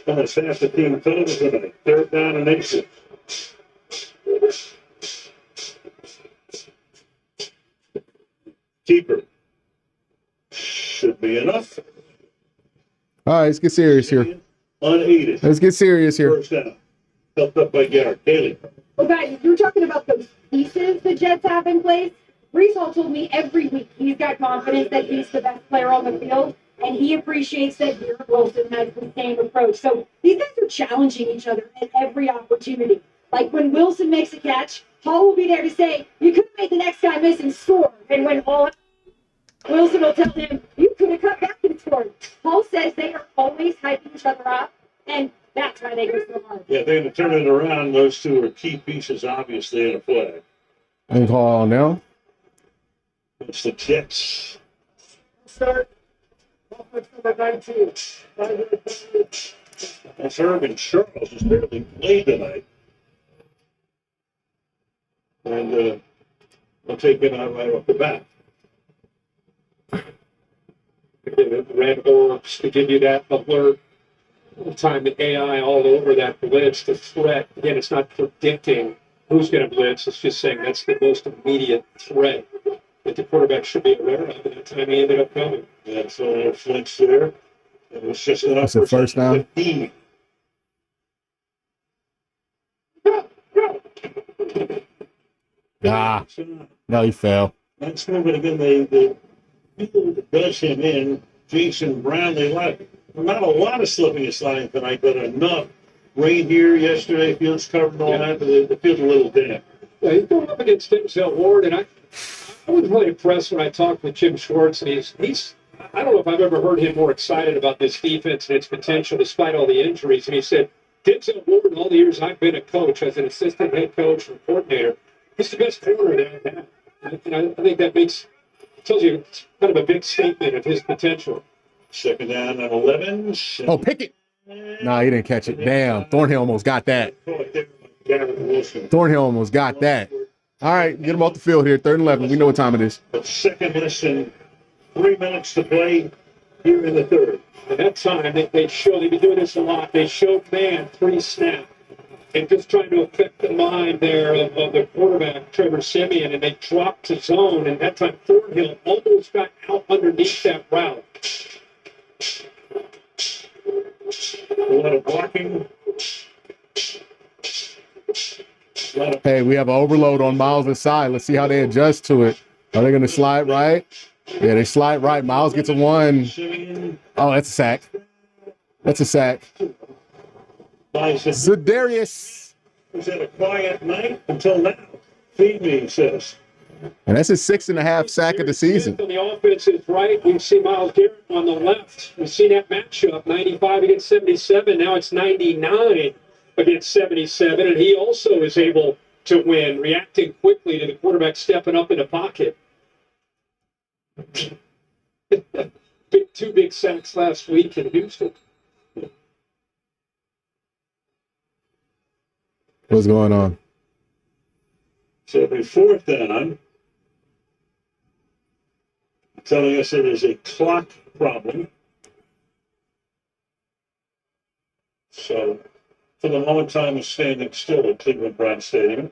And it's half the team total tonight. Third down and 8. Keeper. Should be enough. All right, let's get serious here. Unaided. Let's get serious here. First down. Helped up by Garrett. Haley. Well, guys, you were talking about those pieces the Jets have in place. Reese Hall told me every week he's got confidence that he's the best player on the field, and he appreciates that Garrett Wilson has the same approach. So these guys are challenging each other at every opportunity. Like when Wilson makes a catch, Hall will be there to say, you could have made the next guy miss and score. And when Hall, Wilson will tell him, you could have cut back and scored. Hall says they are always hyping each other up, and that's why they go so hard. Yeah, they're going to turn it around. Those two are key pieces, obviously, in a flag. And call now. It's the Jets. Start. Offense number 19. That's Irvin Charles, who's barely played tonight. And I'll take him out right off the bat. Red orbs to give you that alert. Time the AI all over that blitz, the threat. Again, it's not predicting who's going to blitz. It's just saying that's the most immediate threat that the quarterback should be aware of. And that time he ended up coming. Yeah, so a flinch there. It was just enough for first down. 15. Ah, no, he fell. That's moving again. The people that does him in, Jason Brownlee, not a lot of slipping and sliding tonight, but enough. Rain here yesterday, field's covered and all that, but the field's a little damp. Yeah, he's going up against Denzel Ward, and I was really impressed when I talked with Jim Schwartz, and he's I don't know if I've ever heard him more excited about this defense and its potential despite all the injuries. And he said, Denzel Ward, in all the years I've been a coach, as an assistant head coach and coordinator, he's the best corner they've had. And I think that tells you it's kind of a big statement of his potential. Second down and 11. Oh, Pickett. No, he didn't catch it. Damn, Thornhill almost got that. Thornhill almost got that. All right, get him off the field here. 3rd and 11. We know what time it is. Second less than 3 minutes to play here in the third. At that time, they've been doing this a lot. They showed man pre-snap and just trying to affect the mind there of the quarterback, Trevor Siemian, and they dropped to zone. And that time, Thornhill almost got out underneath that route. A lot of blocking. Hey, we have an overload on Miles' side. Let's see how they adjust to it. Are they going to slide right? Yeah, they slide right. Miles gets a 1. Oh, that's a sack. That's a sack. Za'Darius. He's had a quiet night until now. Feed me, he says. And that's his 6.5 sack of the season. On the offensive right, we see Myles Garrett on the left. We've seen that matchup, 95 against 77. Now it's 99 against 77. And he also is able to win, reacting quickly to the quarterback stepping up in the pocket. 2 big sacks last week in Houston. What's going on? So it'll be 4th down. Telling us it is a clock problem. So for the moment, time is standing still at Cleveland Brown Stadium.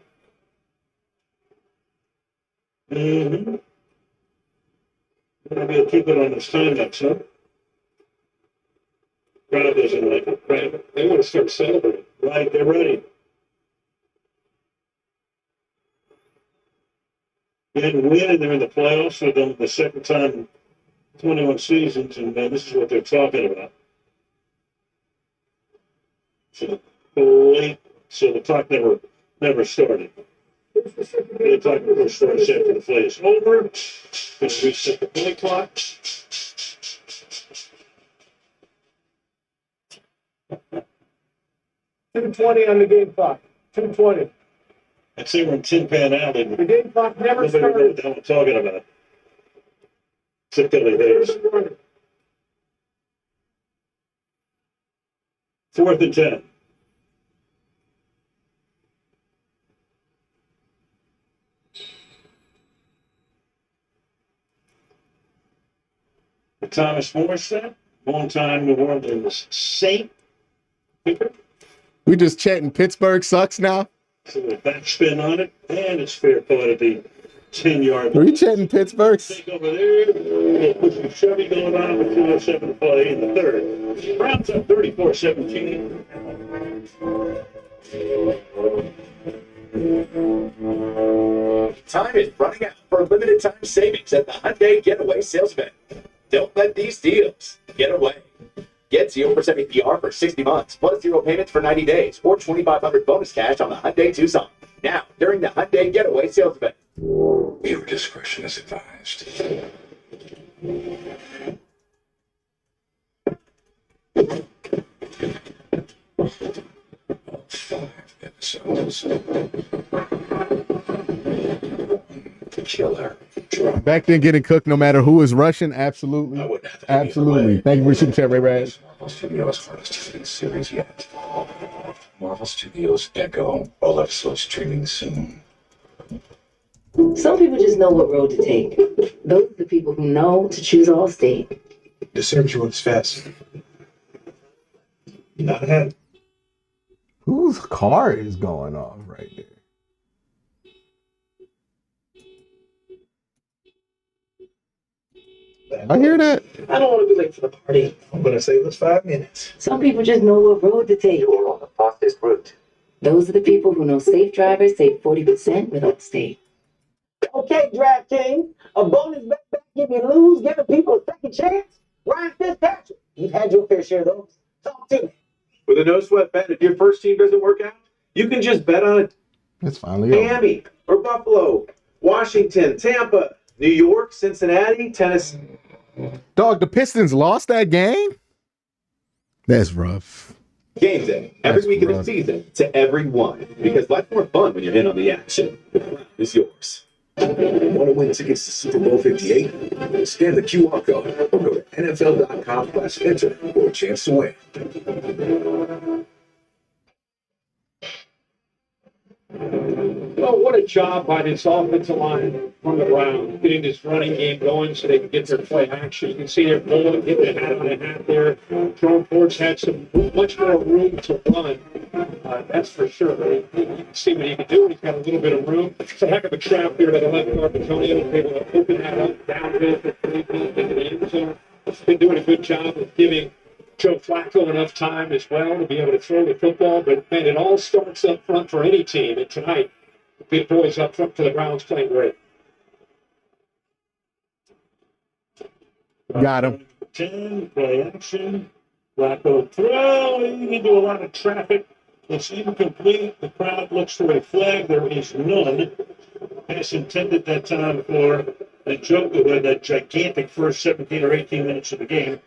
Mm-hmm. Maybe I'll keep it on this time next, huh? Crowd doesn't like it. Right? They want to start celebrating. Right, they're ready. They didn't win, and they're in the playoffs for them the second time in 21 seasons, and this is what they're talking about. So the clock never started. The clock never starts after the play is over. Going to reset the play clock. 2:20 on the game clock. 2:20. I'd say we're in Tin Pan Alley. The game clock never Nobody knows started. what the hell I'm talking about. Except Billy Days. 4th and 10. Thomas Morrison, longtime New Orleans Saint. We just chatting Pittsburgh sucks now? So a backspin on it, and it's fair play at the 10-yard line. Are you chatting Pittsburgh? Take over there. Little pushing Chevy going on with 2:07 to play in the 3rd. Browns up 34-17. Time is running out for limited time savings at the Hyundai Getaway Sales Event. Don't let these deals get away. Get 0% APR for 60 months, plus 0 payments for 90 days, or $2,500 bonus cash on the Hyundai Tucson. Now, during the Hyundai Getaway Sales Event. Viewer discretion is advised. 5 episodes. Killer. Back then, getting cooked no matter who is Russian, absolutely. Absolutely. Thank you for the super chat, Ray Ray. Marvel Studios' hardest hitting series yet. Marvel Studios Echo. All episodes streaming soon. Some people just know what road to take. Those are the people who know to choose Allstate. The search was fast. Not ahead. Whose car is going off right there? I hear that. I don't want to be late for the party. I'm gonna save us 5 minutes. Some people just know what road to take. You're on the fastest route. Those are the people who know safe drivers save 40% with Allstate. Okay, DraftKings, a bonus bet back if you lose, giving people a second chance. Ryan Fitzpatrick, you've had your fair share of those. Talk to me. With a no sweat bet, if your first team doesn't work out, you can just bet on it. It's finally over. Miami or Buffalo, Washington, Tampa, New York, Cincinnati, Tennessee. Dog, the Pistons lost that game? That's rough. Game day, every week of the season, to everyone. Because life's more fun when you're in on the action. The crown is yours. Want to win tickets to Super Bowl 58? Scan the QR code or go to NFL.com/enter for a chance to win. Well, what a job by this offensive line on the Browns, getting this running game going so they can get their play action. You can see they're pulling, getting a hat on a hat there. Jerome Ford's had much more room to run. That's for sure. You can see what he can do. He's got a little bit of room. It's a heck of a trap there by the left guard, Antonio, able to open that up downfield for 3 feet into the end zone. He's been doing a good job of giving Joe Flacco enough time as well to be able to throw the football. But, man, it all starts up front for any team. And tonight, the big boys up front for the Browns playing great. Got him. 10, play action. Flacco throwing into a lot of traffic. It's incomplete. The crowd looks for a flag. There is none. Pass intended that time for the joke who had that gigantic first 17 or 18 minutes of the game.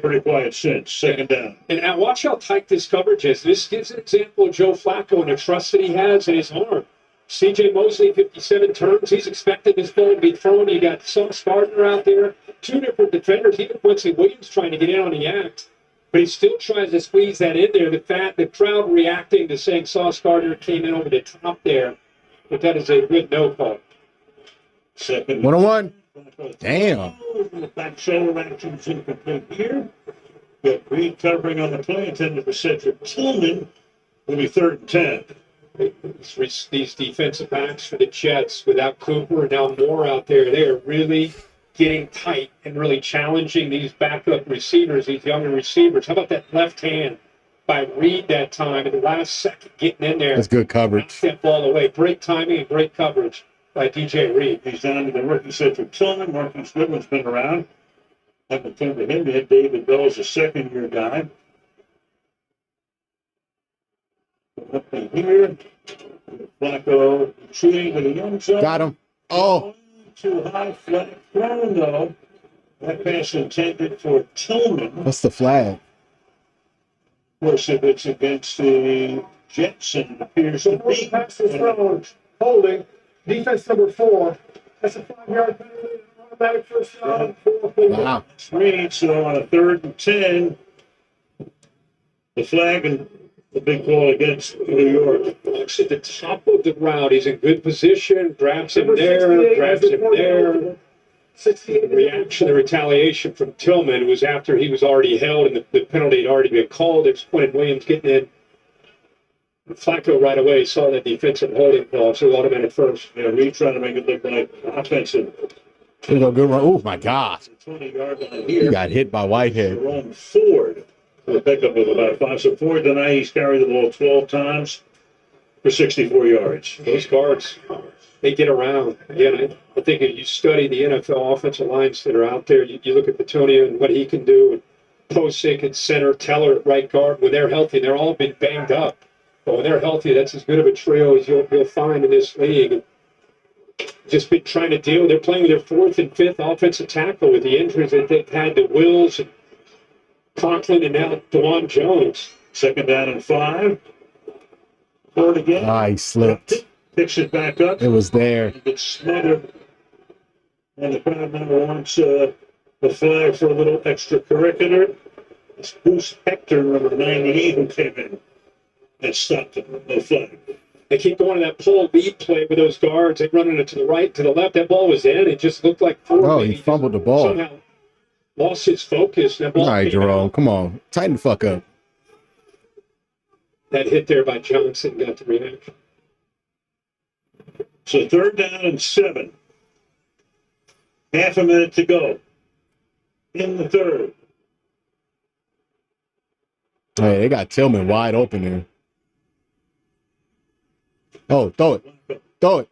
Pretty quiet since. Second down. And now watch how tight this coverage is. This gives an example of Joe Flacco and the trust that he has in his arm. C.J. Mosley, 57 turns. He's expecting this ball to be thrown. You got Sauce Gardner out there. 2 different defenders. Even Quincy Williams trying to get in on the act. But he still tries to squeeze that in there. The crowd reacting to saying Sauce Gardner came in over the top there. but that is a good no call. Second. 1-on-1. Damn. Back shoulder action's incomplete here. Got Reed covering on the play, intended for Cedric Tillman. Will be 3rd and 10. These defensive backs for the Jets without Cooper and now Moore out there, they are really getting tight and really challenging these backup receivers, these younger receivers. How about that left hand by Reed that time in the last second getting in there? That's good coverage. Knocked that ball away. Great timing and great coverage by DJ Reed. He's down to the rookie Cedric Tillman. Marcus Goodwin's been around. Haven't come to him yet. David Bell's a second-year guy. Up in here. Flacco shooting to the young side. Got him. Oh. Too high, flat thrown though. That pass intended for Tillman. What's the flag? Of course, if it's against the Jets, and it appears to be. Pass is thrown. Holding. Defense number 4. That's a 5-yard penalty. Automatic first down. Wow. 3, so on a 3rd and 10, the flag and the big ball against New York. Looks at the top of the route. He's in good position. Grabs him there. Grabs him there. The reaction, the retaliation from Tillman was after he was already held and the penalty had already been called. It's Quentin Williams getting in. Flacco right away saw that defensive holding call, so automatic first. Yeah, Reed trying to make it look like offensive. There's a good run. Oh, my God. 20-yard line here. He got hit by Whitehead. Jerome Ford. The pickup of about 5. So Ford tonight, he's carried the ball 12 times for 64 yards. Those guards, they get around. Again, I think if you study the NFL offensive lines that are out there, you look at Petonio and what he can do, and Posick at center, Teller at right guard. When they're healthy, they're all been banged up. But when they're healthy, that's as good of a trio as you'll find in this league. And just been trying to deal. They're playing with their 4th and 5th offensive tackle with the injuries that they've had to Wills and Conklin and now DeJuan Jones. 2nd down and 5. Ford again. Ah, he slipped. Picks it back up. It was there. Gets smothered. And the crowd member wants the flag for a little extracurricular. It's Bruce Hector, number 98, who came in and stopped him. No flag. They keep going to that pull lead play with those guards. They're running it to the right, to the left. That ball was in. It just looked like Ford. Oh, he fumbled the ball. Somehow lost his focus. That ball All right, Jerome. Come on. Tighten the fuck up. That hit there by Johnson got the reaction. So 3rd down and 7. Half a minute to go in the 3rd. Hey, they got Tillman wide open there. Oh, throw it. Throw it.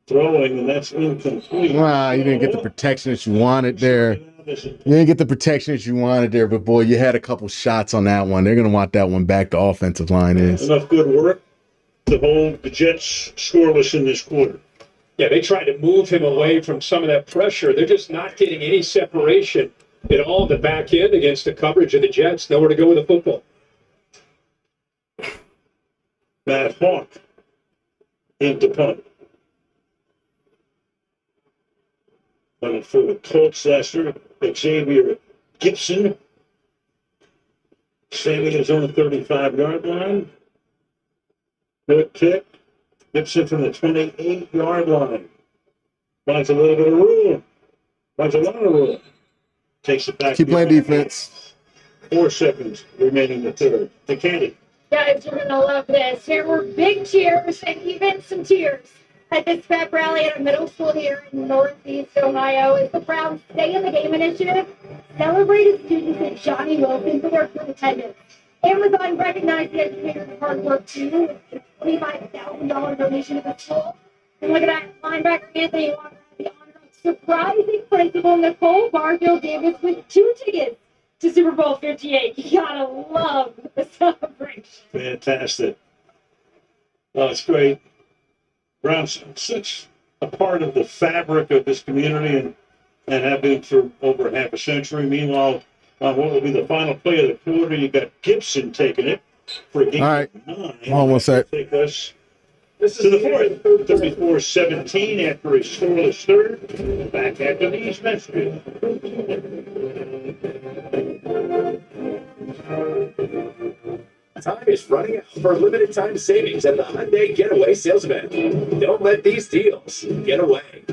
Throwing, and that's incomplete. Wow, you didn't get the protection that you wanted there. You didn't get the protection that you wanted there, but boy, you had a couple shots on that one. They're going to want that one back. The offensive line is. Enough good work to hold the Jets scoreless in this quarter. Yeah, they tried to move him away from some of that pressure. They're just not getting any separation at all. The back end against the coverage of the Jets. Nowhere to go with the football. Matt Hawk into punt. And for the Colts last year, Xavier Gibson saving his own 35-yard line. Good kick. Gibson from the 28-yard line. Finds a little bit of room. Finds a lot of room. Takes it back. Keep playing defense. 4 seconds remaining in the 3rd. To Candy. Guys, you're gonna love this. There were big cheers and even some tears at this pep rally at a middle school here in Northeast Ohio as the Browns Stay in the Game initiative celebrated students at Johnny Wilson for their good attendance. Amazon recognized the educators' hard work too, with a $25,000 donation to the school. And look at that, linebacker Anthony Walker had the honor of surprising principal Nicole Barfield Davis with 2 tickets to Super Bowl 58. You gotta love the celebration. Fantastic. Oh, it's great. Browns such a part of the fabric of this community and have been for over half a century. Meanwhile, on what will be the final play of the quarter, you got Gibson taking it for a game All right. of 9. Hold on one sec. Take us to the 4th. 34-17 after a scoreless 3rd. Back after these messages. Time is running out for limited time savings at the Hyundai Getaway Sales Event. Don't let these deals get away.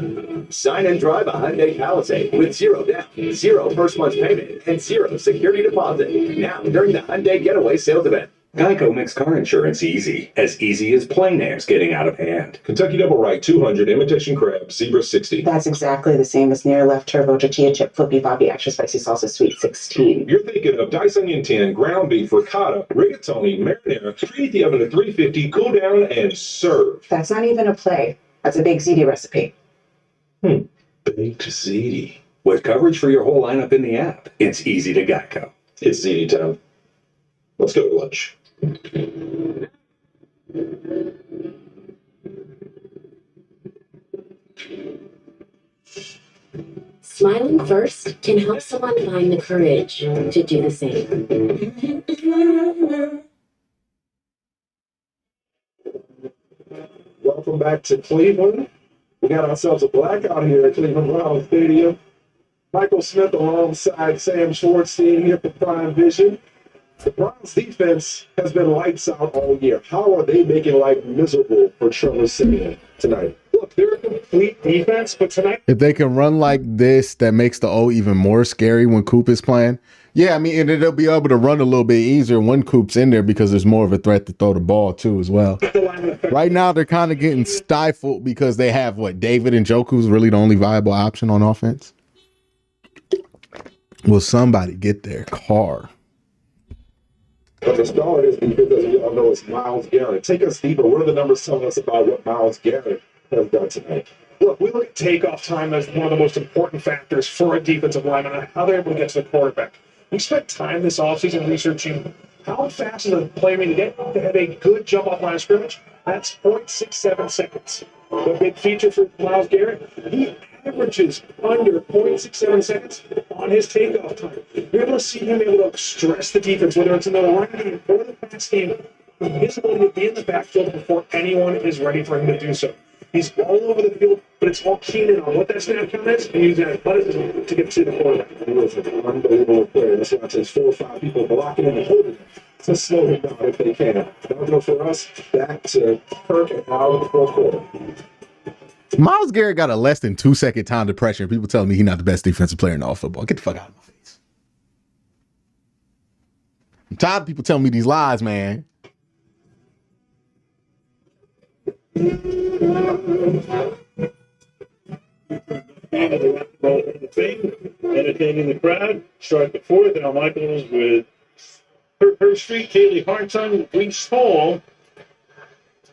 Sign and drive a Hyundai Palisade with 0 down, 0 first month's payment, and 0 security deposit. Now, during the Hyundai Getaway Sales Event. Geico makes car insurance easy as plein air's getting out of hand. Kentucky Double Right 200, Imitation Crab, Zebra 60. That's exactly the same as Near Left Turbo Tortilla Chip Flippy Bobby Extra Spicy Salsa Sweet 16. You're thinking of diced onion 10, ground beef, ricotta, rigatoni, marinara, preheat the oven to 350, cool down, and serve. That's not even a play. That's a baked ziti recipe. Baked ziti. With coverage for your whole lineup in the app, it's easy to Geico. It's ziti time. Let's go to lunch. Smiling first can help someone find the courage to do the same. Welcome back to Cleveland. We got ourselves a blackout here at Cleveland Browns Stadium. Michael Smith alongside Sam Schwartzstein here for Prime Vision. The Browns defense has been lights out all year. How are they making life miserable for Trevor Siemian tonight? Look, they're a complete defense, but tonight If they can run like this, that makes the O even more scary when Coop is playing. Yeah, I mean, and they'll be able to run a little bit easier when Coop's in there because there's more of a threat to throw the ball too as well. Right now, they're kind of getting stifled because they have David and Njoku's really the only viable option on offense. Will somebody get their car? But the star of this defense, as we all know, is Myles Garrett. Take us deeper. What are the numbers telling us about what Myles Garrett has done tonight? look, we look at takeoff time as one of the most important factors for a defensive lineman and how they're able to get to the quarterback. We spent time this offseason researching how fast is a player to get to have a good jump off line of scrimmage. That's 0.67 seconds. The big feature for Myles Garrett, he averages under 0.67 seconds on his takeoff time. You're able to see him able to stress the defense, whether it's another run game or the pass game, his ability to be in the backfield before anyone is ready for him to do so. He's all over the field, but it's all keyed in on what that snap count is and using that athleticism to get to the quarterback. He was an unbelievable player. That's why it takes 4 or 5 people blocking him and holding him to slow him down if they can. That'll do it for us. Back to Kirk and now in the fourth quarter. Myles Garrett got a less than 2-second time to pressure. People telling me he's not the best defensive player in all football. Get the fuck out of my face. I'm tired of people telling me these lies, man. Entertaining the crowd. Start the fourth. Al Michaels with her street. Kaylee Hartung, Reese Hall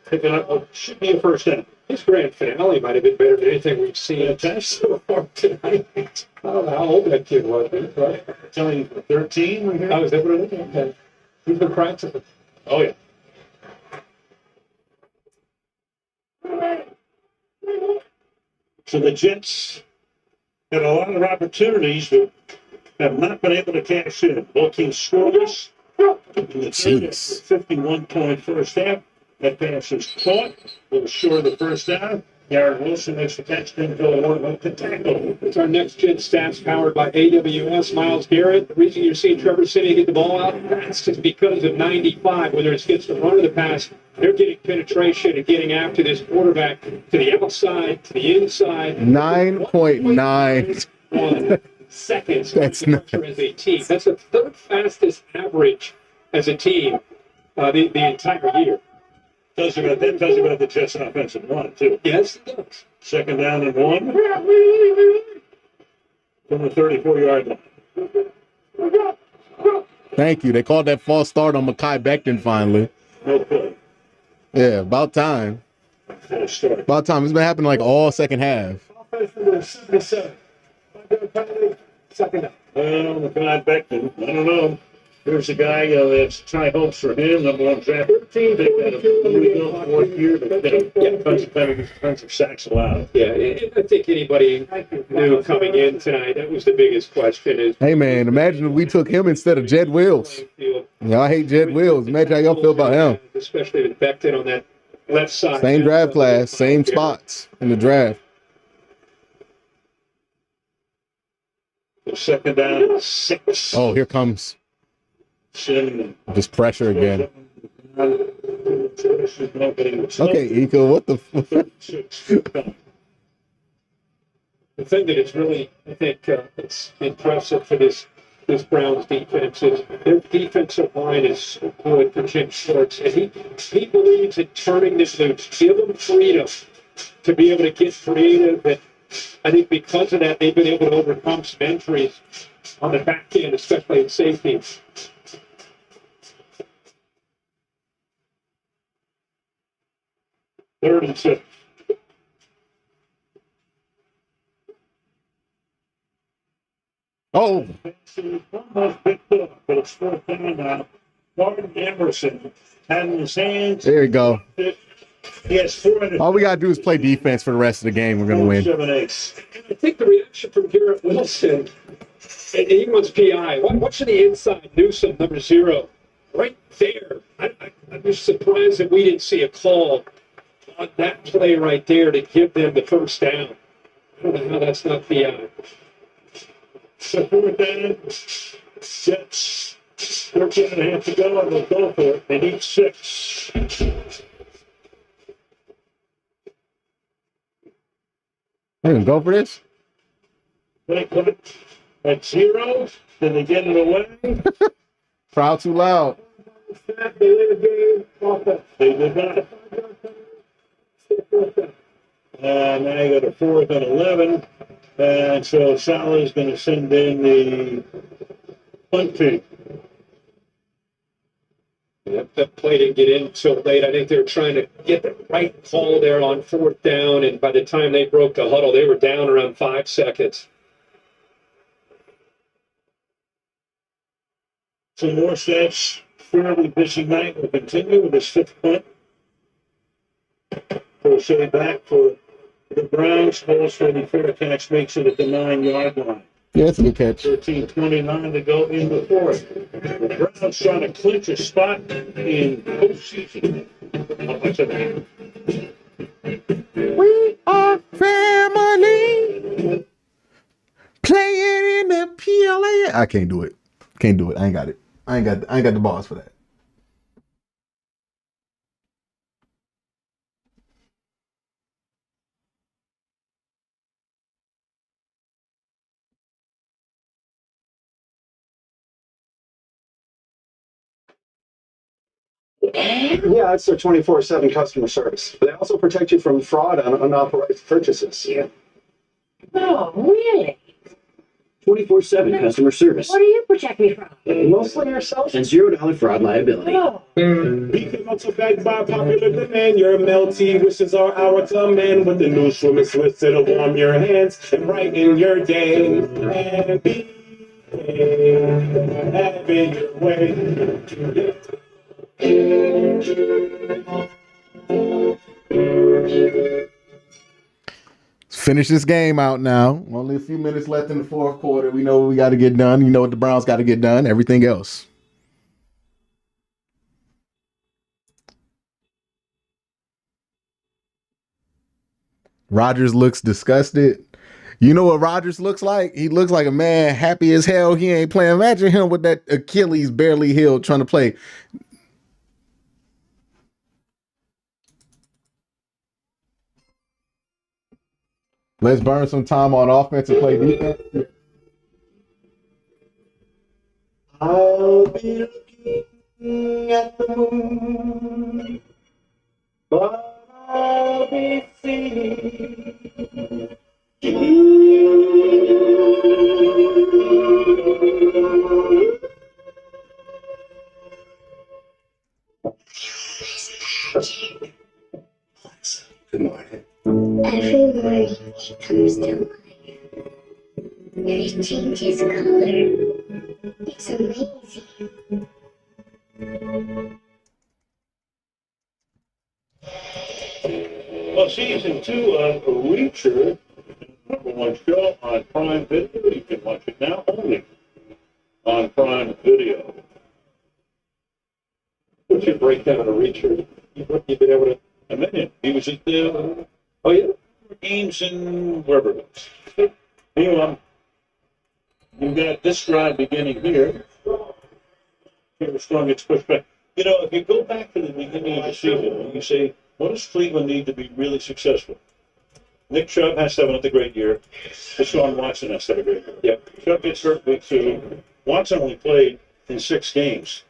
picking up what should be a first down. His grand finale might have been better than anything we've seen so far tonight. I don't know how old that kid was, right? Telling you 13 right here. Oh, is that what it is? Okay. He's been practicing. Oh, yeah. So the Jets had a lot of opportunities, but have not been able to cash in. Both teams scoreless. In the third, 51-point first half. That pass is caught. A little short of the first down. Garrett Wilson makes the catch. Then Bill Ward with the tackle. It's our next gen stats powered by AWS. Myles Garrett. The reason you're seeing Trevor Siemian get the ball out fast is because of 95. Whether it's gets the run or the pass, they're getting penetration and getting after this quarterback to the outside, to the inside. 9.9 seconds. That's not as a team. That's the third fastest average as a team the entire year. Tells you about the Jets' offensive line, too. Yes, it does. Second down and 1 from the 34-yard line. Thank you. They called that false start on Mekhi Becton finally. No play. Yeah, about time. About time. It's been happening like all second half. Second down. Well, Mekhi Becton, I don't know. Here's a guy that's high hopes for him. Number 1 draft. They've had a rebuild 4th year, but tons of sacks allowed. Yeah, I think anybody knew coming in tonight, that was the biggest question. Is Hey, man, imagine if we took him instead of Jed Wills. Yeah, I hate Jed Wills. Imagine how y'all feel about him. especially with Becton on that left side. Same draft class, same spots in the draft. Second down and 6. Oh, here comes Just pressure again. Okay, Eco, what the fuck? The thing that is really, I think, it's impressive for this Browns defense is their defensive line is so good for Jim Schwartz, and he believes in turning this loose, give them freedom to be able to get creative, and I think because of that, they've been able to overcome some injuries on the back end, especially in safety. Third and 6. Oh. Almost picked up, but it's 4th down now. Martin Emerson had in his hands. There you go. He has 4. All we gotta do is play defense for the rest of the game. We're gonna win. 7-8. I think the reaction from Garrett Wilson, and he wants PI. Watch the inside, Newsom, number 0, right there. I'm just surprised that we didn't see a call on that play right there to give them the first down. I don't know how that's not PI. So 4th down, Jets, 13 and a half to go, and they'll go for it. They need 6. They gonna go for this? They put it at 0. Did they get it away? Crowd too loud. They did not. And now you got a 4th and 11. And so Salah's going to send in the punt team. That play didn't get in so late. I think they were trying to get the right call there on 4th down, and by the time they broke the huddle, they were down around 5 seconds. Some more stats. Fairly busy night will continue with this 5th punt. Crochet back for the Browns. Balls for the fair catch makes it at the 9-yard line. Yeah, that's a good catch. 13:29 to go in the 4th. The Browns trying to clinch a spot in postseason. How much of that? We are family. Playing in the PLA. I can't do it. Can't do it. I ain't got it. I ain't got the balls for that. Yeah, it's their 24/7 customer service. They also protect you from fraud on unauthorized purchases. Yeah. Oh, really? 24/7 customer service. What do you protect me from? Mostly yourself. And $0 fraud liability. Oh. We came up to back by popular demand. Your melty wishes are our command. With the new swimming Swiss, it'll warm your hands and brighten your day. And be having your way. Finish this game out now. Only a few minutes left in the 4th quarter. We know what we got to get done. You know what the Browns got to get done. Everything else. Rodgers looks disgusted. You know what Rodgers looks like? He looks like a man happy as hell. He ain't playing. Imagine him with that Achilles barely healed trying to play. Let's burn some time on offense and play defense. I'll be looking at the moon, but I'll be seeing you. Good morning. Every morning he comes to life. And he changes color. It's amazing. Well, season 2 of Reacher, #1 show on Prime Video. You can watch it now only on Prime Video. What's your breakdown of Reacher? You've been able to. A minute. He was at the games in wherever it was. Anyway, you've got this drive beginning here. Pierre Strong gets pushed back. You know, if you go back to the beginning of the season, and you say, what does Cleveland need to be really successful? Nick Chubb has to have another great year. Deshaun Watson has to have a great year. Yep. Chubb gets hurt week 2. Watson only played in 6 games.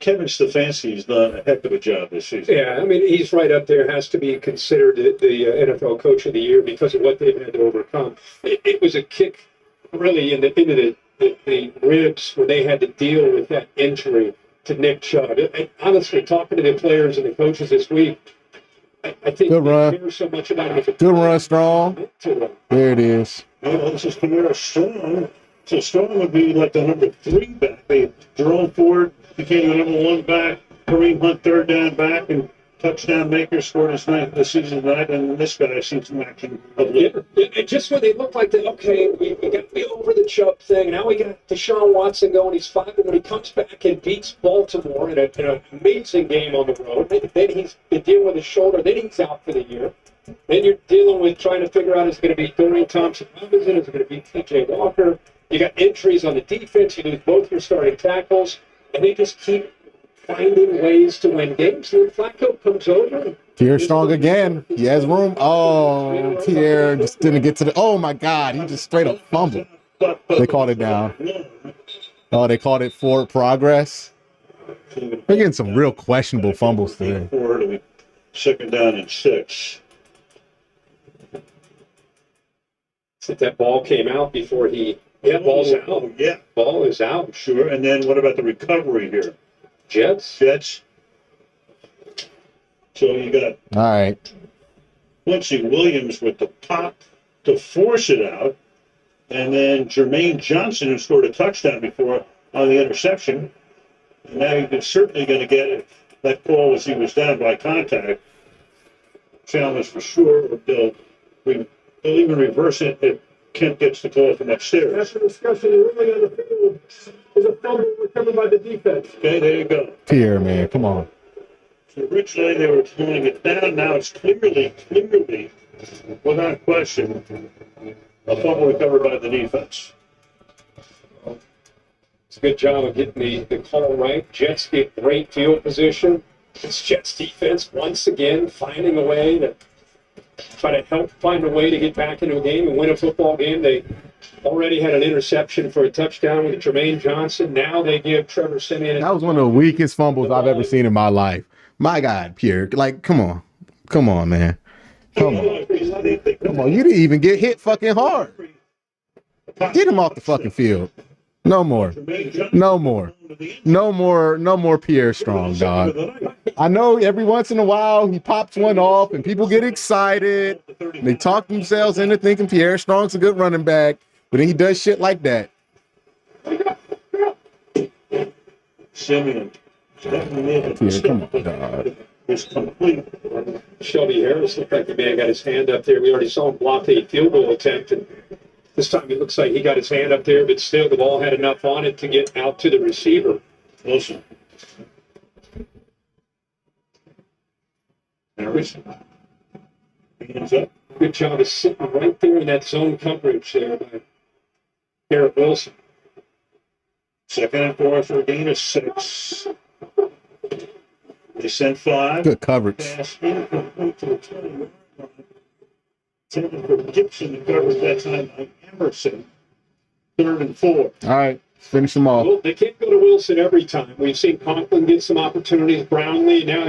Kevin Stefanski's done a heck of a job this season. Yeah, I mean, he's right up there, has to be considered the NFL Coach of the Year because of what they've had to overcome. It was a kick really into the ribs when they had to deal with that injury to Nick Chubb. And honestly, talking to the players and the coaches this week, I think good run. Care so much about it. Good run, Strong. There it is. Well, this is Kamara Strong. So Strong would be like the number 3 back. Jerome Ford became the number 1 back. Kareem Hunt, 3rd down back, and touchdown maker scored his 9th this season tonight. And this guy I've seen some action of late. And just when they look like that, okay, we got to be over the Chubb thing. Now we got Deshaun Watson going. He's 5, and when he comes back and beats Baltimore in an amazing game on the road, then he's been dealing with his shoulder. Then he's out for the year. Then you're dealing with trying to figure out is it going to be Dorian Thompson-Robinson? Is it going to be T.J. Walker? You got injuries on the defense. You lose both your starting tackles, and they just keep finding ways to win games. And then Flacco comes over. Pierre Strong again. He has room. Oh, Pierre just didn't get to the. Oh my God, he just straight up fumbled. They called it down. Oh, they called it forward progress. They're getting some real questionable fumbles today. 2nd down and 6. Since that ball came out before he. Yeah, ball's out. Yeah. Ball is out. Sure. And then what about the recovery here? Jets. So you got all right. Quincy Williams with the pop to force it out. And then Jermaine Johnson, who scored a touchdown before on the interception. And now you're certainly going to get it. That call as he was down by contact. Challenge for sure. They'll even reverse it if Kent gets the call from upstairs. After discussion, and really on the field is a fumble recovered by the defense. Okay, there you go. Pierre, man, come on. So originally they were pulling it down. Now it's clearly, without question, a fumble recovered by the defense. It's a good job of getting the call right. Jets get great field position. It's Jets defense once again finding a way to try to help find a way to get back into a game and win a football game. They already had an interception for a touchdown with Jermaine Johnson. Now they give Trevor Siemian. That was one of the weakest fumbles I've ever seen in my life. My God, Pierre, like, come on, man, come on. You didn't even get hit fucking hard. Get him off the fucking field. No more Pierre Strong, dog. I know every once in a while he pops one off and people get excited. And they talk themselves into thinking Pierre Strong's a good running back, but then he does shit like that. Simeon. Pierre, come on, dog. It's complete. Shelby Harris looked like the man got his hand up there. We already saw him block a field goal attempt, and this time it looks like he got his hand up there, but still the ball had enough on it to get out to the receiver. Wilson. Harris. Hands up. Good job of sitting right there in that zone coverage there by Garrett Wilson. 2nd and 4 for a gain of 6. They sent 5. Good coverage. Pass incomplete to the 20-yard line. Intended for Gibson to cover that time by Emerson. 3rd and 4. All right, let's finish them off. Well, they can't go to Wilson every time. We've seen Conklin get some opportunities. Brownlee now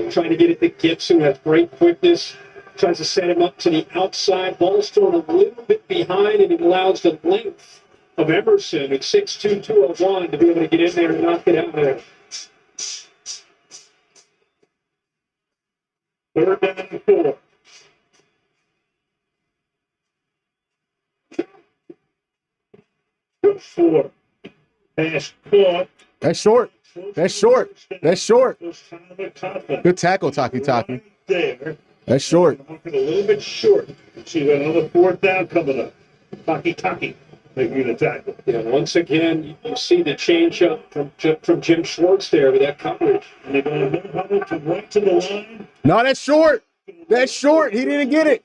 trying to get it to Gibson with great quickness. Tries to set him up to the outside. Ball's thrown a little bit behind, and it allows the length of Emerson at 6'2", 201 to be able to get in there and knock it out of there. 3rd down and 4. Four. Pass caught. That's short. Good tackle, Taki. There. That's short. A little bit short. So you got another 4th down coming up. Taki making the tackle. Yeah, once again, you see the change up from Jim Schwartz there with that coverage. And they're going to right to the line. No, that's short. He didn't get it.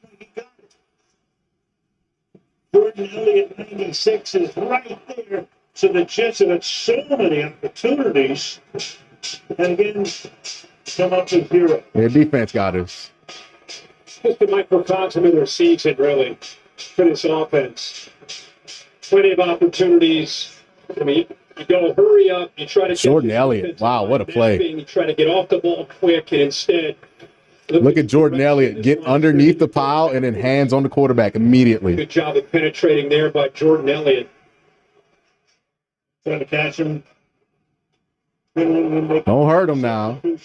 Jordan Elliott, 96, is right there. So the Jets have had so many opportunities, and again, come up with 0. Their defense got us. Just a microcosm of their season, really, for this offense. Plenty of opportunities. I mean, you go hurry up, you try to get Jordan Elliott. Wow, what a play. you try to get off the ball quick, and instead, Look at Jordan Elliott get underneath the pile and then hands on the quarterback immediately. good job of penetrating there by Jordan Elliott. Trying to catch him. Don't hurt him now. One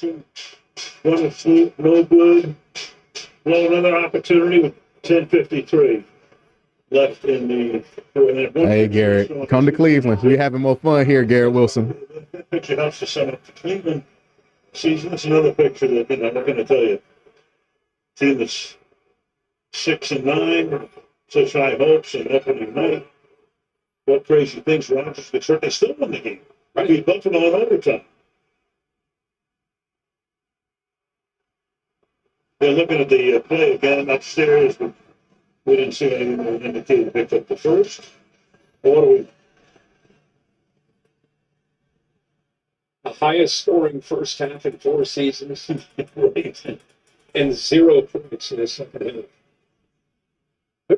to sleep, no good. Well, another opportunity with 10:53 left in the. Hey, Garrett, come to Cleveland. We're having more fun here, Garrett Wilson. That picture helps to sum up the Cleveland season. That's another picture that I'm not going to tell you. Team that's 6-9, such high hopes, and opening night. What crazy things Rodgers gets hurt. They still won the game. Right. Beat Buffalo in overtime. They're looking at the play again upstairs, but we didn't see anything that would indicate they picked up the first. What do we? The highest scoring first half in 4 seasons. Right. And 0 points in the second half.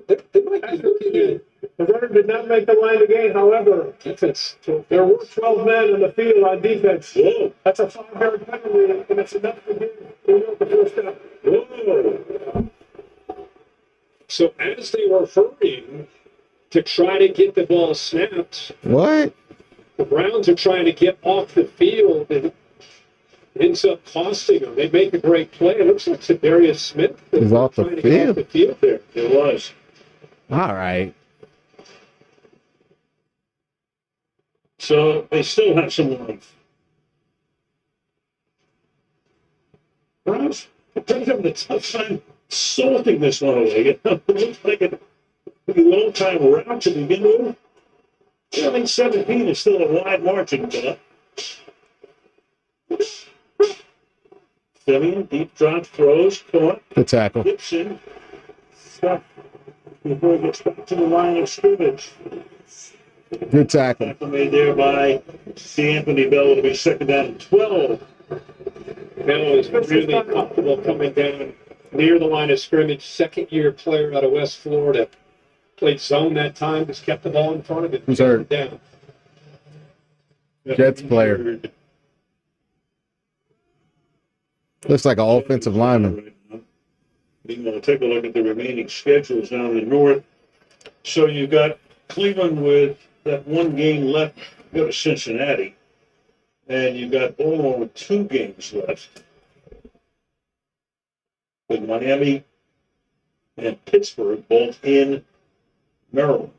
They might be looking at. The runner did not make the line of game, however. Defense. There were 12 men on the field on defense. Whoa. That's a 5-yard penalty, and it's enough to give the first down. Whoa. So as they were hurrying to try to get the ball snapped, What? the Browns are trying to get off the field, and it ends up costing them. They make a great play. It looks like Sedarius Smith is off the trying to get off field. the field there. It was. All right. So they still have some life. Browns are having a tough time sorting this one away. It looks like a long-time route to begin with. I mean, 17 is still a wide margin, but Simeon, deep drop throws, caught. Good tackle. Gibson, stop before he gets back to the line of scrimmage. Good tackle. Tackle made there by C. Anthony Bell to be second down and 12. Bell is really comfortable coming down near the line of scrimmage. Second-year player out of West Florida. Played zone that time, just kept the ball in front of him. Who's hurt? Down. Jets player. Looks like an offensive lineman. We're going to take a look at the remaining schedules down in the north. So you got Cleveland with that one game left. You go to Cincinnati. And you got Baltimore with 2 games left. With Miami and Pittsburgh both in Maryland.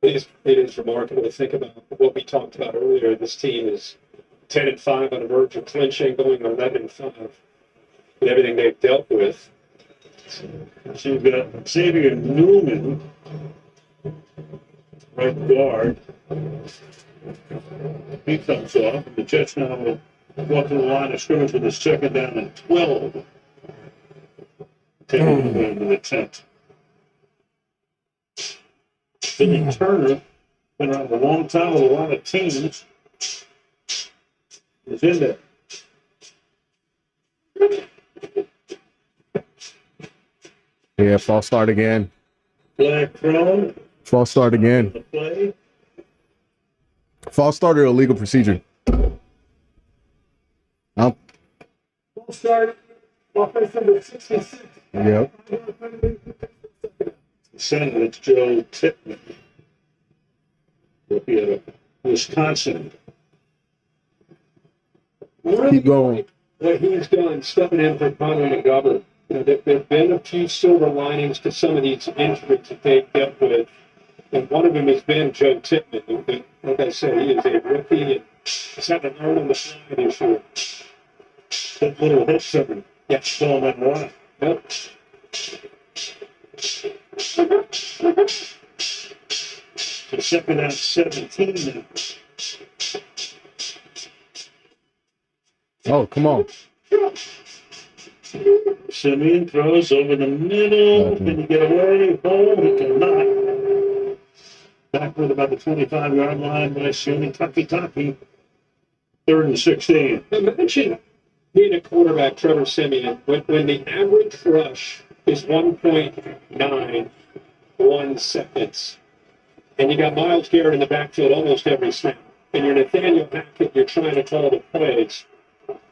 It is remarkable to think about what we talked about earlier. This team is 10-5 on the verge of clinching, going 11-5 with everything they've dealt with. So you've got Xavier Newman, right guard. He comes off. The Jets now will go up to the line of scrimmage with a second down and 12. Taking into the attempt. Billy Turner, been around a long time with a lot of teams, is in there. Yeah, false start again. Black Crown. False start again. The play. False start or illegal procedure. Full start, offense number 66. Yep. Center, it's Joe Tippmann. Rookie out of Wisconsin. Keep going. What he's done, stepping in for Connor McGovern. You know, there have been a few silver linings to some of these injuries that they've dealt with. And one of them has been Joe Tippmann. Like I said, he is a rookie and he's had to learn on the fly this year. That little hit something. Yeah. Still in one. Yep. So second down 17 now. Oh, come on. Simeon throws over the middle. Can he get away? Hold, he cannot. Backward about the 25-yard line by Simeon. Tucky. 3rd and 16. Imagine being a quarterback, Trevor Simeon, when the average rush is 1.91 seconds, and you got Myles Garrett in the backfield almost every snap, and you're Nathaniel Hackett, you're trying to call the plays.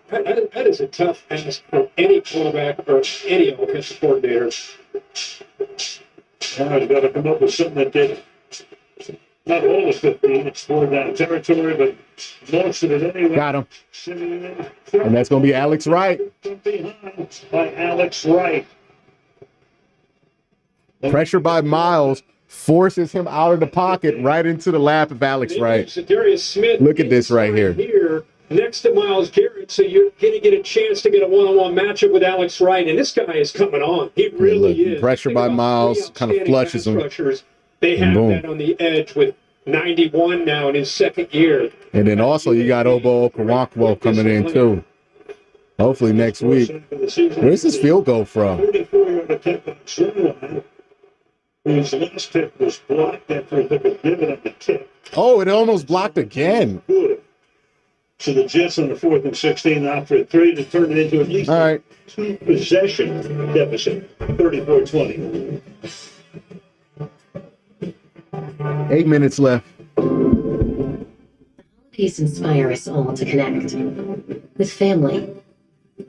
That is a tough ask for any quarterback or any offensive coordinator. Now he's got to come up with something that did not all of 15, explored that territory, but most of it anyway. Got him. Simeon, And that's going to be Alex Wright. from behind by Alex Wright. Pressure by Miles forces him out of the pocket right into the lap of Alex Wright. Darius Smith. Look at this right here. Here next to Myles Garrett, so you're going to get a chance to get a one-on-one matchup with Alex Wright, and this guy is coming on. He really is. Pressure by Miles kind of flushes him. Rushers. They have that on the edge with 91 now in his second year. And then also you got Obo Okawankwo coming in too. Hopefully next week. Where's this field goal from? 44-yard attempt on Sherman, whose last tip was blocked after he took a divot at the tip. Oh, it almost blocked again. Good. So the Jets on the 4th and 16 opted for 3 to turn it into at least a 2-possession deficit, 34-20. 8 minutes left. Holidays inspire us all to connect with family,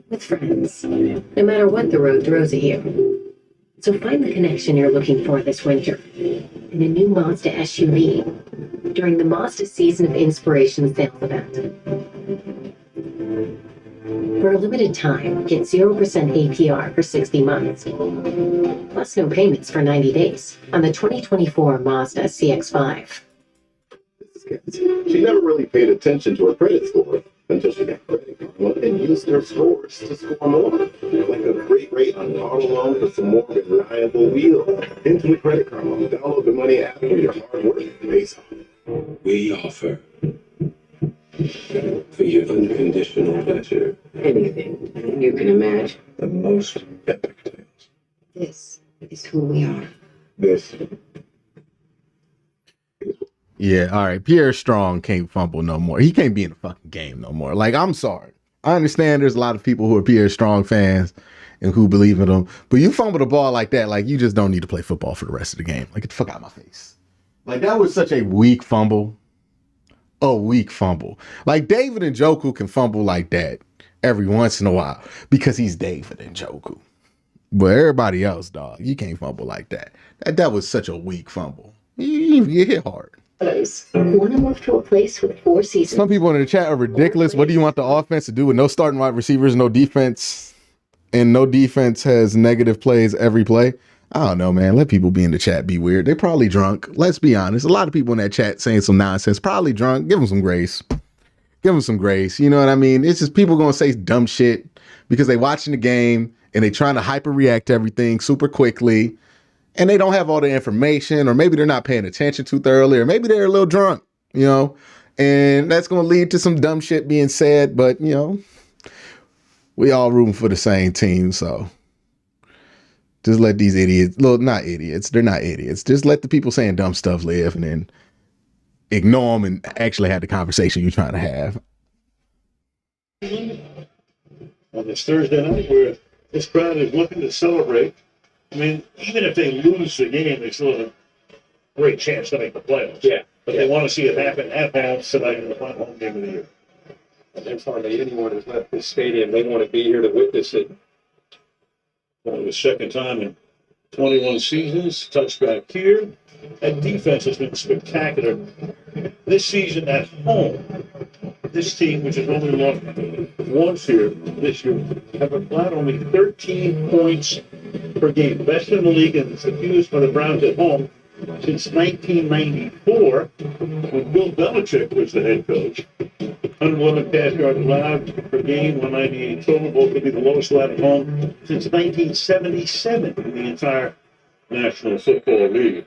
with friends, no matter what the road throws at you. So find the connection you're looking for this winter in a new Mazda SUV during the Mazda Season of Inspiration sales event. For a limited time, get 0% APR for 60 months, plus no payments for 90 days on the 2024 Mazda CX-5. She never really paid attention to her credit score until she got Credit Karma and used their scores to score more. Like a great rate on an auto loan for some more reliable wheels. Into Credit Karma. Download the money app where your hard work pays off. We offer for your unconditional pleasure Anything you can imagine. the most epic tales. This is who we are. This. Yeah, all right. Pierre Strong can't fumble no more. He can't be in the fucking game no more. Like, I'm sorry. I understand there's a lot of people who are Pierre Strong fans and who believe in him, but you fumble the ball like that, like, you just don't need to play football for the rest of the game. Like, get the fuck out of my face. Like, that was such a weak fumble. A weak fumble. Like, David Njoku can fumble like that every once in a while because he's David Njoku. But everybody else, dog, you can't fumble like that. That was such a weak fumble. You hit hard. Want to move to a place with 4 seasons? Some people in the chat are ridiculous. What do you want the offense to do with no starting wide receivers, no defense, and no defense has negative plays every play? I don't know, man. Let people be in the chat be weird. They're probably drunk. Let's be honest. A lot of people in that chat saying some nonsense, probably drunk. Give them some grace. Give them some grace. You know what I mean? It's just people going to say dumb shit because they watching the game and they trying to hyper react to everything super quickly. And they don't have all the information, or maybe they're not paying attention too thoroughly, or maybe they're a little drunk, you know, and that's going to lead to some dumb shit being said. But, you know, we all rooting for the same team. So just let these idiots, well, not idiots, they're not idiots. Just let the people saying dumb stuff live and then ignore them and actually have the conversation you're trying to have. On this Thursday night, where this crowd is looking to celebrate. I mean, even if they lose the game, they still have a great chance to make the playoffs. Yeah. But they want to see it happen at Bounce tonight in the final home game of the year. And there's hardly anyone who's left this stadium. They want to be here to witness it. For the second time in 21 seasons, touchback here. That defense has been spectacular. This season at home, this team, which has only lost once here this year, have allowed only 13 points per game. Best in the league, and it's the fewest for the Browns at home since 1994, when Bill Belichick was the head coach. 111 pass yards allowed per game, 198 total. Both could be the lowest allowed at home since 1977 in the entire National Football League.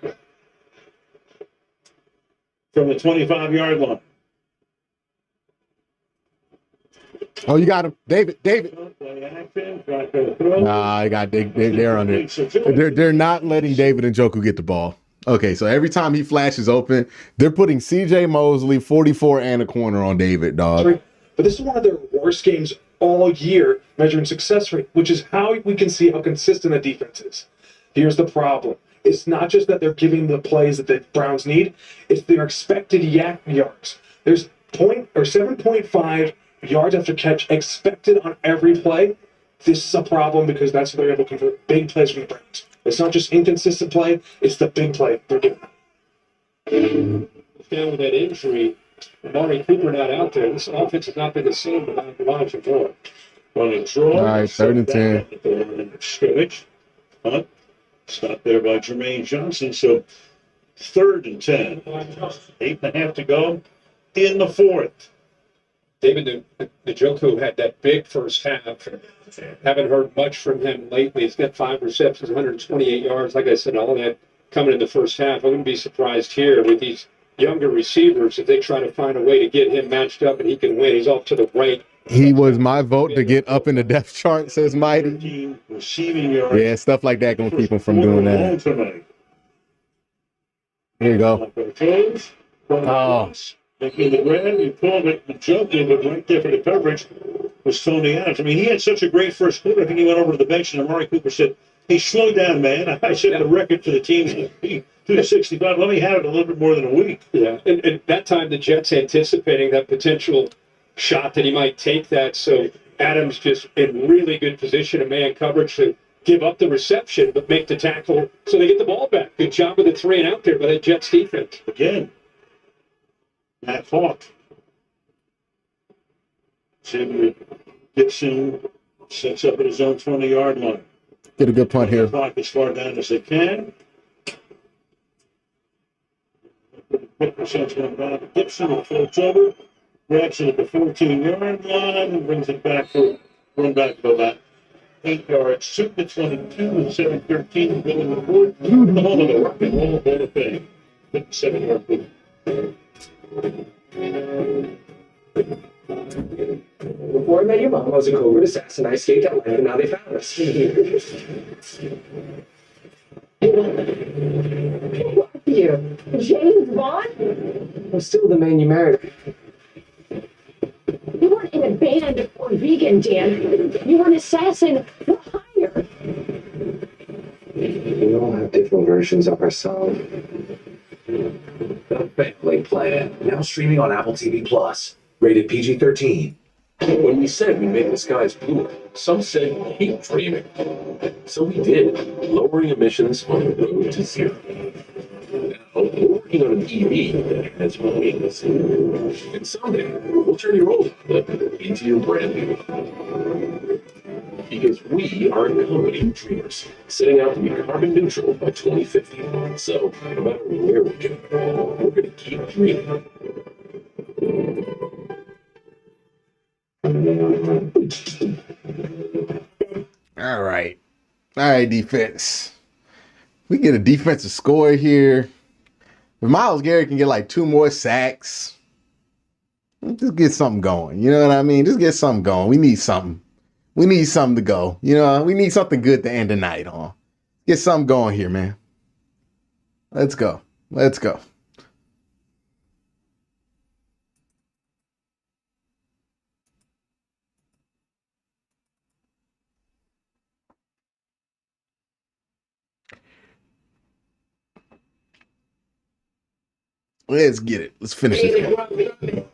From the 25-yard line. Oh, you got him, David. Play action. Flacco throws. Nah, I got they're under it. They're not letting David and Njoku get the ball. Okay, so every time he flashes open, they're putting CJ Mosley 44 and a corner on David, dog. But this is one of their worst games all year measuring success rate, which is how we can see how consistent the defense is. Here's the problem. It's not just that they're giving the plays that the Browns need, it's their expected yak yards. There's 7.5 yards after catch expected on every play. This is a problem because that's what they're able to convert big plays from the Browns. It's not just inconsistent play, it's the big play they're giving. Down with that injury, Amari Cooper not out there. This offense has not been the same without Elijah Moore. Running draw. All right, 3rd and 10. Scrimmage. Hunt. Stopped there by Jermaine Johnson. So 3rd and 10. 8.5 to go in the 4th. David Njoku had that big first half. Haven't heard much from him lately. He's got 5 receptions, 128 yards. Like I said, all that coming in the first half. I wouldn't be surprised here with these younger receivers if they try to find a way to get him matched up and he can win. He's off to the right. He was my vote to get up in the depth chart, says Mighty. Receiving yards. Yeah, stuff like that gonna keep him from doing that. Here you go. Oh. Making the grab, you pulled it, you jumped in, but right there for the coverage was Tony Adams. I mean, he had such a great first quarter. I think he went over to the bench, and Amari Cooper said, "Hey, slow down, man. I set the record for the team to be 265. Let me have it a little bit more than a week." Yeah, and that time the Jets anticipating that potential shot that he might take that. So Adams just in really good position in man coverage to give up the reception, but make the tackle so they get the ball back. Good job with the 3 and out there by the Jets defense. Again. Matt Hawk. Xavier Gibson sets up at his own 20-yard line. Get a good punt here. Clock as far down as they can. Gibson floats over, grabs it at the 14-yard line, and brings it back for run back of about 8 yards. Shoot the 22 with 7:13 going to the board. The home of the Rock and Roll Hall of Fame. 57-yard boot. Before I met your mom, I was a covert assassin. I escaped out and now they found us. Who are you? James Bond? I'm still the man you married. You weren't in a band or vegan, Dan. You were an assassin for hire. We all have different versions of ourselves. The Family Plan, now streaming on Apple TV Plus. Rated PG-13. When we said we made the skies bluer, some said keep dreaming. So we did, lowering emissions on the road to zero. Now we're working on an EV that has wings. And someday we'll turn your old into your brand new. Because we are a company of dreamers, setting out to be carbon neutral by 2050. So, no matter where we go, we're going to keep dreaming. All right. All right, defense. We get a defensive score here. If Myles Garrett can get like 2 more sacks, just get something going. You know what I mean? Just get something going. We need something. We need something to go. You know, we need something good to end the night on. Get something going here, man. Let's go. Let's go. Let's get it. Let's finish it.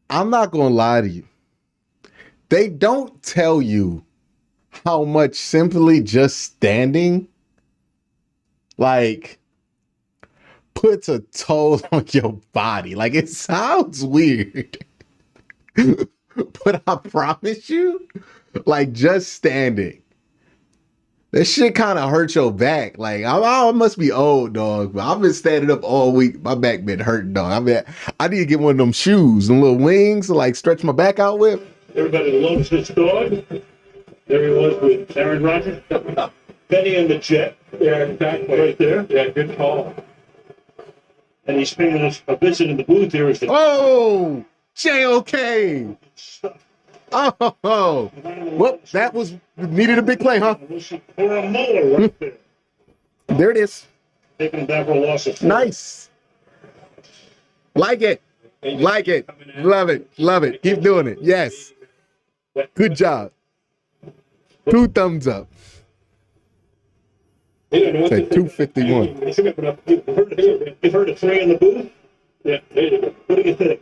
I'm not going to lie to you. They don't tell you how much simply just standing like puts a toll on your body. Like it sounds weird. But I promise you, like just standing. That shit kind of hurts your back. Like, I must be old, dog. But I've been standing up all week. My back been hurting, dog. I need to get one of them shoes, them little wings to like stretch my back out with. Everybody loves this dog. There he was with Aaron Rodgers. Penny and the Jet. Yeah, exactly. Right there. Yeah, good call. and he's paying us a visit in the booth here. Oh, JOK. Oh, well, that was needed a big play, huh? For a molar right there. There it is. Taking down for a loss of 4. Nice. Like it. Like it. Love it. Love it. Keep doing it. Yes. Good job. 2 thumbs up. Say 251. You've heard of 3 in the booth? Yeah, there you go. What do you think?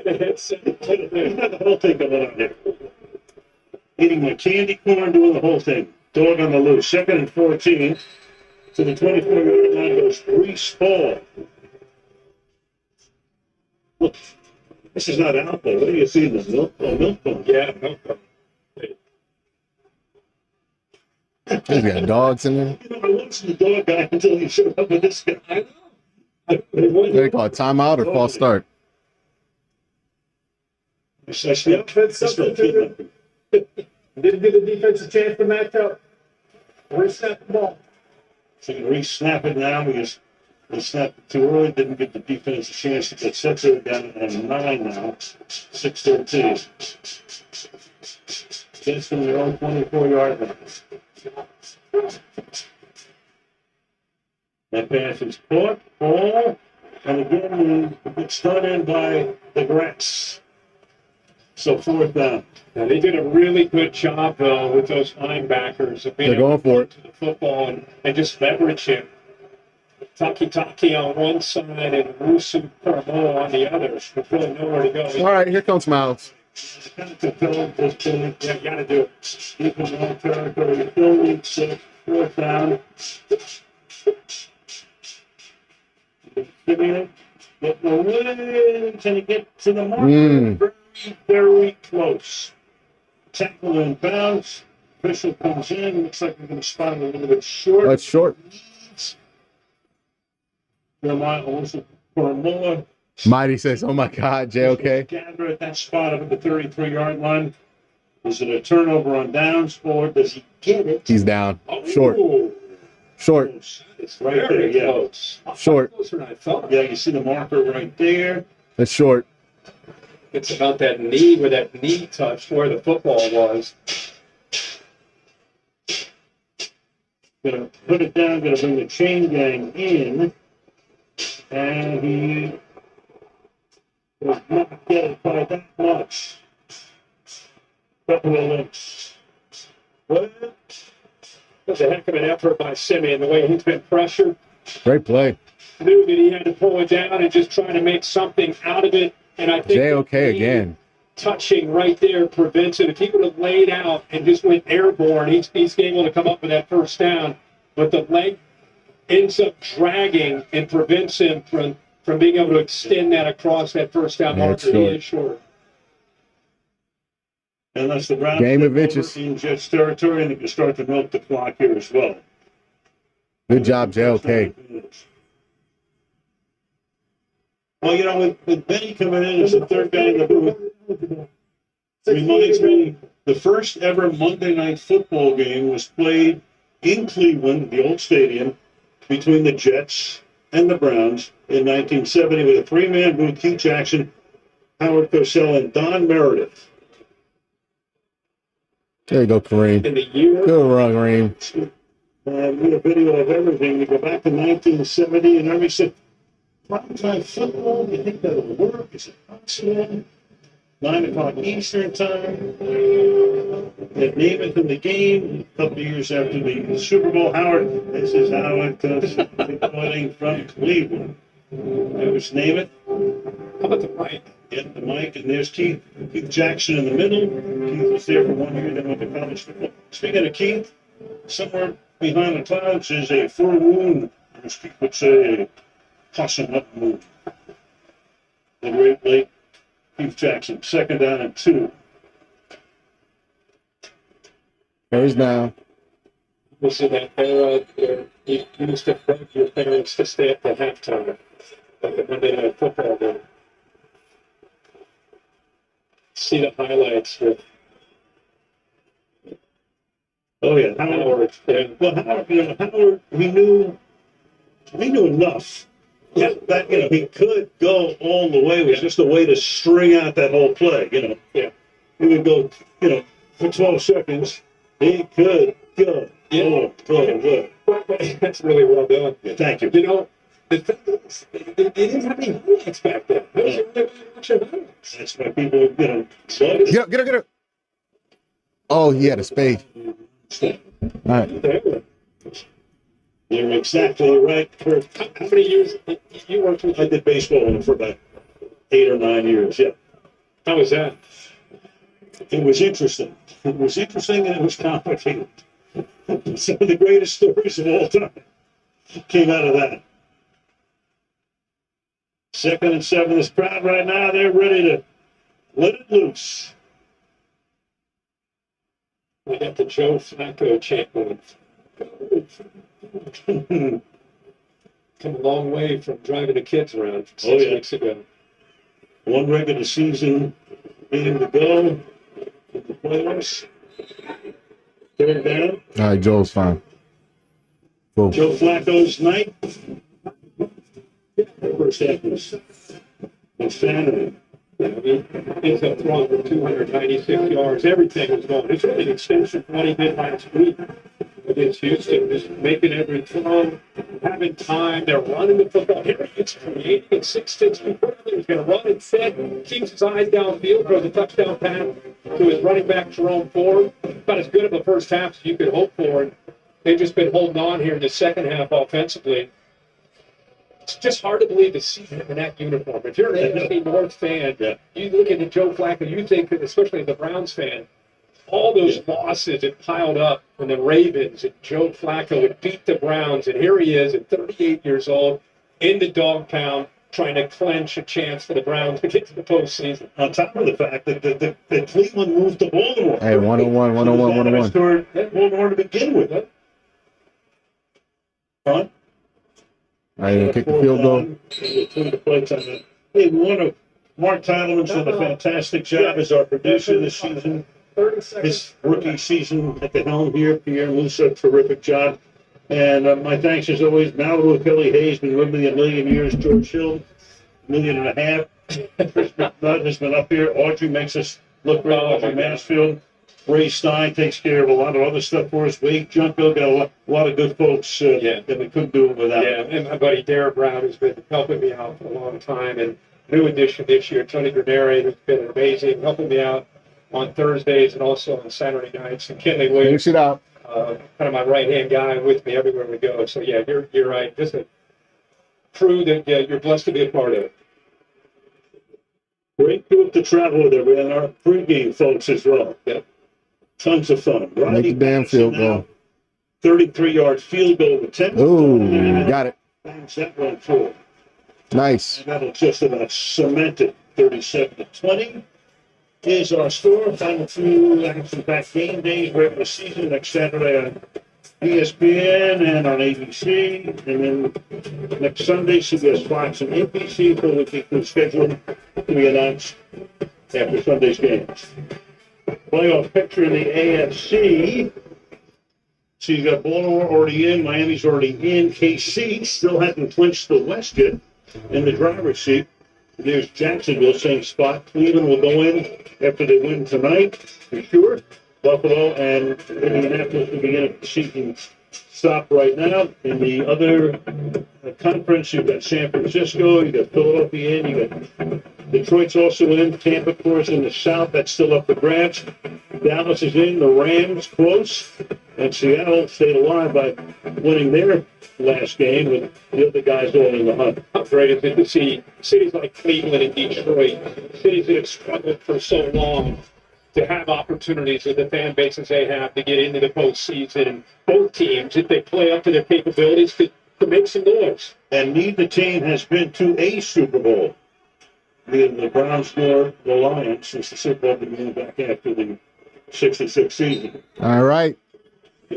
Headset. The whole thing going on there. Eating my candy corn, doing the whole thing. Dog on the loose. 2nd and 14. To the 24-yard line goes Reese Ball. Look, this is not apple. What do you see in the milk? Oh, milk bone. Yeah, milk bone. He's got dogs in there. You know, I wasn't the dog guy until he showed up with this guy. I know. They call it timeout or false start. Didn't give the defense a chance to match up. Reset the ball. So you can re-snap it now because we snapped it too early. Didn't give the defense a chance to get set there down at 9 now. 6-13. Gets from their own 24-yard line. That pass is caught. Ball. And again, it's done in by the Grats. So 4th down. Now, they did a really good job, though, with those linebackers of being They're able going to for go it. to the football and just leverage him. Taki on one side and Rusu Paramo on the other. With really nowhere to go. All right, here comes Miles. Yeah, you got to do it. Keep in long territory. Building 6. 4th down. Getting away. Can he get to the marker? Very close. Tackle in bounds. Official comes in. Looks like we're going to spot him a little bit short. That's short. Jeremiah also for a more. Mighty says, oh my God, JOK. Gather at that spot up at the 33-yard line. Is it a turnover on downs or does he get it? He's down. Short. Short. It's right there, yeah. Short. Closer than I thought. Yeah, you see the marker right there. That's short. It's about that knee, where that knee touched where the football was. Gonna put it down, gonna bring the chain gang in. And he was not get by that much. Couple of links. What? That was a heck of an effort by Simeon, the way he's been pressured. Great play. Knew that he had to pull it down and just try to make something out of it. And I think JOK again. Touching right there prevents it. If he would have laid out and just went airborne, he's able to come up with that 1st down. But the leg ends up dragging and prevents him from being able to extend that across that 1st down marker. He is short. Unless the Browns Game of inches. in Jets territory, and they can start to milk the clock here as well. Good job, JOK. Well, you know, with Benny coming in as the 3rd guy in the booth, reminds me the first ever Monday Night Football game was played in Cleveland, the old stadium, between the Jets and the Browns in 1970 with a 3-man booth, Keith Jackson, Howard Cosell, and Don Meredith. There you go, Kareem. In the year. Good run, Kareem. We have video of everything. We go back to 1970, and everybody said, primetime football, do you think that'll work? Is it possible? 9 o'clock Eastern time. At Namath in the game, a couple of years after the Super Bowl. Howard, this is Howard reporting from Cleveland. It was Namath. How about the mic? Yeah, the mic, and there's Keith Jackson in the middle. Keith was there for 1 year, then went to college football. Speaking of Keith, somewhere behind the clouds is a full moon, as Keith would say, tossing up moon. The great late Keith Jackson, 2nd down and 2. There's down. Was in that era where you used to beg your parents to stay at the halftime, like the Monday Night Football game. See the highlights with. Oh yeah, Howard. Yeah. Well, Howard, Howard, he knew enough Yeah, that, he could go all the way. It was just a way to string out that whole play, Yeah. He would go, for 12 seconds. He could go. Yeah. That's really well done. Yeah, thank you. The thing is, they didn't have any highlights back then. That was the only way to watch their highlights. That's why people, Get up. Oh, he had a spade. All right. You're exactly right. For how many years you worked with? I did baseball for about 8 or 9 years. Yeah. How was that? It was interesting. It was interesting and it was complicated. Some of the greatest stories of all time came out of that. 2nd and 7. This crowd right now, they're ready to let it loose. We got the Joe Flacco chant going. Come a long way from driving the kids around 6 weeks ago. One regular season game to go with the playoffs. 3rd down. All right, Joe's fine. Cool. Joe Flacco's night. First half was Saturday. He's up throwing for 296 yards. Everything was going. It's really an extension from what he did last week against Houston. Just making every throw, having time. They're running the football. Here he gets creating and 6'6". He's going to run and set. Keeps his eyes downfield. Throws a touchdown pass to his running back, Jerome Ford. About as good of a first half as you could hope for. And they've just been holding on here in the second half offensively. It's just hard to believe to see him in that uniform. If you're an NFC North fan, you look at Joe Flacco, you think, especially as a Browns fan, all those losses that piled up when the Ravens and Joe Flacco would beat the Browns, and here he is at 38 years old in the dog pound trying to clinch a chance for the Browns to get to the postseason. On top of the fact that Cleveland moved to Baltimore. Hey, 101. Baltimore to begin with. Huh? All right, kick the field goal. Hey, Mark Tylerman's done a fantastic job as our producer this season. His rookie season at the helm here, Pierre Musa, terrific job. And my thanks as always, Malibu, Kelly Hayes, been with me a million years, George Hill, $1.5 million. Chris McNutt has been up here. Audrey makes us look great. Audrey Mansfield. Ray Stein takes care of a lot of other stuff for us. Wade Junko got a lot of good folks that we couldn't do it without. Yeah, and my buddy Darren Brown has been helping me out for a long time. And new addition this year, Tony Graneri, who's been amazing, helping me out on Thursdays and also on Saturday nights. And Kenley Williams, Finish it out. kind of my right-hand guy with me everywhere we go. So, yeah, you're right. Just a crew that you're blessed to be a part of. Great group to travel with everyone. And our pregame folks as well. Yep. Tons of fun. Make the damn field goal. 33-yard field goal with 10. Ooh, got it. Bangs that one forward. Nice. And that'll just about cement it. 37-20 is our score. Final few action-packed game days, regular season next Saturday on ESPN and on ABC. And then next Sunday, CBS, Fox, and NBC. So we keep the schedule to be announced after Sunday's games. Playoff picture in the AFC. So you got Baltimore already in, Miami's already in, KC still hasn't clinched the West yet in the driver's seat. There's Jacksonville, same spot. Cleveland will go in after they win tonight, for sure. Buffalo and Indianapolis will begin at the season stop right now. In the other conference, you've got San Francisco, you've got Philadelphia in, you've got Detroit's also in, Tampa, of course, in the South, that's still up for grabs. Dallas is in, the Rams close, and Seattle stayed alive by winning their last game with the other guys all in the hunt. How great is it to see cities like Cleveland and Detroit, cities that have struggled for so long, to have opportunities with the fan bases they have to get into the postseason. And both teams, if they play up to their capabilities, to make some noise. And neither team has been to a Super Bowl. The Browns nor the Lions since the Super Bowl began back after the 66 season. All right.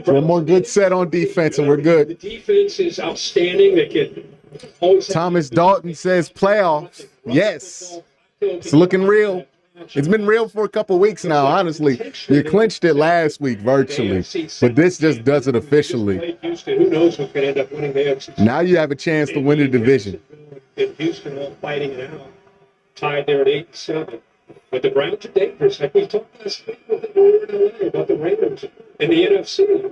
One more good set on defense, and we're good. The defense is outstanding. They can always. Thomas Dalton says playoffs. Yes. It's looking real. It's been real for a couple weeks now, honestly. You clinched it last week virtually, but this just does it officially. Who knows who's going to end up winning the AFC? Now you have a chance to win the division. and Houston all fighting it out, tied there at 8-7. But the Browns are dangerous, like we talked last week with the New York LA about the Raiders in the NFC.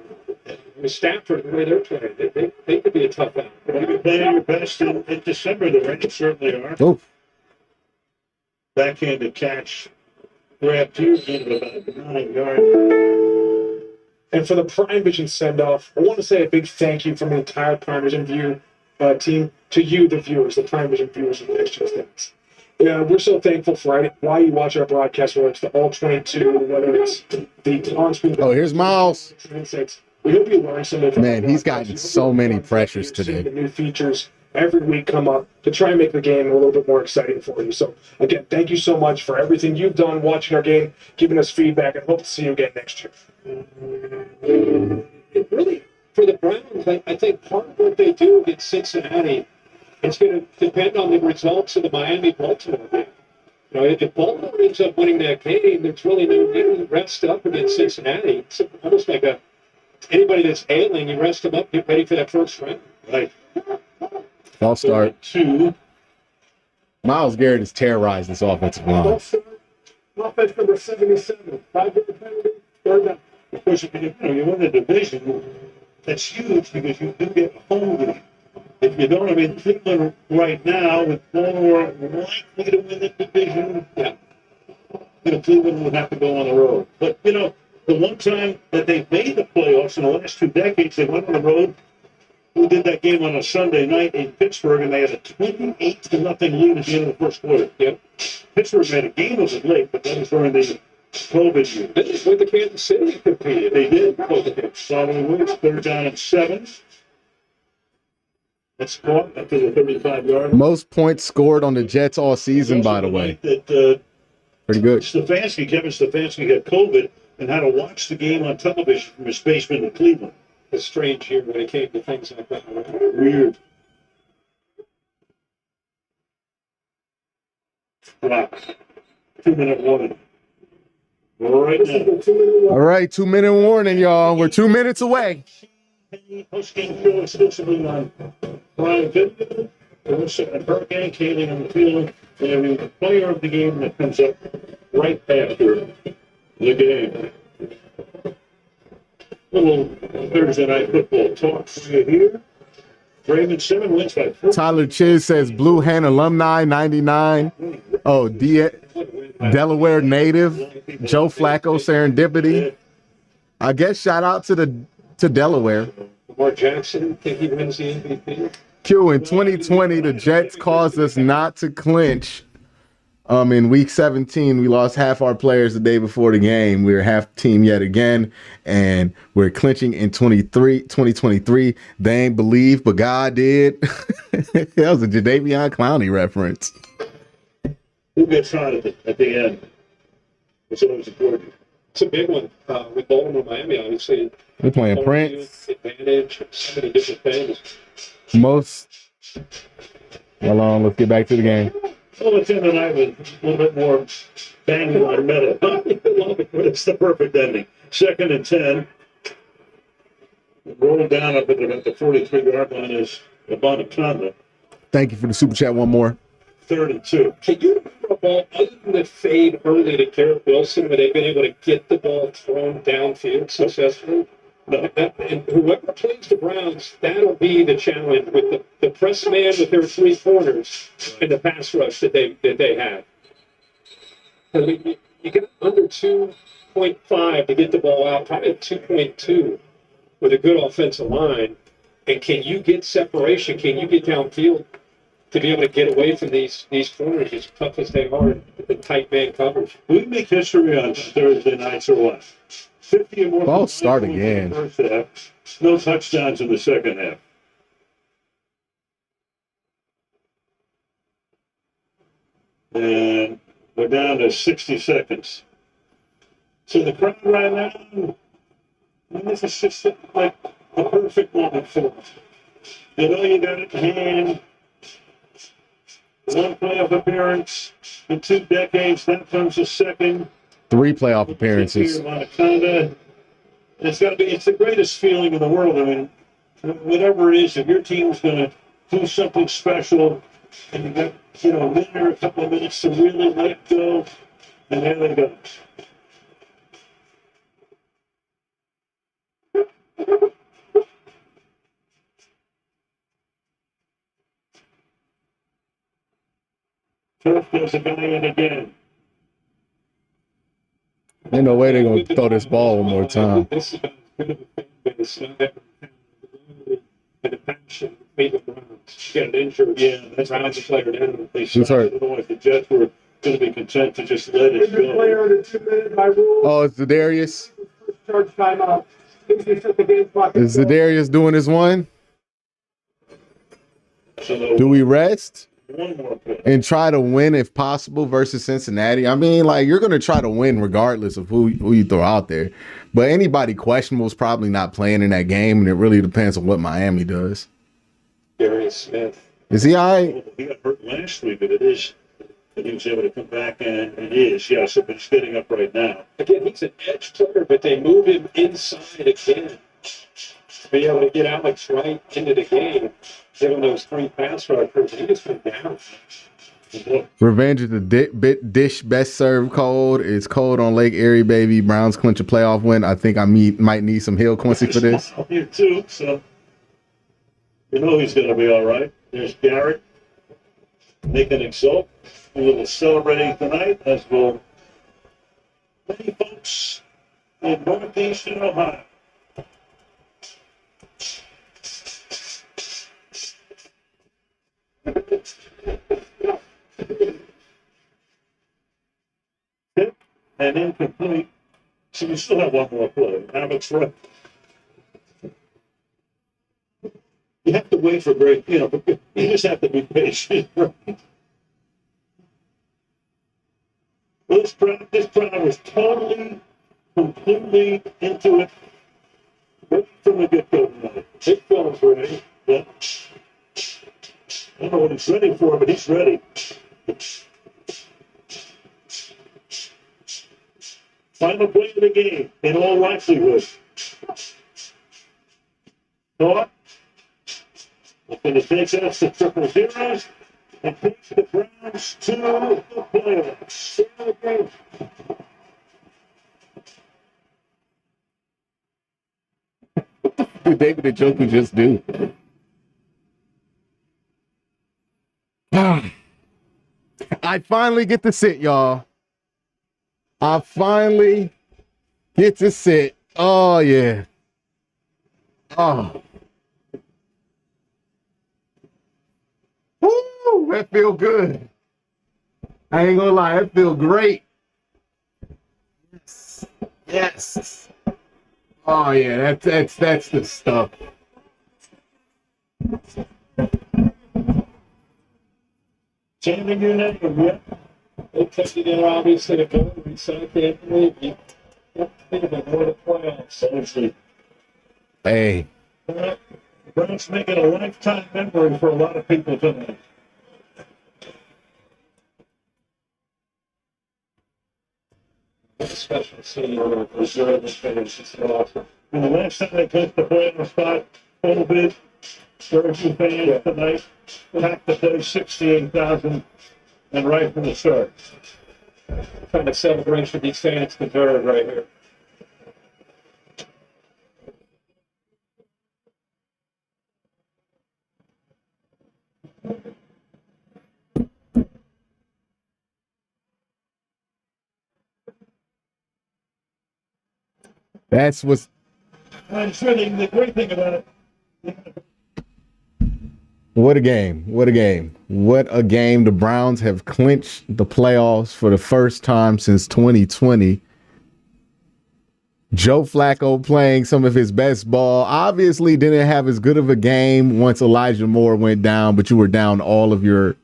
With Stafford, the way they're playing, they could be a tough out. You'll be playing your best in December. The Raiders certainly are. Oh. Backhanded catch. Grab two in about 9 yards. And for the Prime Vision send-off, I want to say a big thank you from the entire Prime Vision team to you, the viewers, the Prime Vision viewers of the Next Gen Stats. Yeah, we're so thankful for why you watch our broadcast, whether it's the All 22, whether it's the on-screen. Oh, here's Miles. We hope you learn some of. Man, he's gotten so many pressures today. The new features every week come up to try and make the game a little bit more exciting for you. So, again, thank you so much for everything you've done watching our game, giving us feedback, and hope to see you again next year. It really, for the Browns, I think part of what they do against Cincinnati, it's going to depend on the results of the Miami-Baltimore game. You know, if Baltimore ends up winning that game, there's really no need to rest up against Cincinnati. It's almost like anybody that's ailing, you rest them up, get ready for that first round. Right. False start. 2. Myles Garrett has terrorized this offensive line. Offense number 77. 5-yard penalty, third down. Of course, if you win the division, that's huge because you do get a home game. If you don't, I mean, Cleveland right now is more likely to win the division. Yeah. Cleveland would have to go on the road. But, the one time that they made the playoffs in the last 2 decades, they went on the road. We did that game on a Sunday night in Pittsburgh, and they had a 28-0 lead at the end of the first quarter. Yep. Pittsburgh made a game of it late, but that was during the COVID year. They just went to Kansas City and competed. They did. Following weeks, 3rd down and 7. That's caught up to the 35-yard. Most points scored on the Jets all season, by the way. Pretty good. Kevin Stefanski had COVID and had to watch the game on television from his basement in Cleveland. A strange year when it came to things like that. Weird. Clock. 2-minute warning. Right now. All right, 2-minute warning, y'all. We're 2 minutes away. Post-game show exclusively on Prime Video. Hurricane Kaylee on the field. We have a player of the game that comes up right after the game. Little Thursday night football talk for you here. Raymond Simmons wins by 4. Tyler Chiz says Blue Hen alumni 99. Oh, Delaware native. Joe Flacco serendipity. I guess shout out to Delaware. Lamar Jackson, think he wins the MVP? Q, in 2020, the Jets caused us not to clinch. In week 17, we lost half our players the day before the game. We were half team yet again, and we're clinching in 2023. They ain't believe, but God did. That was a Jadeveon Clowney reference. Who gets on at the end? It's always important. It's a big one. With Baltimore, Miami, obviously. We're playing Prince. Advantage, so many different things. Hold on, let's get back to the game. Well, it's in tonight with a little bit more banging on metal. It's the perfect ending. 2nd and 10. Roll down up at the 43-yard line is Abanaconda. Thank you for the super chat. One more. 3rd and 2. Can you remember a ball other than the fade early to Garrett Wilson where they've been able to get the ball thrown downfield successfully? No. And whoever plays the Browns, that'll be the challenge with the press man with their 3 corners and the pass rush that they have. You get under 2.5 to get the ball out, probably 2.2 with a good offensive line. And can you get separation? Can you get downfield to be able to get away from these corners as tough as they are in tight man coverage? We make history on Thursday nights or what? 50 or more. False start again. First half. No touchdowns in the second half. And we're down to 60 seconds. So the crowd right now, this is just like the perfect moment for us. You know you got it in hand. 1 playoff appearance in 2 decades. Then comes the second. 3 playoff appearances. It's got to be. It's the greatest feeling in the world. I mean, whatever it is, if your team's going to do something special, and you got, a minute or a couple of minutes to really let it go, and there they go. Turf goes a guy in again. Ain't no way they're gonna throw this ball one more time. This is a bit of a fan base. Not having and a passion. Made the Browns get an injury. Yeah, that's Browns player down. Who's hurt? I don't know if the Jets were going to be content to just let it go. Player in 2 minutes by rule. Oh, it's Zadarius. Charge timeout. Set the game clock. Is Zadarius doing his one? So Do we rest one more play. and try to win if possible versus Cincinnati? I mean, like, you're going to try to win regardless of who you throw out there. But anybody questionable is probably not playing in that game, and it really depends on what Miami does. Darius Smith. Is he all right? He got hurt last week, but it is. And he was able to come back, and it is. Yeah, so he's getting up right now. Again, he's an edge player, but they move him inside again to be able to get Alex right into the game, give him those 3 pass rushers. He just went down. Revenge is the dish best served cold. It's cold on Lake Erie, baby. Browns clinch a playoff win. I think I might need some Hill Quincy for this. You too, so you know he's going to be all right. There's Garrett. They can exult. A little celebrating tonight, as will many folks in northeastern Ohio. Hit and incomplete. So we still have one more play. Alex right. You have to wait for great, you just have to be patient, right? This crowd was totally, completely into it right from the get-go tonight. Big Phil's ready. Yeah. I don't know what he's ready for, but he's ready. Final play of the game, in all likelihood. Thought? And it takes us to 0-0 and takes the Browns to the playoffs. What did David and Joku just do? I finally get to sit, y'all. I finally get to sit. Oh, yeah. Oh. Woo, that feel good. I ain't gonna lie, that feel great. Yes. Yes. Oh yeah, that's the stuff. Changing your name, yeah. They tested it obviously to go. We said it, can't believe you. Think about going to playoffs. Honestly. Hey. Browns making a lifetime memory for a lot of people tonight. Special scene on a reserve finish. It's awesome. And the last time they put the playoff spot, COVID, Jersey fans tonight, packed the day 68,000, and right from the start. Kind of celebration these fans deserve right here. That's what's. I'm sure the great thing about it. What a game. What a game. What a game. The Browns have clinched the playoffs for the first time since 2020. Joe Flacco playing some of his best ball. Obviously didn't have as good of a game once Elijah Moore went down, but you were down all of your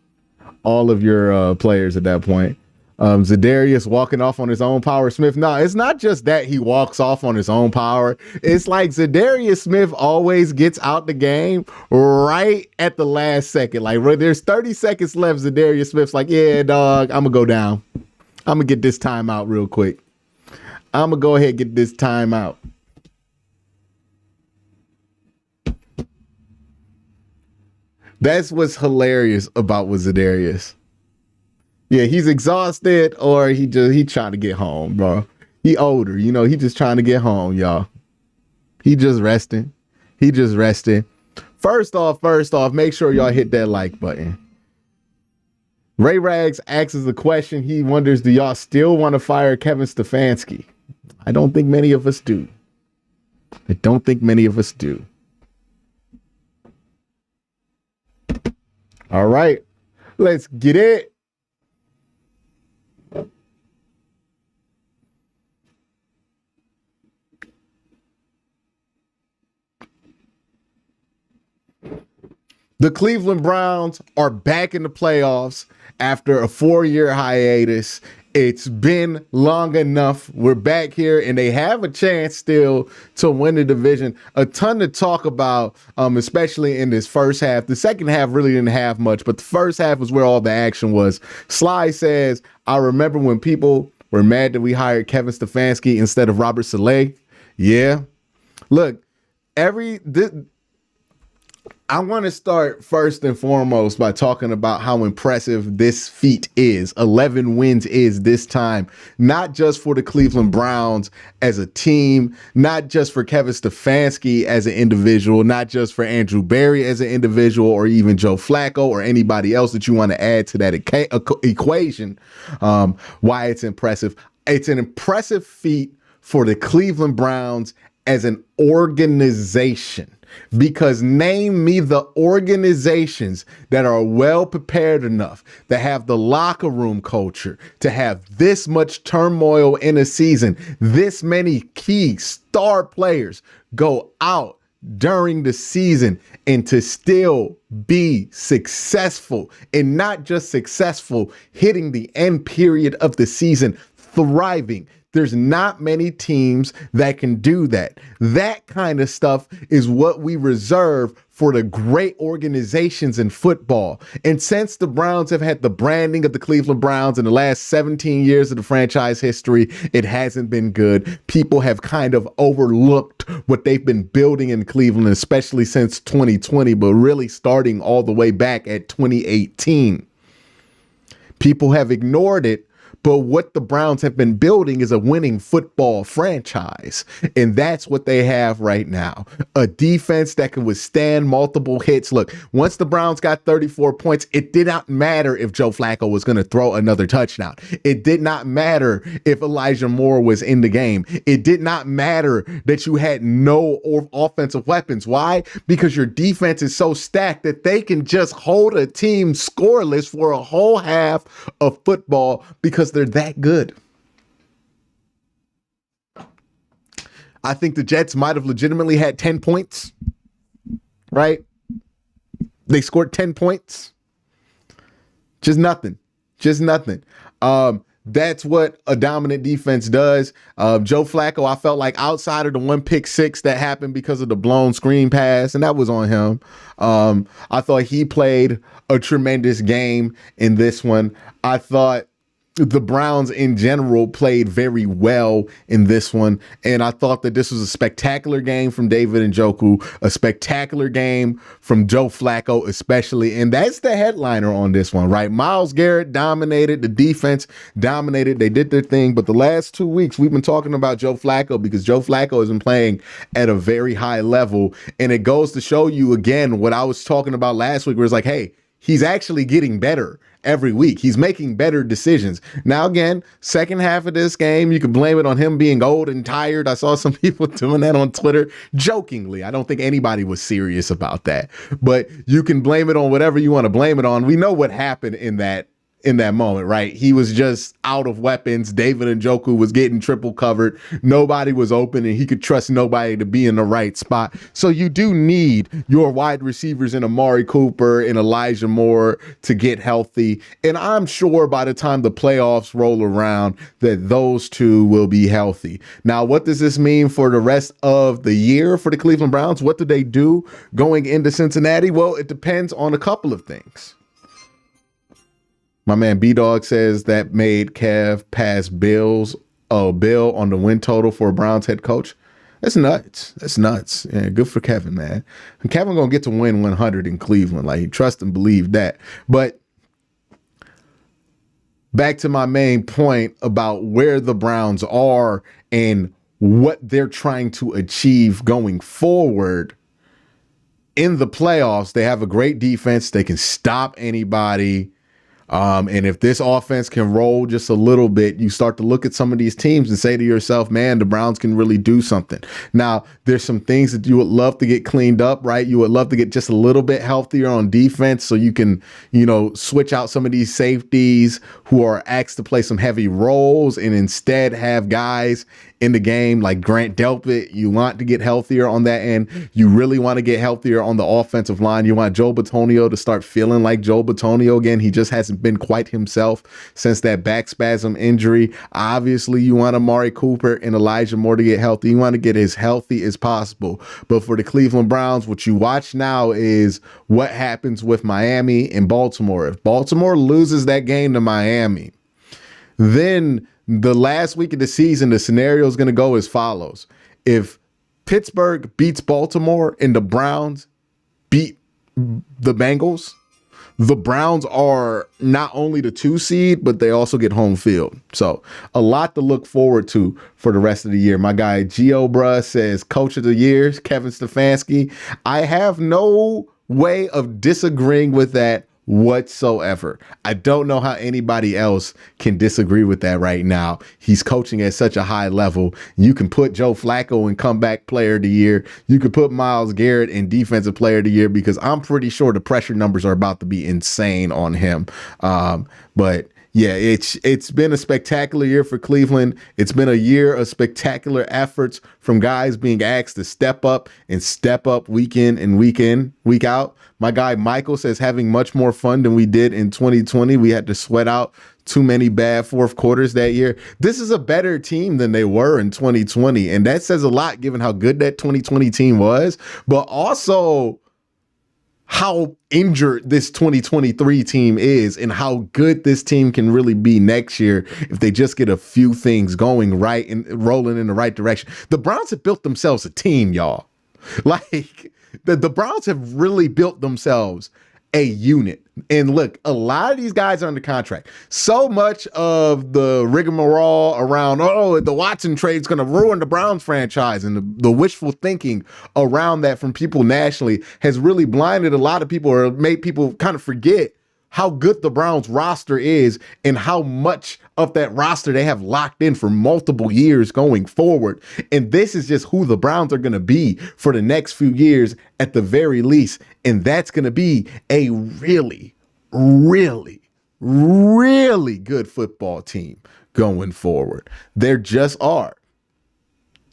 players at that point. Zadarius walking off on his own power. Smith, no, it's not just that he walks off on his own power. It's like Zadarius Smith always gets out the game right at the last second. Like, there's 30 seconds left. Zadarius Smith's like, yeah, dog, I'm going to go down. I'm going to get this timeout real quick. I'm going to go ahead and get this timeout. That's what's hilarious about Za'Darius. Yeah, he's exhausted or he trying to get home, bro. He older, he just trying to get home, y'all. He just resting. First off, make sure y'all hit that like button. Ray Rags asks us a question. He wonders, do y'all still want to fire Kevin Stefanski? I don't think many of us do. All right, let's get it. The Cleveland Browns are back in the playoffs after a 4-year hiatus. It's been long enough. We're back here, and they have a chance still to win the division. A ton to talk about, especially in this first half. The second half really didn't have much, but the first half was where all the action was. Sly says, I remember when people were mad that we hired Kevin Stefanski instead of Robert Saleh. Yeah. Look, I want to start first and foremost by talking about how impressive this feat is. 11 wins is this time, not just for the Cleveland Browns as a team, not just for Kevin Stefanski as an individual, not just for Andrew Berry as an individual, or even Joe Flacco or anybody else that you want to add to that equation. Why it's impressive. It's an impressive feat for the Cleveland Browns as an organization. Because name me the organizations that are well prepared enough, that have the locker room culture, to have this much turmoil in a season, this many key star players go out during the season and to still be successful, and not just successful, hitting the end period of the season, thriving. There's not many teams that can do that. That kind of stuff is what we reserve for the great organizations in football. And since the Browns have had the branding of the Cleveland Browns in the last 17 years of the franchise history, it hasn't been good. People have kind of overlooked what they've been building in Cleveland, especially since 2020, but really starting all the way back at 2018. People have ignored it. But what the Browns have been building is a winning football franchise. And that's what they have right now. A defense that can withstand multiple hits. Look, once the Browns got 34 points, it did not matter if Joe Flacco was going to throw another touchdown. It did not matter if Elijah Moore was in the game. It did not matter that you had no offensive weapons. Why? Because your defense is so stacked that they can just hold a team scoreless for a whole half of football because they're that good. I think the Jets might have legitimately had 10 points, right? They scored 10 points. Just nothing. That's what a dominant defense does. Joe Flacco, I felt like outside of the one pick six that happened because of the blown screen pass, and that was on him. I thought he played a tremendous game in this one. I thought the Browns in general played very well in this one. And I thought that this was a spectacular game from David Njoku, a spectacular game from Joe Flacco, especially. And that's the headliner on this one, right? Myles Garrett dominated. The defense dominated. They did their thing. But the last 2 weeks, we've been talking about Joe Flacco because Joe Flacco has been playing at a very high level. And it goes to show you again what I was talking about last week, where it's like, hey, he's actually getting better every week. He's making better decisions. Now, again, second half of this game, you can blame it on him being old and tired. I saw some people doing that on Twitter jokingly. I don't think anybody was serious about that, but you can blame it on whatever you want to blame it on. We know what happened in that moment, right? He was just out of weapons. David Njoku was getting triple covered. Nobody was open, and he could trust nobody to be in the right spot. So you do need your wide receivers in Amari Cooper and Elijah Moore to get healthy. And I'm sure by the time the playoffs roll around that those two will be healthy. Now, what does this mean for the rest of the year for the Cleveland Browns? What do they do going into Cincinnati? Well, it depends on a couple of things. My man B-Dog says that made Kev pass Bill on the win total for a Browns head coach. That's nuts. That's nuts. Yeah, good for Kevin, man. And Kevin gonna get to win 100 in Cleveland. Like, trust and believe that. But back to my main point about where the Browns are and what they're trying to achieve going forward. In the playoffs, they have a great defense. They can stop anybody. And if this offense can roll just a little bit, you start to look at some of these teams and say to yourself, man, the Browns can really do something. Now, there's some things that you would love to get cleaned up, right? You would love to get just a little bit healthier on defense so you can, switch out some of these safeties who are asked to play some heavy roles and instead have guys in the game like Grant Delpit. You want to get healthier on that end. You really want to get healthier on the offensive line. You want Joe Bitonio to start feeling like Joe Bitonio again. He just hasn't been quite himself since that back spasm injury. Obviously, you want Amari Cooper and Elijah Moore to get healthy. You want to get as healthy as possible. But for the Cleveland Browns, what you watch now is what happens with Miami and Baltimore. If Baltimore loses that game to Miami, then the last week of the season, the scenario is going to go as follows. If Pittsburgh beats Baltimore and the Browns beat the Bengals, the Browns are not only the 2 seed, but they also get home field. So a lot to look forward to for the rest of the year. My guy Gio Bruh says Coach of the Year, Kevin Stefanski. I have no way of disagreeing with that whatsoever. I don't know how anybody else can disagree with that right now. He's coaching at such a high level. You can put Joe Flacco in comeback player of the year. You could put Myles Garrett in defensive player of the year because I'm pretty sure the pressure numbers are about to be insane on him. But yeah, it's been a spectacular year for Cleveland. It's been a year of spectacular efforts from guys being asked to step up week in, week out. My guy Michael says having much more fun than we did in 2020. We had to sweat out too many bad fourth quarters that year. This is a better team than they were in 2020. And that says a lot given how good that 2020 team was, but also how injured this 2023 team is and how good this team can really be next year if they just get a few things going right and rolling in the right direction. The Browns have built themselves a team, y'all. Like the Browns have really built themselves a unit. And look, a lot of these guys are under contract. So much of the rigmarole around, the Watson trade's going to ruin the Browns franchise and the wishful thinking around that from people nationally has really blinded a lot of people or made people kind of forget how good the Browns roster is and how much of that roster they have locked in for multiple years going forward. And this is just who the Browns are going to be for the next few years at the very least. And that's going to be a really, really, really good football team going forward. They just are.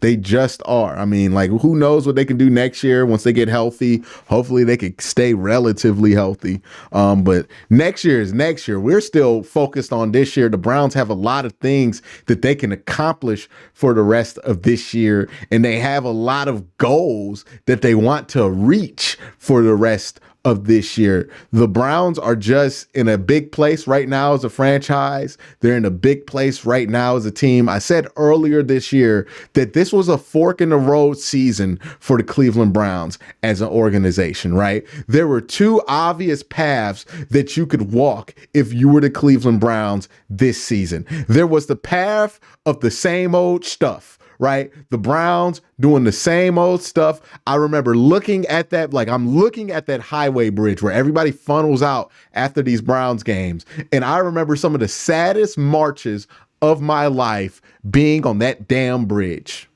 They just are. I mean, like, who knows what they can do next year once they get healthy. Hopefully they could stay relatively healthy. But next year is next year. We're still focused on this year. The Browns have a lot of things that they can accomplish for the rest of this year. And they have a lot of goals that they want to reach for the rest of this year. The Browns are just in a big place right now as a franchise. They're in a big place right now as a team. I said earlier this year that this was a fork in the road season for the Cleveland Browns as an organization, right? There were two obvious paths that you could walk if you were the Cleveland Browns this season. There was the path of the same old stuff, right? The Browns doing the same old stuff. I remember looking at that, like I'm looking at that highway bridge where everybody funnels out after these Browns games. And I remember some of the saddest marches of my life being on that damn bridge.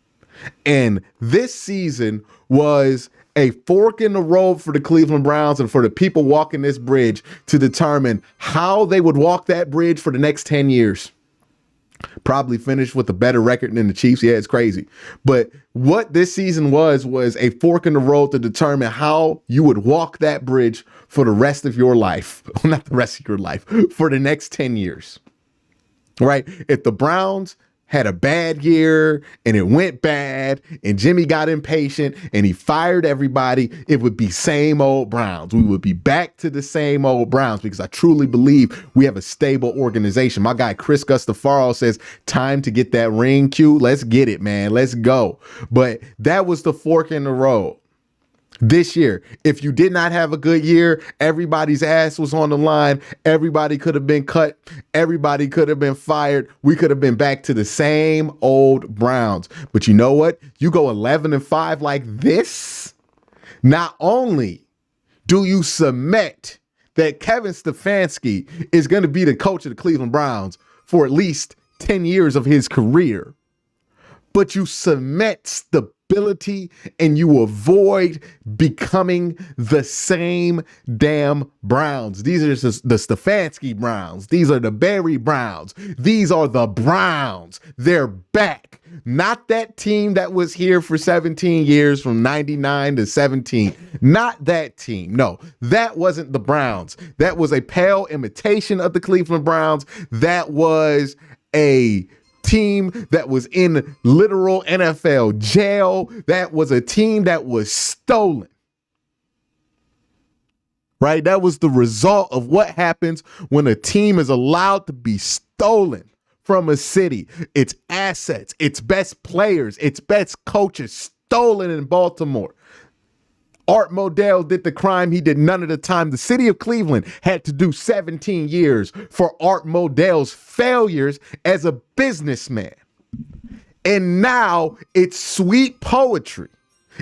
And this season was a fork in the road for the Cleveland Browns and for the people walking this bridge to determine how they would walk that bridge for the next 10 years. Probably finished with a better record than the Chiefs. Yeah, it's crazy. But what this season was a fork in the road to determine how you would walk that bridge for the rest of your life. Not the rest of your life, for the next 10 years. Right? If the Browns had a bad year and it went bad and Jimmy got impatient and he fired everybody, it would be same old Browns. We would be back to the same old Browns because I truly believe we have a stable organization. My guy Chris Gustafaro says, time to get that ring, Q. Let's get it, man. Let's go. But that was the fork in the road. This year, if you did not have a good year, everybody's ass was on the line. Everybody could have been cut. Everybody could have been fired. We could have been back to the same old Browns. But you know what? You go 11-5 like this. Not only do you cement that Kevin Stefanski is going to be the coach of the Cleveland Browns for at least 10 years of his career, but you cement stability and you avoid becoming the same damn Browns. These are the Stefanski Browns. These are the Barry Browns. These are the Browns. They're back. Not that team that was here for 17 years from 99 to 17. Not that team. No, that wasn't the Browns. That was a pale imitation of the Cleveland Browns. That was a team that was in literal NFL jail. That was a team that was stolen. Right? That was the result of what happens when a team is allowed to be stolen from a city. Its assets, its best players, its best coaches stolen in Baltimore. Art Modell did the crime. He did none of the time. The city of Cleveland had to do 17 years for Art Modell's failures as a businessman. And now it's sweet poetry.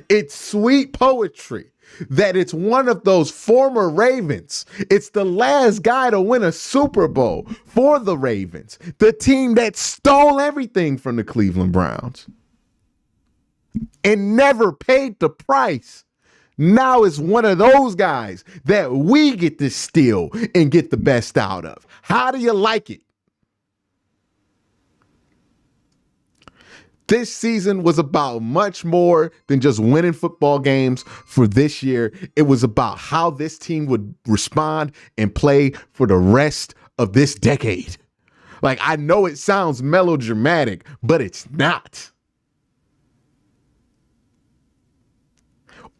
It's sweet poetry that it's one of those former Ravens. It's the last guy to win a Super Bowl for the Ravens, the team that stole everything from the Cleveland Browns and never paid the price. Now it's one of those guys that we get to steal and get the best out of. How do you like it? This season was about much more than just winning football games for this year. It was about how this team would respond and play for the rest of this decade. Like, I know it sounds melodramatic, but it's not.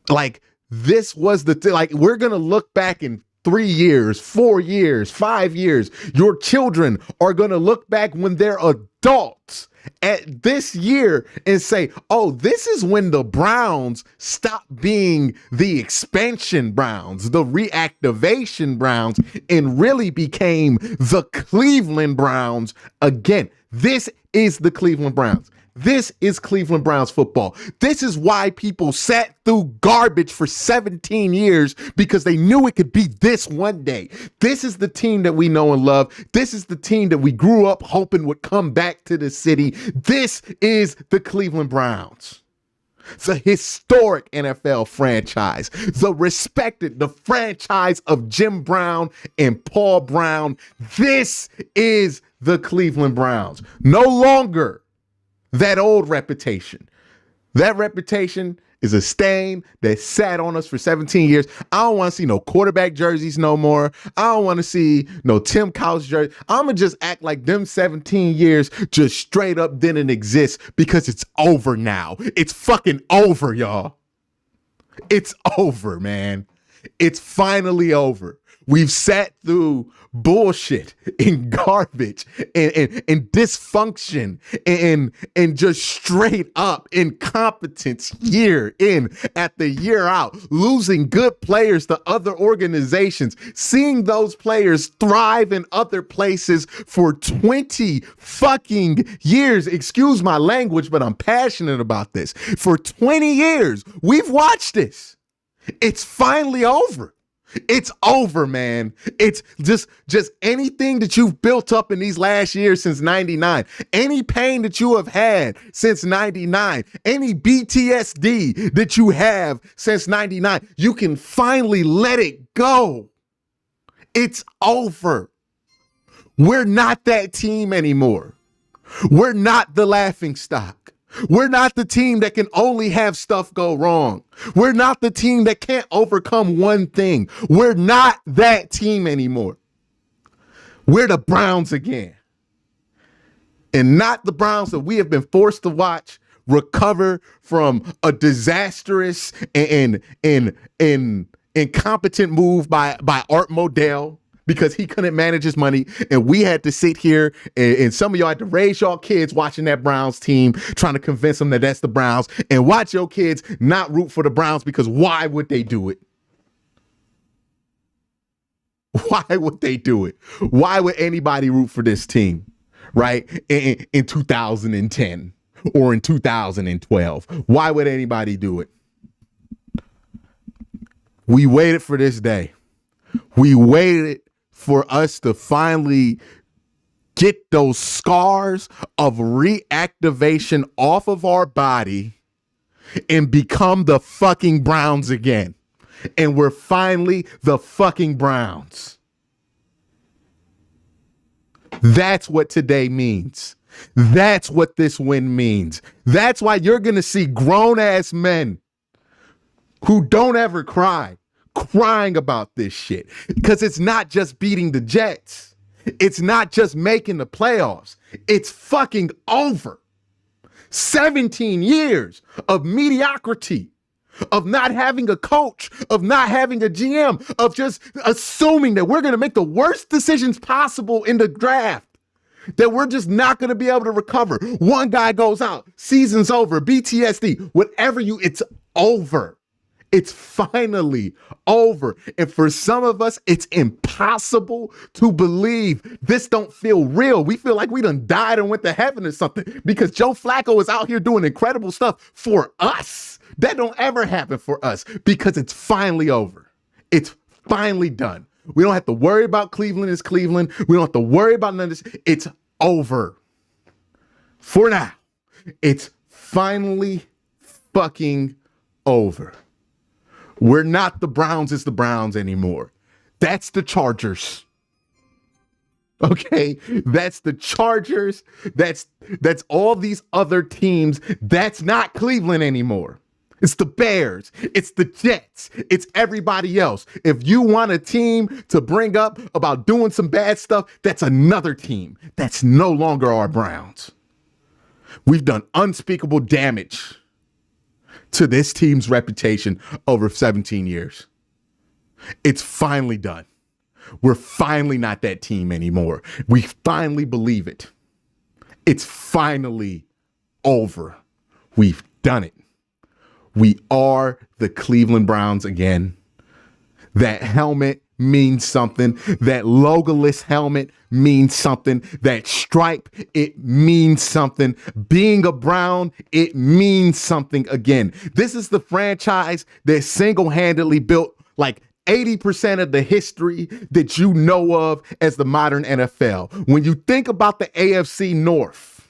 Like, this was the thing. Like, we're going to look back in 3 years, 4 years, 5 years. Your children are going to look back when they're adults at this year and say, oh, this is when the Browns stopped being the expansion Browns, the reactivation Browns, and really became the Cleveland Browns again. This is the Cleveland Browns. This is Cleveland Browns football. This is why people sat through garbage for 17 years, because they knew it could be this one day. This is the team that we know and love. This is the team that we grew up hoping would come back to the city. This is the Cleveland Browns. The historic NFL franchise, the respected, the franchise of Jim Brown and Paul Brown. This is the Cleveland Browns. No longer that old reputation. That reputation is a stain that sat on us for 17 years. I don't want to see no quarterback jerseys no more. I don't want to see no Tim Couch jersey. I'm going to just act like them 17 years just straight up didn't exist, because it's over now. It's fucking over, y'all. It's over, man. It's finally over. We've sat through bullshit and garbage and dysfunction and just straight up incompetence year in at the year out, losing good players to other organizations, seeing those players thrive in other places for 20 fucking years. Excuse my language, but I'm passionate about this. For 20 years, we've watched this. It's finally over. It's over, man. It's just anything that you've built up in these last years since 99, any pain that you have had since 99, any PTSD that you have since 99, you can finally let it go. It's over. We're not that team anymore. We're not the laughingstock. We're not the team that can only have stuff go wrong. We're not the team that can't overcome one thing. We're not that team anymore. We're the Browns again. and not the Browns that we have been forced to watch recover from a disastrous and incompetent move by Art Modell because he couldn't manage his money, and we had to sit here and some of y'all had to raise y'all kids watching that Browns team, trying to convince them that that's the Browns, and watch your kids not root for the Browns because why would they do it? Why would they do it? Why would anybody root for this team, right? In 2010 or in 2012? Why would anybody do it? We waited for this day. We waited for us to finally get those scars of reactivation off of our body and become the fucking Browns again. And we're finally the fucking Browns. That's what today means. That's what this win means. That's why you're going to see grown-ass men who don't ever cry crying about this shit, because it's not just beating the Jets. It's not just making the playoffs. It's fucking over. 17 years of mediocrity, of not having a coach, of not having a GM, of just assuming that we're going to make the worst decisions possible in the draft, that we're just not going to be able to recover. One guy goes out, season's over, BTSD, whatever it's over. It's finally over. And for some of us, it's impossible to believe. This don't feel real. We feel like we done died and went to heaven or something because Joe Flacco is out here doing incredible stuff for us. That don't ever happen for us because it's finally over. It's finally done. We don't have to worry about Cleveland is Cleveland. We don't have to worry about none of this. It's over. For now, it's finally fucking over. We're not the Browns as the Browns anymore. That's the Chargers. Okay? That's the Chargers. That's all these other teams. That's not Cleveland anymore. It's the Bears. It's the Jets. It's everybody else. If you want a team to bring up about doing some bad stuff, that's another team. That's no longer our Browns. We've done unspeakable damage to this team's reputation over 17 years. It's finally done. We're finally not that team anymore. We finally believe it. It's finally over. We've done it. We are the Cleveland Browns again. That helmet means something. That logoless helmet means something. That stripe, it means something. Being a Brown, it means something again. This is the franchise that single-handedly built like 80% of the history that you know of as the modern NFL. When you think about the AFC North,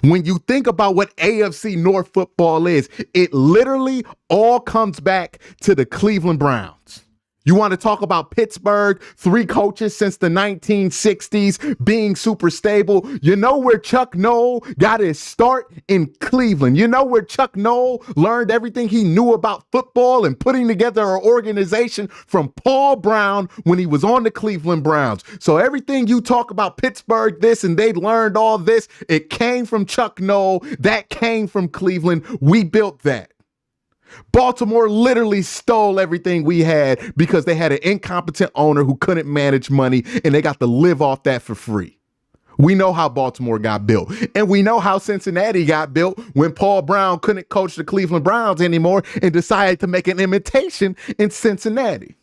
when you think about what AFC North football is, it literally all comes back to the Cleveland Browns. You want to talk about Pittsburgh, 3 coaches since the 1960s being super stable. You know where Chuck Noll got his start? In Cleveland. You know where Chuck Noll learned everything he knew about football and putting together an organization from Paul Brown when he was on the Cleveland Browns. So everything you talk about Pittsburgh this and they learned all this, it came from Chuck Noll. That came from Cleveland. We built that. Baltimore literally stole everything we had because they had an incompetent owner who couldn't manage money, and they got to live off that for free. We know how Baltimore got built, and we know how Cincinnati got built when Paul Brown couldn't coach the Cleveland Browns anymore and decided to make an imitation in Cincinnati.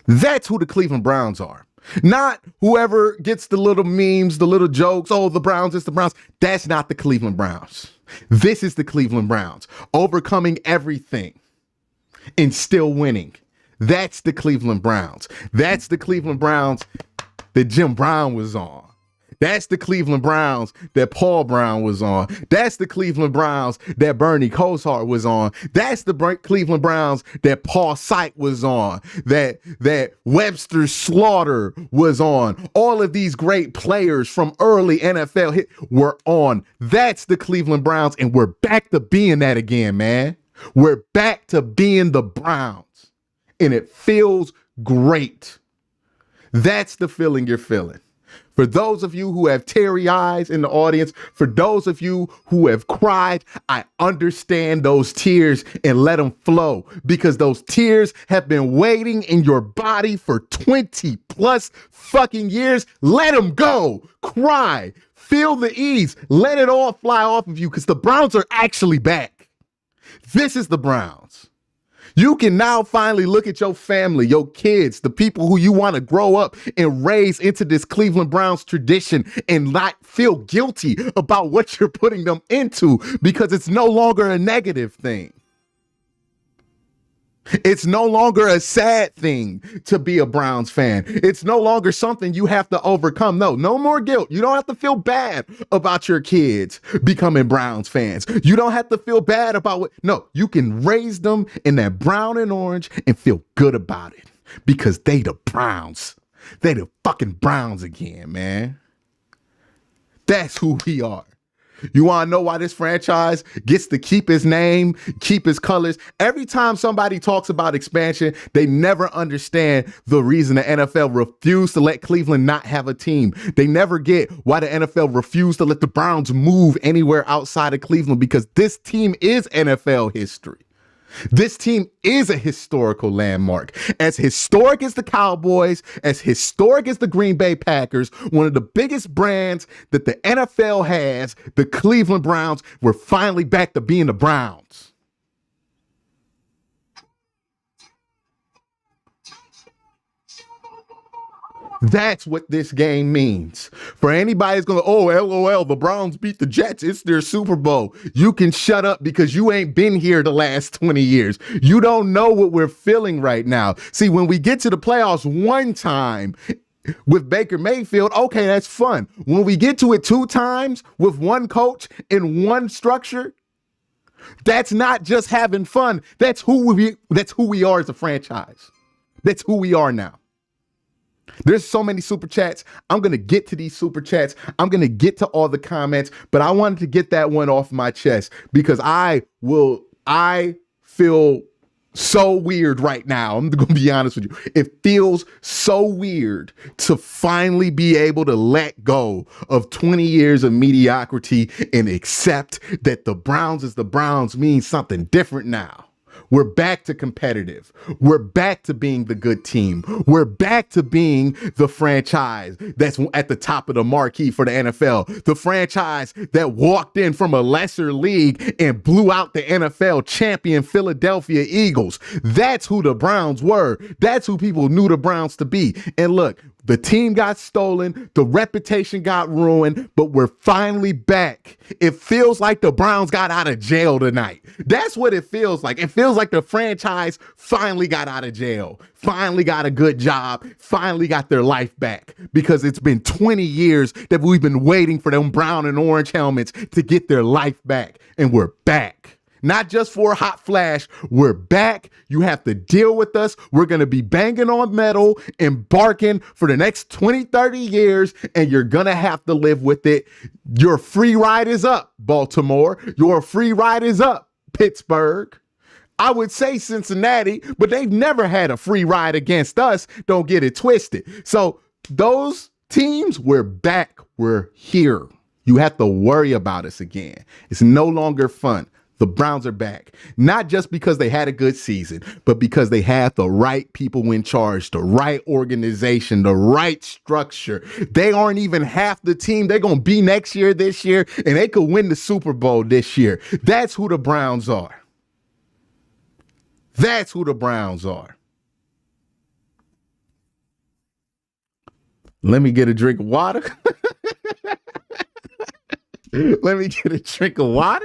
That's who the Cleveland Browns are. Not whoever gets the little memes, the little jokes, oh, the Browns, it's the Browns. That's not the Cleveland Browns. This is the Cleveland Browns, overcoming everything and still winning. That's the Cleveland Browns. That's the Cleveland Browns that Jim Brown was on. That's the Cleveland Browns that Paul Brown was on. That's the Cleveland Browns that Bernie Kosar was on. That's the Cleveland Browns that Paul Sight was on, that Webster Slaughter was on. All of these great players from early NFL were on. That's the Cleveland Browns, and we're back to being that again, man. We're back to being the Browns, and it feels great. That's the feeling you're feeling. For those of you who have teary eyes in the audience, for those of you who have cried, I understand those tears and let them flow, because those tears have been waiting in your body for 20 plus fucking years. Let them go. Cry. Feel the ease. Let it all fly off of you, because the Browns are actually back. This is the Browns. You can now finally look at your family, your kids, the people who you want to grow up and raise into this Cleveland Browns tradition and not feel guilty about what you're putting them into, because it's no longer a negative thing. It's no longer a sad thing to be a Browns fan. It's no longer something you have to overcome. No more guilt. You don't have to feel bad about your kids becoming Browns fans. You don't have to feel bad about what. No, you can raise them in that brown and orange and feel good about it, because they the Browns. They the fucking Browns again, man. That's who we are. You want to know why this franchise gets to keep his name, keep his colors? Every time somebody talks about expansion, they never understand the reason the NFL refused to let Cleveland not have a team. They never get why the NFL refused to let the Browns move anywhere outside of Cleveland, because this team is NFL history. This team is a historical landmark. As historic as the Cowboys, as historic as the Green Bay Packers, one of the biggest brands that the NFL has, the Cleveland Browns, we're finally back to being the Browns. That's what this game means. For anybody who's going to, oh, LOL, the Browns beat the Jets, it's their Super Bowl. You can shut up, because you ain't been here the last 20 years. You don't know what we're feeling right now. See, when we get to the playoffs one time with Baker Mayfield, okay, that's fun. When we get to it 2 times with one coach in one structure, that's not just having fun. That's who we are as a franchise. That's who we are now. There's so many super chats. I'm going to get to these super chats. I'm going to get to all the comments, but I wanted to get that one off my chest, because I feel so weird right now. I'm going to be honest with you. It feels so weird to finally be able to let go of 20 years of mediocrity and accept that the Browns is the Browns means something different now. We're back to competitive. We're back to being the good team. We're back to being the franchise that's at the top of the marquee for the NFL. The franchise that walked in from a lesser league and blew out the NFL champion Philadelphia Eagles. That's who the Browns were. That's who people knew the Browns to be. And look, the team got stolen, the reputation got ruined, but we're finally back. It feels like the Browns got out of jail tonight. That's what it feels like. It feels like the franchise finally got out of jail, finally got a good job, finally got their life back, because it's been 20 years that we've been waiting for them brown and orange helmets to get their life back, and we're back. Not just for a hot flash, we're back. You have to deal with us. We're going to be banging on metal and barking for the next 20, 30 years, and you're going to have to live with it. Your free ride is up, Baltimore. Your free ride is up, Pittsburgh. I would say Cincinnati, but they've never had a free ride against us. Don't get it twisted. So those teams, we're back. We're here. You have to worry about us again. It's no longer fun. The Browns are back, not just because they had a good season, but because they had the right people in charge, the right organization, the right structure. They aren't even half the team they're going to be next year, this year, and they could win the Super Bowl this year. That's who the Browns are. That's who the Browns are. Let me get a drink of water. Let me get a drink of water.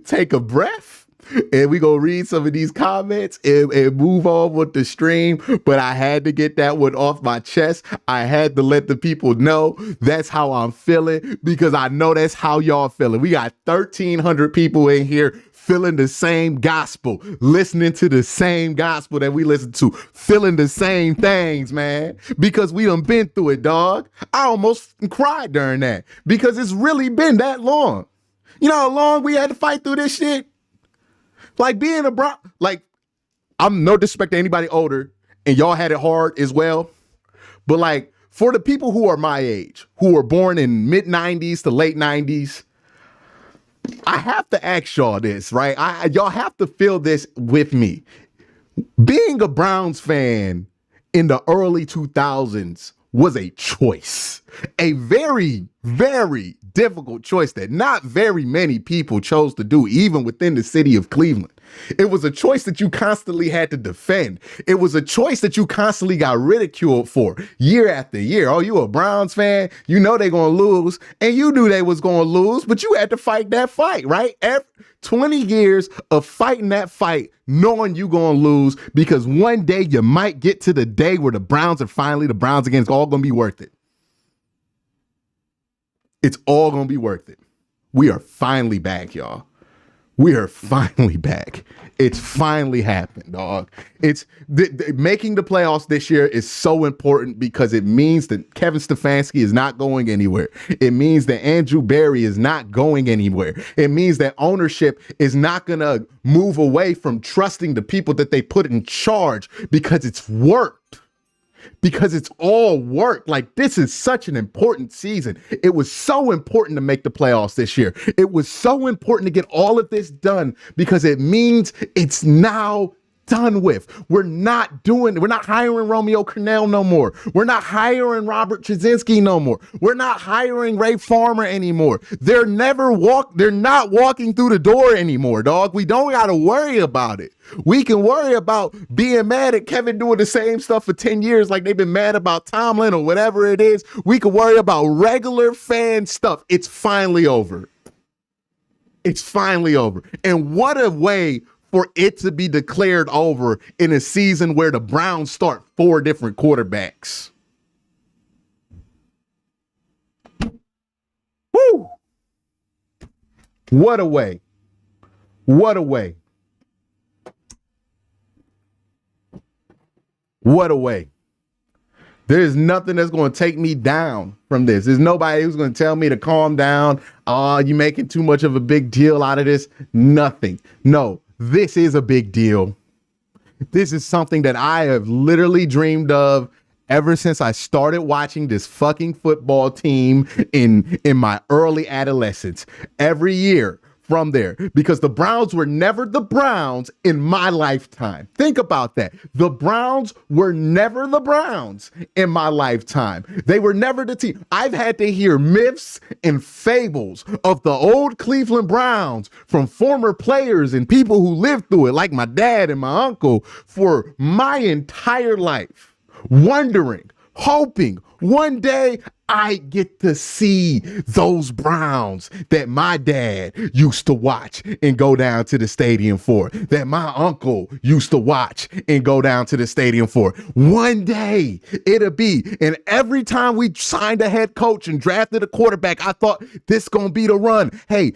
Take a breath, and we gonna read some of these comments and move on with the stream. But I had to get that one off my chest. I had to let the people know that's how I'm feeling, because I know that's how y'all feeling. We got 1,300 people in here feeling the same gospel, listening to the same gospel that we listen to, feeling the same things, man, because we done been through it, dog. I almost cried during that, because it's really been that long. You know how long we had to fight through this shit? Like being a Brown, like, I'm no disrespect to anybody older, and y'all had it hard as well. But like for the people who are my age, who were born in mid 90s to late 90s, I have to ask y'all this, right? Y'all have to feel this with me. Being a Browns fan in the early 2000s was a choice, a very, very difficult choice that not very many people chose to do, even within the city of Cleveland. It was a choice that you constantly had to defend. It was a choice that you constantly got ridiculed for year after year. Oh, you a Browns fan? You know they're going to lose. And you knew they was going to lose, but you had to fight that fight, right? 20 years of fighting that fight, knowing you going to lose, because one day you might get to the day where the Browns are finally the Browns again. It's all going to be worth it. It's all going to be worth it. We are finally back, y'all. We are finally back. It's finally happened, dog. It's making the playoffs this year is so important because it means that Kevin Stefanski is not going anywhere. It means that Andrew Berry is not going anywhere. It means that ownership is not going to move away from trusting the people that they put in charge because it's worked. Because it's all work. Like, this is such an important season. It was so important to make the playoffs this year. It was so important to get all of this done because it means it's now done with. We're not hiring Romeo Crennel no more. We're not hiring Robert Jasinski no more. We're not hiring Ray Farmer anymore. They're not walking through the door anymore, dog. We don't got to worry about it. We can worry about being mad at Kevin doing the same stuff for 10 years like they've been mad about Tomlin or whatever it is. We can worry about regular fan stuff. It's finally over. It's finally over. And what a way for it to be declared over in a season where the Browns start 4 different quarterbacks. Woo! What a way. What a way. What a way. There's nothing that's going to take me down from this. There's nobody who's going to tell me to calm down. Oh, you're making too much of a big deal out of this. Nothing. No, this is a big deal. This is something that I have literally dreamed of ever since I started watching this fucking football team in my early adolescence. Every year from there, because the Browns were never the Browns in my lifetime. Think about that. The Browns were never the Browns in my lifetime. They were never the team. I've had to hear myths and fables of the old Cleveland Browns from former players and people who lived through it, like my dad and my uncle, for my entire life, wondering, hoping one day I get to see those Browns that my dad used to watch and go down to the stadium for, that my uncle used to watch and go down to the stadium for. One day it'll be. And every time we signed a head coach and drafted a quarterback, I thought this gonna be the run. Hey,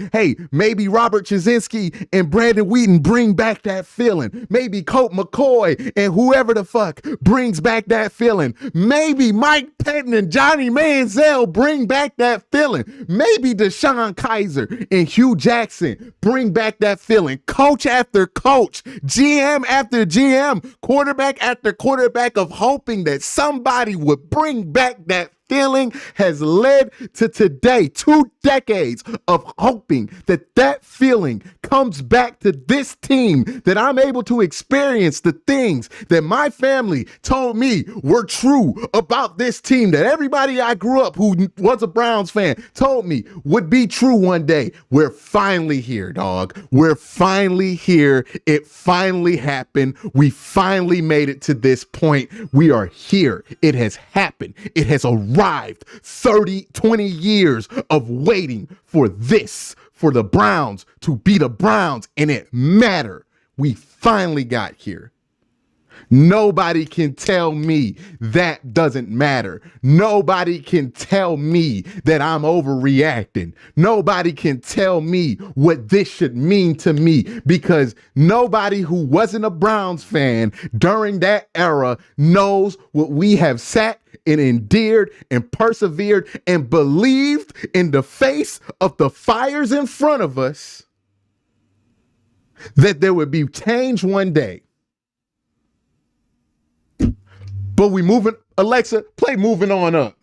maybe Robert Jasinski and Brandon Wheaton bring back that feeling. Maybe Colt McCoy and whoever the fuck brings back that feeling. Maybe Mike Pettin and Johnny Manziel bring back that feeling. Maybe Deshaun Kaiser and Hugh Jackson bring back that feeling. Coach after coach, GM after GM, quarterback after quarterback of hoping that somebody would bring back that feeling has led to today, 2 decades of hoping that that feeling comes back to this team, that I'm able to experience the things that my family told me were true about this team, that everybody I grew up who was a Browns fan told me would be true one day. We're finally here, dog. We're finally here. It finally happened. We finally made it to this point. We are here. It has happened. It has arrived. 20 years of waiting for this, for the Browns to be the Browns, and it mattered. We finally got here. Nobody can tell me that doesn't matter. Nobody can tell me that I'm overreacting. Nobody can tell me what this should mean to me, because nobody who wasn't a Browns fan during that era knows what we have sat and endured and persevered and believed in the face of the fires in front of us, that there would be change one day. But we moving, Alexa, play moving on up.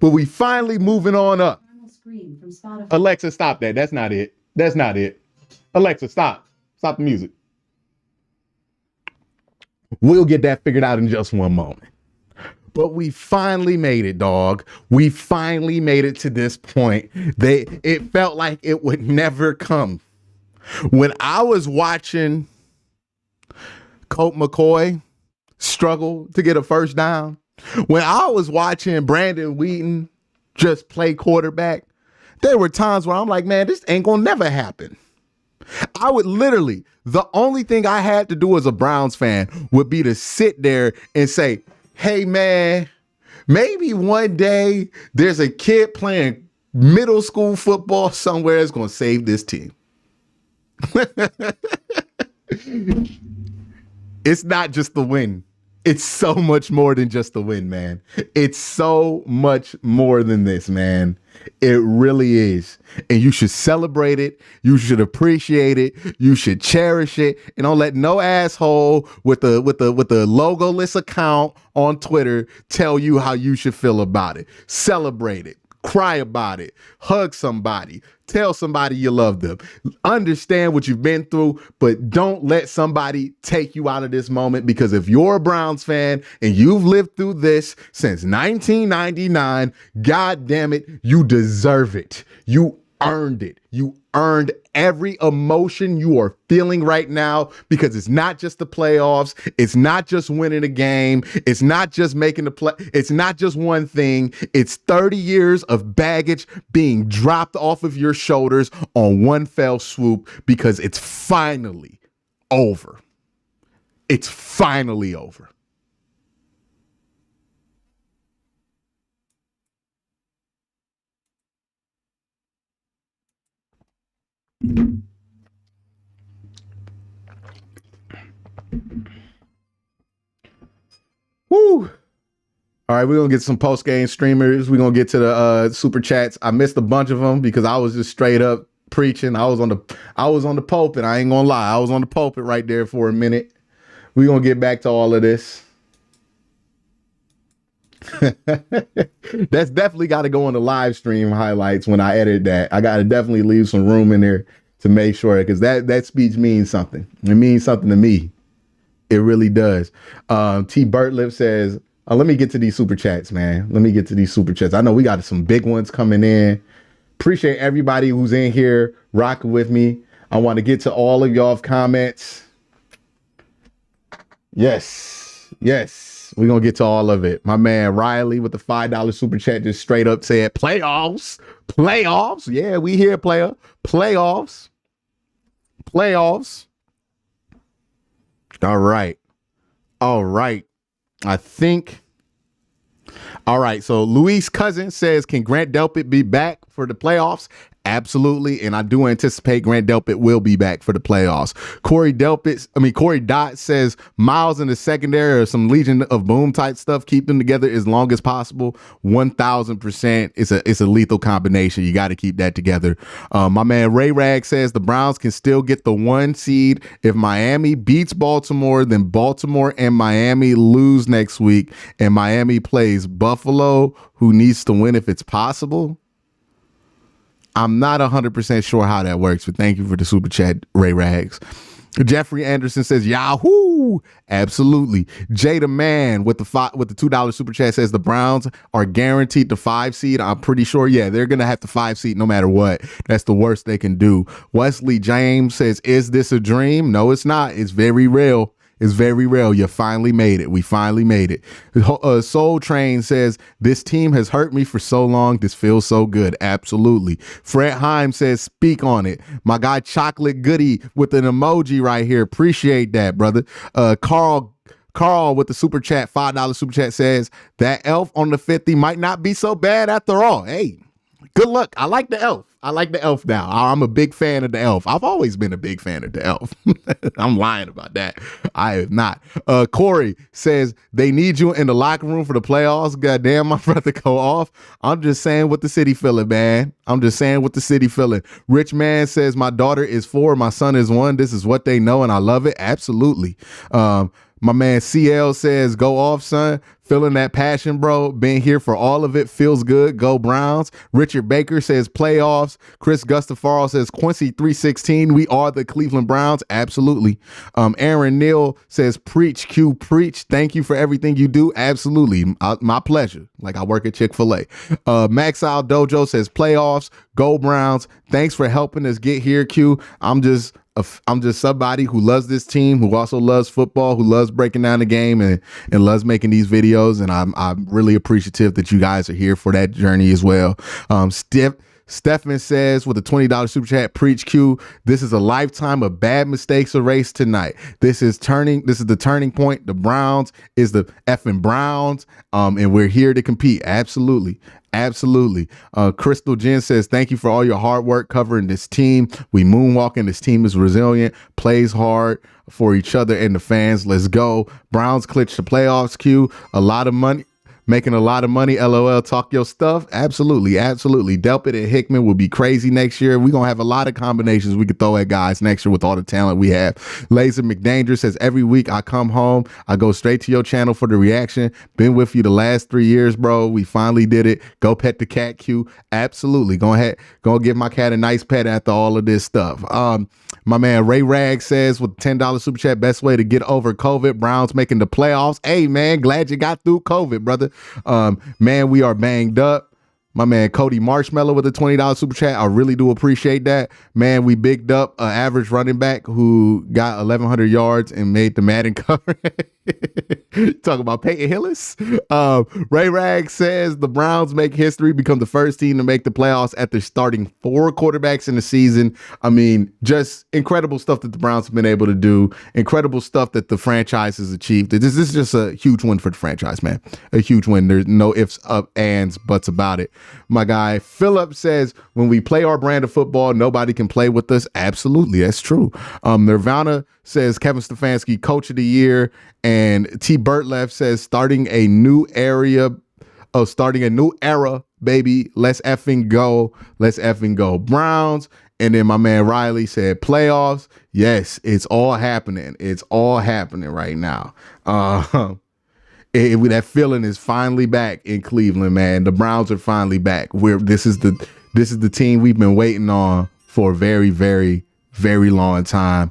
But we finally moving on up. Alexa, stop that. That's not it. That's not it. Alexa, stop. Stop the music. We'll get that figured out in just one moment. But we finally made it, dog. We finally made it to this point. It felt like it would never come. When I was watching Colt McCoy struggle to get a first down, when I was watching Brandon Wheaton just play quarterback, there were times where I'm like, man, this ain't gonna never happen. I would literally, the only thing I had to do as a Browns fan would be to sit there and say, hey, man, maybe one day there's a kid playing middle school football somewhere that's going to save this team. It's not just the win. It's so much more than just the win, man. It's so much more than this, man. It really is. And you should celebrate it. You should appreciate it. You should cherish it. And don't let no asshole with the logoless account on Twitter tell you how you should feel about it. Celebrate it. Cry about it. Hug somebody. Tell somebody you love them. Understand what you've been through, but don't let somebody take you out of this moment, because if you're a Browns fan and you've lived through this since 1999, God damn it, you deserve it. You earned it. You earned every emotion you are feeling right now, because it's not just the playoffs. It's not just winning a game. It's not just making the play. It's not just one thing. It's 30 years of baggage being dropped off of your shoulders on one fell swoop, because it's finally over. It's finally over. Woo. All right, we're going to get some post-game streamers. We're going to get to the super chats. I missed a bunch of them because I was just straight up preaching. I was on the pulpit. I ain't going to lie. I was on the pulpit right there for a minute. We're going to get back to all of this. That's definitely got to go on the live stream highlights when I edit that. I got to definitely leave some room in there to make sure, because that speech means something. It means something to me. It really does. T. Burtlip says, let me get to these super chats, man. Let me get to these super chats. I know we got some big ones coming in. Appreciate everybody who's in here rocking with me. I want to get to all of y'all's comments. Yes. We're going to get to all of it. My man Riley with the $5 super chat just straight up said, playoffs. Yeah, we here, player. Playoffs. All right. I think. All right. So Luis Cousin says, can Grant Delpit be back for the playoffs? Absolutely. And I do anticipate Grant Delpit will be back for the playoffs. Corey Dot says Miles in the secondary or some Legion of Boom type stuff. Keep them together as long as possible. 1000%. It's a lethal combination. You got to keep that together. My man Ray Rag says the Browns can still get the 1 seed if Miami beats Baltimore, then Baltimore and Miami lose next week, and Miami plays Buffalo, who needs to win if it's possible. I'm not 100% sure how that works, but thank you for the super chat, Ray Rags. Jeffrey Anderson says, Yahoo! Absolutely. Jada Man with the $2 super chat says the Browns are guaranteed the 5 seed. I'm pretty sure, yeah, they're going to have the 5 seed no matter what. That's the worst they can do. Wesley James says, is this a dream? No, it's not. It's very real. It's very real. You finally made it. We finally made it. Soul Train says, this team has hurt me for so long. This feels so good. Absolutely. Fred Heim says, speak on it. My guy Chocolate Goody with an emoji right here. Appreciate that, brother. Carl with the super chat, $5 super chat says, that elf on the 50 might not be so bad after all. Hey, good luck. I like the elf. Now. I'm a big fan of the elf. I've always been a big fan of the elf. I'm lying about that. I have not. Corey says they need you in the locker room for the playoffs. Goddamn, my brother go off. I'm just saying what the city feeling, man. Rich Man says my daughter is 4, my son is 1. This is what they know, and I love it. Absolutely. My man CL says, go off, son. Feeling that passion, bro. Been here for all of it. Feels good. Go Browns. Richard Baker says playoffs. Chris Gustafaro says Quincy 316. We are the Cleveland Browns. Absolutely. Aaron Neal says preach, Q, preach. Thank you for everything you do. Absolutely. My pleasure. Like I work at Chick-fil-A. Max Al Dojo says playoffs. Go Browns. Thanks for helping us get here, Q. I'm just somebody who loves this team, who also loves football, who loves breaking down the game and loves making these videos. And I'm really appreciative that you guys are here for that journey as well. Stefan says with a $20 super chat, preach Q. This is a lifetime of bad mistakes erased tonight. This is the turning point. The Browns is the effing Browns. And we're here to compete. Absolutely. Absolutely. Crystal Jen says, thank you for all your hard work covering this team. We moonwalking. This team is resilient, plays hard for each other and the fans. Let's go. Browns clinch the playoffs, Q. A lot of money. Making a lot of money. LOL. Talk your stuff. Absolutely. Absolutely. Delpit and Hickman will be crazy next year. We're going to have a lot of combinations we could throw at guys next year with all the talent we have. Laser McDanger says, every week I come home, I go straight to your channel for the reaction. Been with you the last 3 years, bro. We finally did it. Go pet the cat, Q. Absolutely. Go ahead. Go give my cat a nice pet after all of this stuff. My man Ray Rag says with $10 super chat, best way to get over COVID. Browns making the playoffs. Hey, man, glad you got through COVID, brother. Man, we are banged up. My man Cody Marshmallow with a $20 super chat. I really do appreciate that. Man, we bigged up an average running back who got 1,100 yards and made the Madden cover. Talk about Peyton Hillis. Ray Rag says the Browns make history, become the first team to make the playoffs after starting 4 quarterbacks in the season. I mean, just incredible stuff that the Browns have been able to do. Incredible stuff that the franchise has achieved. This is just a huge win for the franchise, man. A huge win. There's no ifs, ands, buts about it. My guy Philip says, when we play our brand of football, nobody can play with us. Absolutely. That's true. Nirvana says Kevin Stefanski, coach of the year. And T. Bertlef says, starting a new era, baby. Let's effing go. Let's effing go. Browns. And then my man Riley said playoffs. Yes, it's all happening. It's all happening right now. That feeling is finally back in Cleveland, man. The Browns are finally back. This is the team we've been waiting on for a very, very, very long time.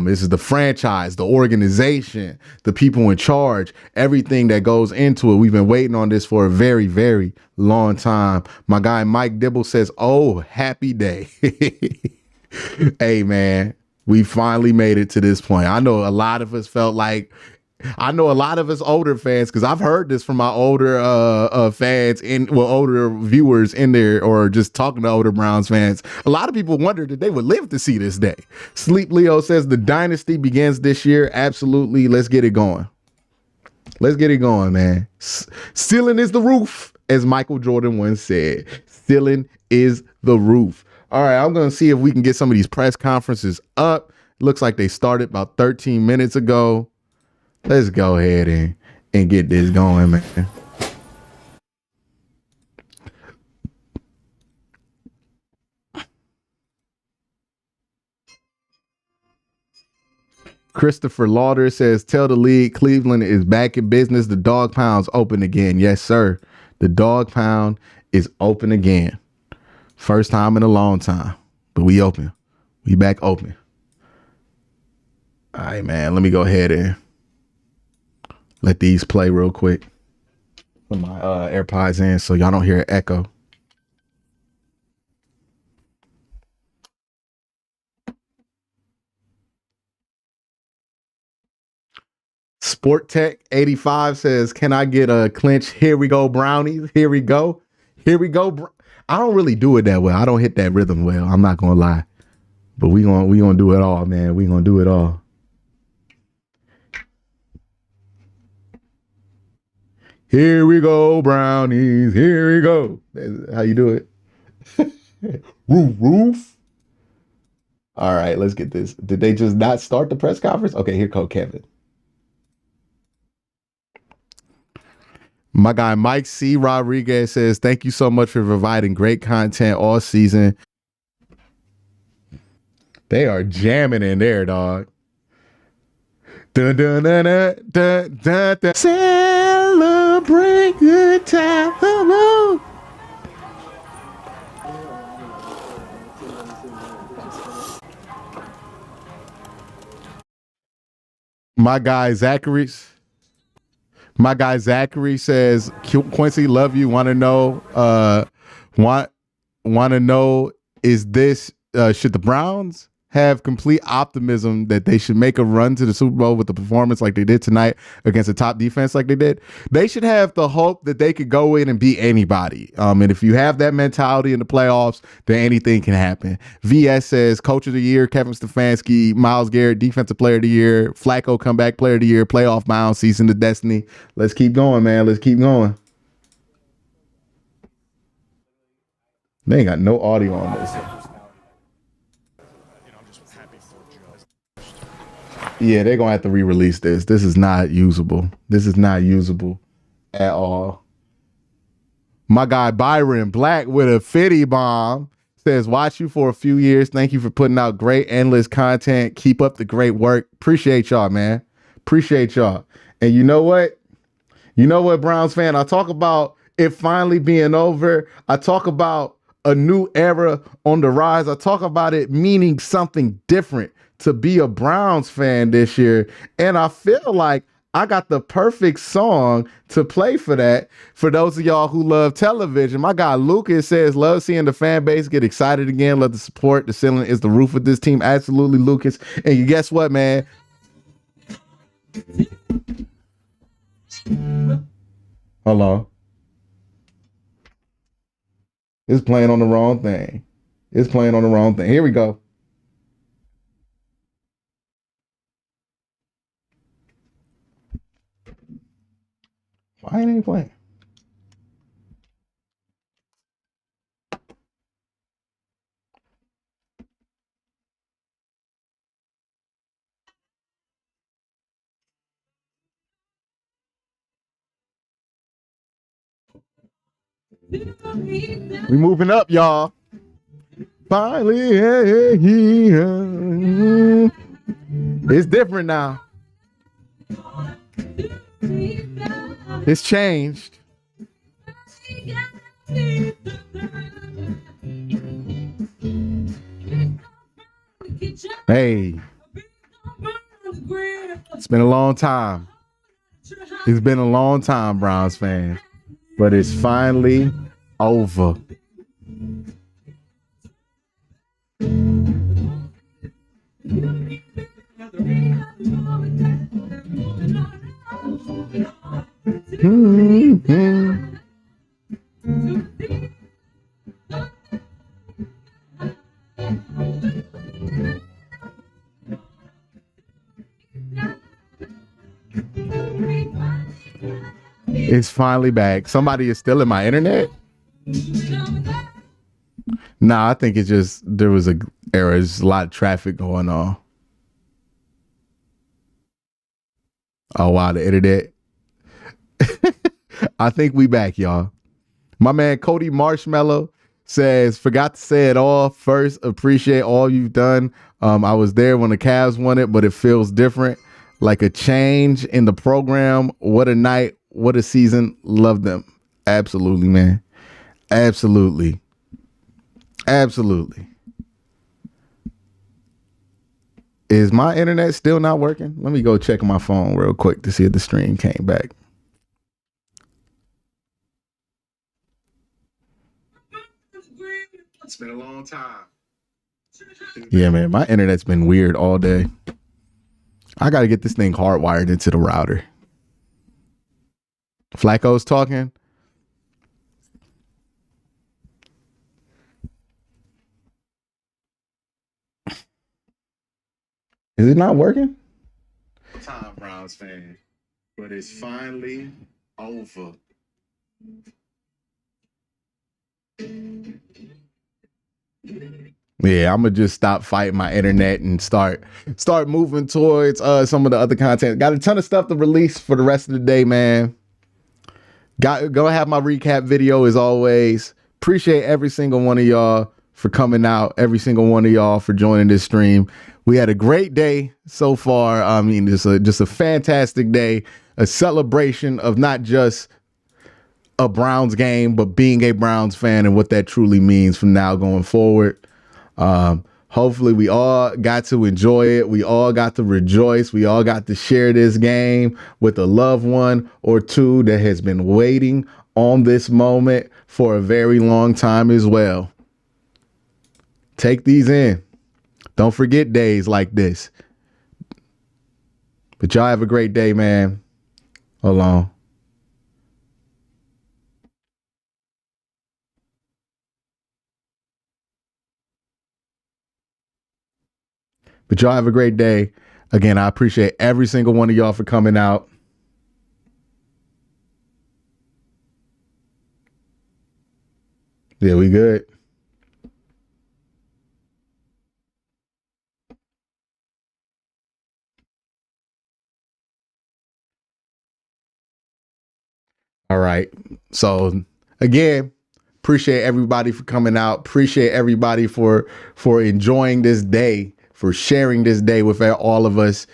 This is the franchise, the organization, the people in charge, everything that goes into it. We've been waiting on this for a very, very long time. My guy Mike Dibble says, oh, happy day. Hey, man, we finally made it to this point. I know a lot of us older fans, because I've heard this from my older fans older viewers in there, or just talking to older Browns fans. A lot of people wondered that they would live to see this day. Sleep Leo says the dynasty begins this year. Absolutely. Let's get it going. Let's get it going, man. Ceiling is the roof, as Michael Jordan once said. Ceiling is the roof. All right, I'm going to see if we can get some of these press conferences up. Looks like they started about 13 minutes ago. Let's go ahead and get this going, man. Christopher Lauder says, tell the league Cleveland is back in business. The dog pound's open again. Yes, sir. The dog pound is open again. First time in a long time, but we open. We back open. All right, man. Let me go ahead and let these play real quick. Put my AirPods in so y'all don't hear an echo. Sport Tech 85 says, can I get a clinch? Here we go, Brownies. Here we go. Here we go. I don't really do it that well. I don't hit that rhythm well. I'm not gonna lie. But we gonna do it all, man. We gonna do it all. Here we go, Brownies. Here we go. That's how you do it. Roof. All right, let's get this. Did they just not start the press conference? Okay, here goes Kevin. My guy Mike C. Rodriguez says, thank you so much for providing great content all season. They are jamming in there, dog. Dun, dun, dun, dun, dun, dun, dun. Celebrate good time. Hello. My guy Zachary says, Quincy, love you. Want to know, is this should the Browns have complete optimism that they should make a run to the Super Bowl with the performance like they did tonight against a top defense like they did? They should have the hope that they could go in and beat anybody. And if you have that mentality in the playoffs, then anything can happen. VS says, Coach of the Year, Kevin Stefanski, Myles Garrett, Defensive Player of the Year, Flacco, Comeback Player of the Year, Playoff Bound, Season to Destiny. Let's keep going, man. Let's keep going. They ain't got no audio on this. Yeah, they're gonna have to re-release this. This is not usable. This is not usable at all. My guy Byron Black with a 50 bomb says, watch you for a few years. Thank you for putting out great, endless content. Keep up the great work. Appreciate y'all, man. Appreciate y'all. And you know what? You know what, Browns fan? I talk about it finally being over. I talk about a new era on the rise. I talk about it meaning something different to be a Browns fan this year. And I feel like I got the perfect song to play for that. For those of y'all who love television, my guy Lucas says, love seeing the fan base get excited again. Love the support. The ceiling is the roof of this team. Absolutely, Lucas. And you guess what, man? Hold on. It's playing on the wrong thing. It's playing on the wrong thing. Here we go. Why ain't he playing? We moving up, y'all. Finally, it's different now. It's changed. Hey, it's been a long time. It's been a long time, Browns fan, but it's finally over. It's finally back. Somebody is still in my internet? Nah, I think it's just there was a error. There's a lot of traffic going on. Oh wow, the internet. I think we back, y'all. My man Cody Marshmallow says, forgot to say it all. First, appreciate all you've done. I was there when the Cavs won it, but it feels different. Like a change in the program. What a night. What a season. Love them. Absolutely, man. Absolutely. Absolutely. Is my internet still not working? Let me go check my phone real quick to see if the stream came back. It's been a long time. Yeah, man, my internet's been weird all day. I got to get this thing hardwired into the router. Flacco's talking. Is it not working? Time, Browns fan, but it's finally over. Yeah, I'm gonna just stop fighting my internet and start moving towards some of the other content. Got a ton of stuff to release for the rest of the day, man. Go have my recap video as always. Appreciate every single one of y'all for coming out, every single one of y'all for joining this stream. We had a great day so far. I mean, just a fantastic day, a celebration of not just a Browns game, but being a Browns fan and what that truly means from now going forward. Hopefully we all got to enjoy it. We all got to rejoice. We all got to share this game with a loved one or two that has been waiting on this moment for a very long time as well. Take these in. Don't forget days like this. But y'all have a great day, man. Hold on. But y'all have a great day. Again, I appreciate every single one of y'all for coming out. Yeah, we good. All right. So again, appreciate everybody for coming out. Appreciate everybody for enjoying this day, for sharing this day with all of us.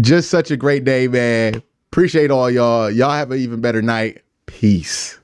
Just such a great day, man. Appreciate all y'all. Y'all have an even better night. Peace.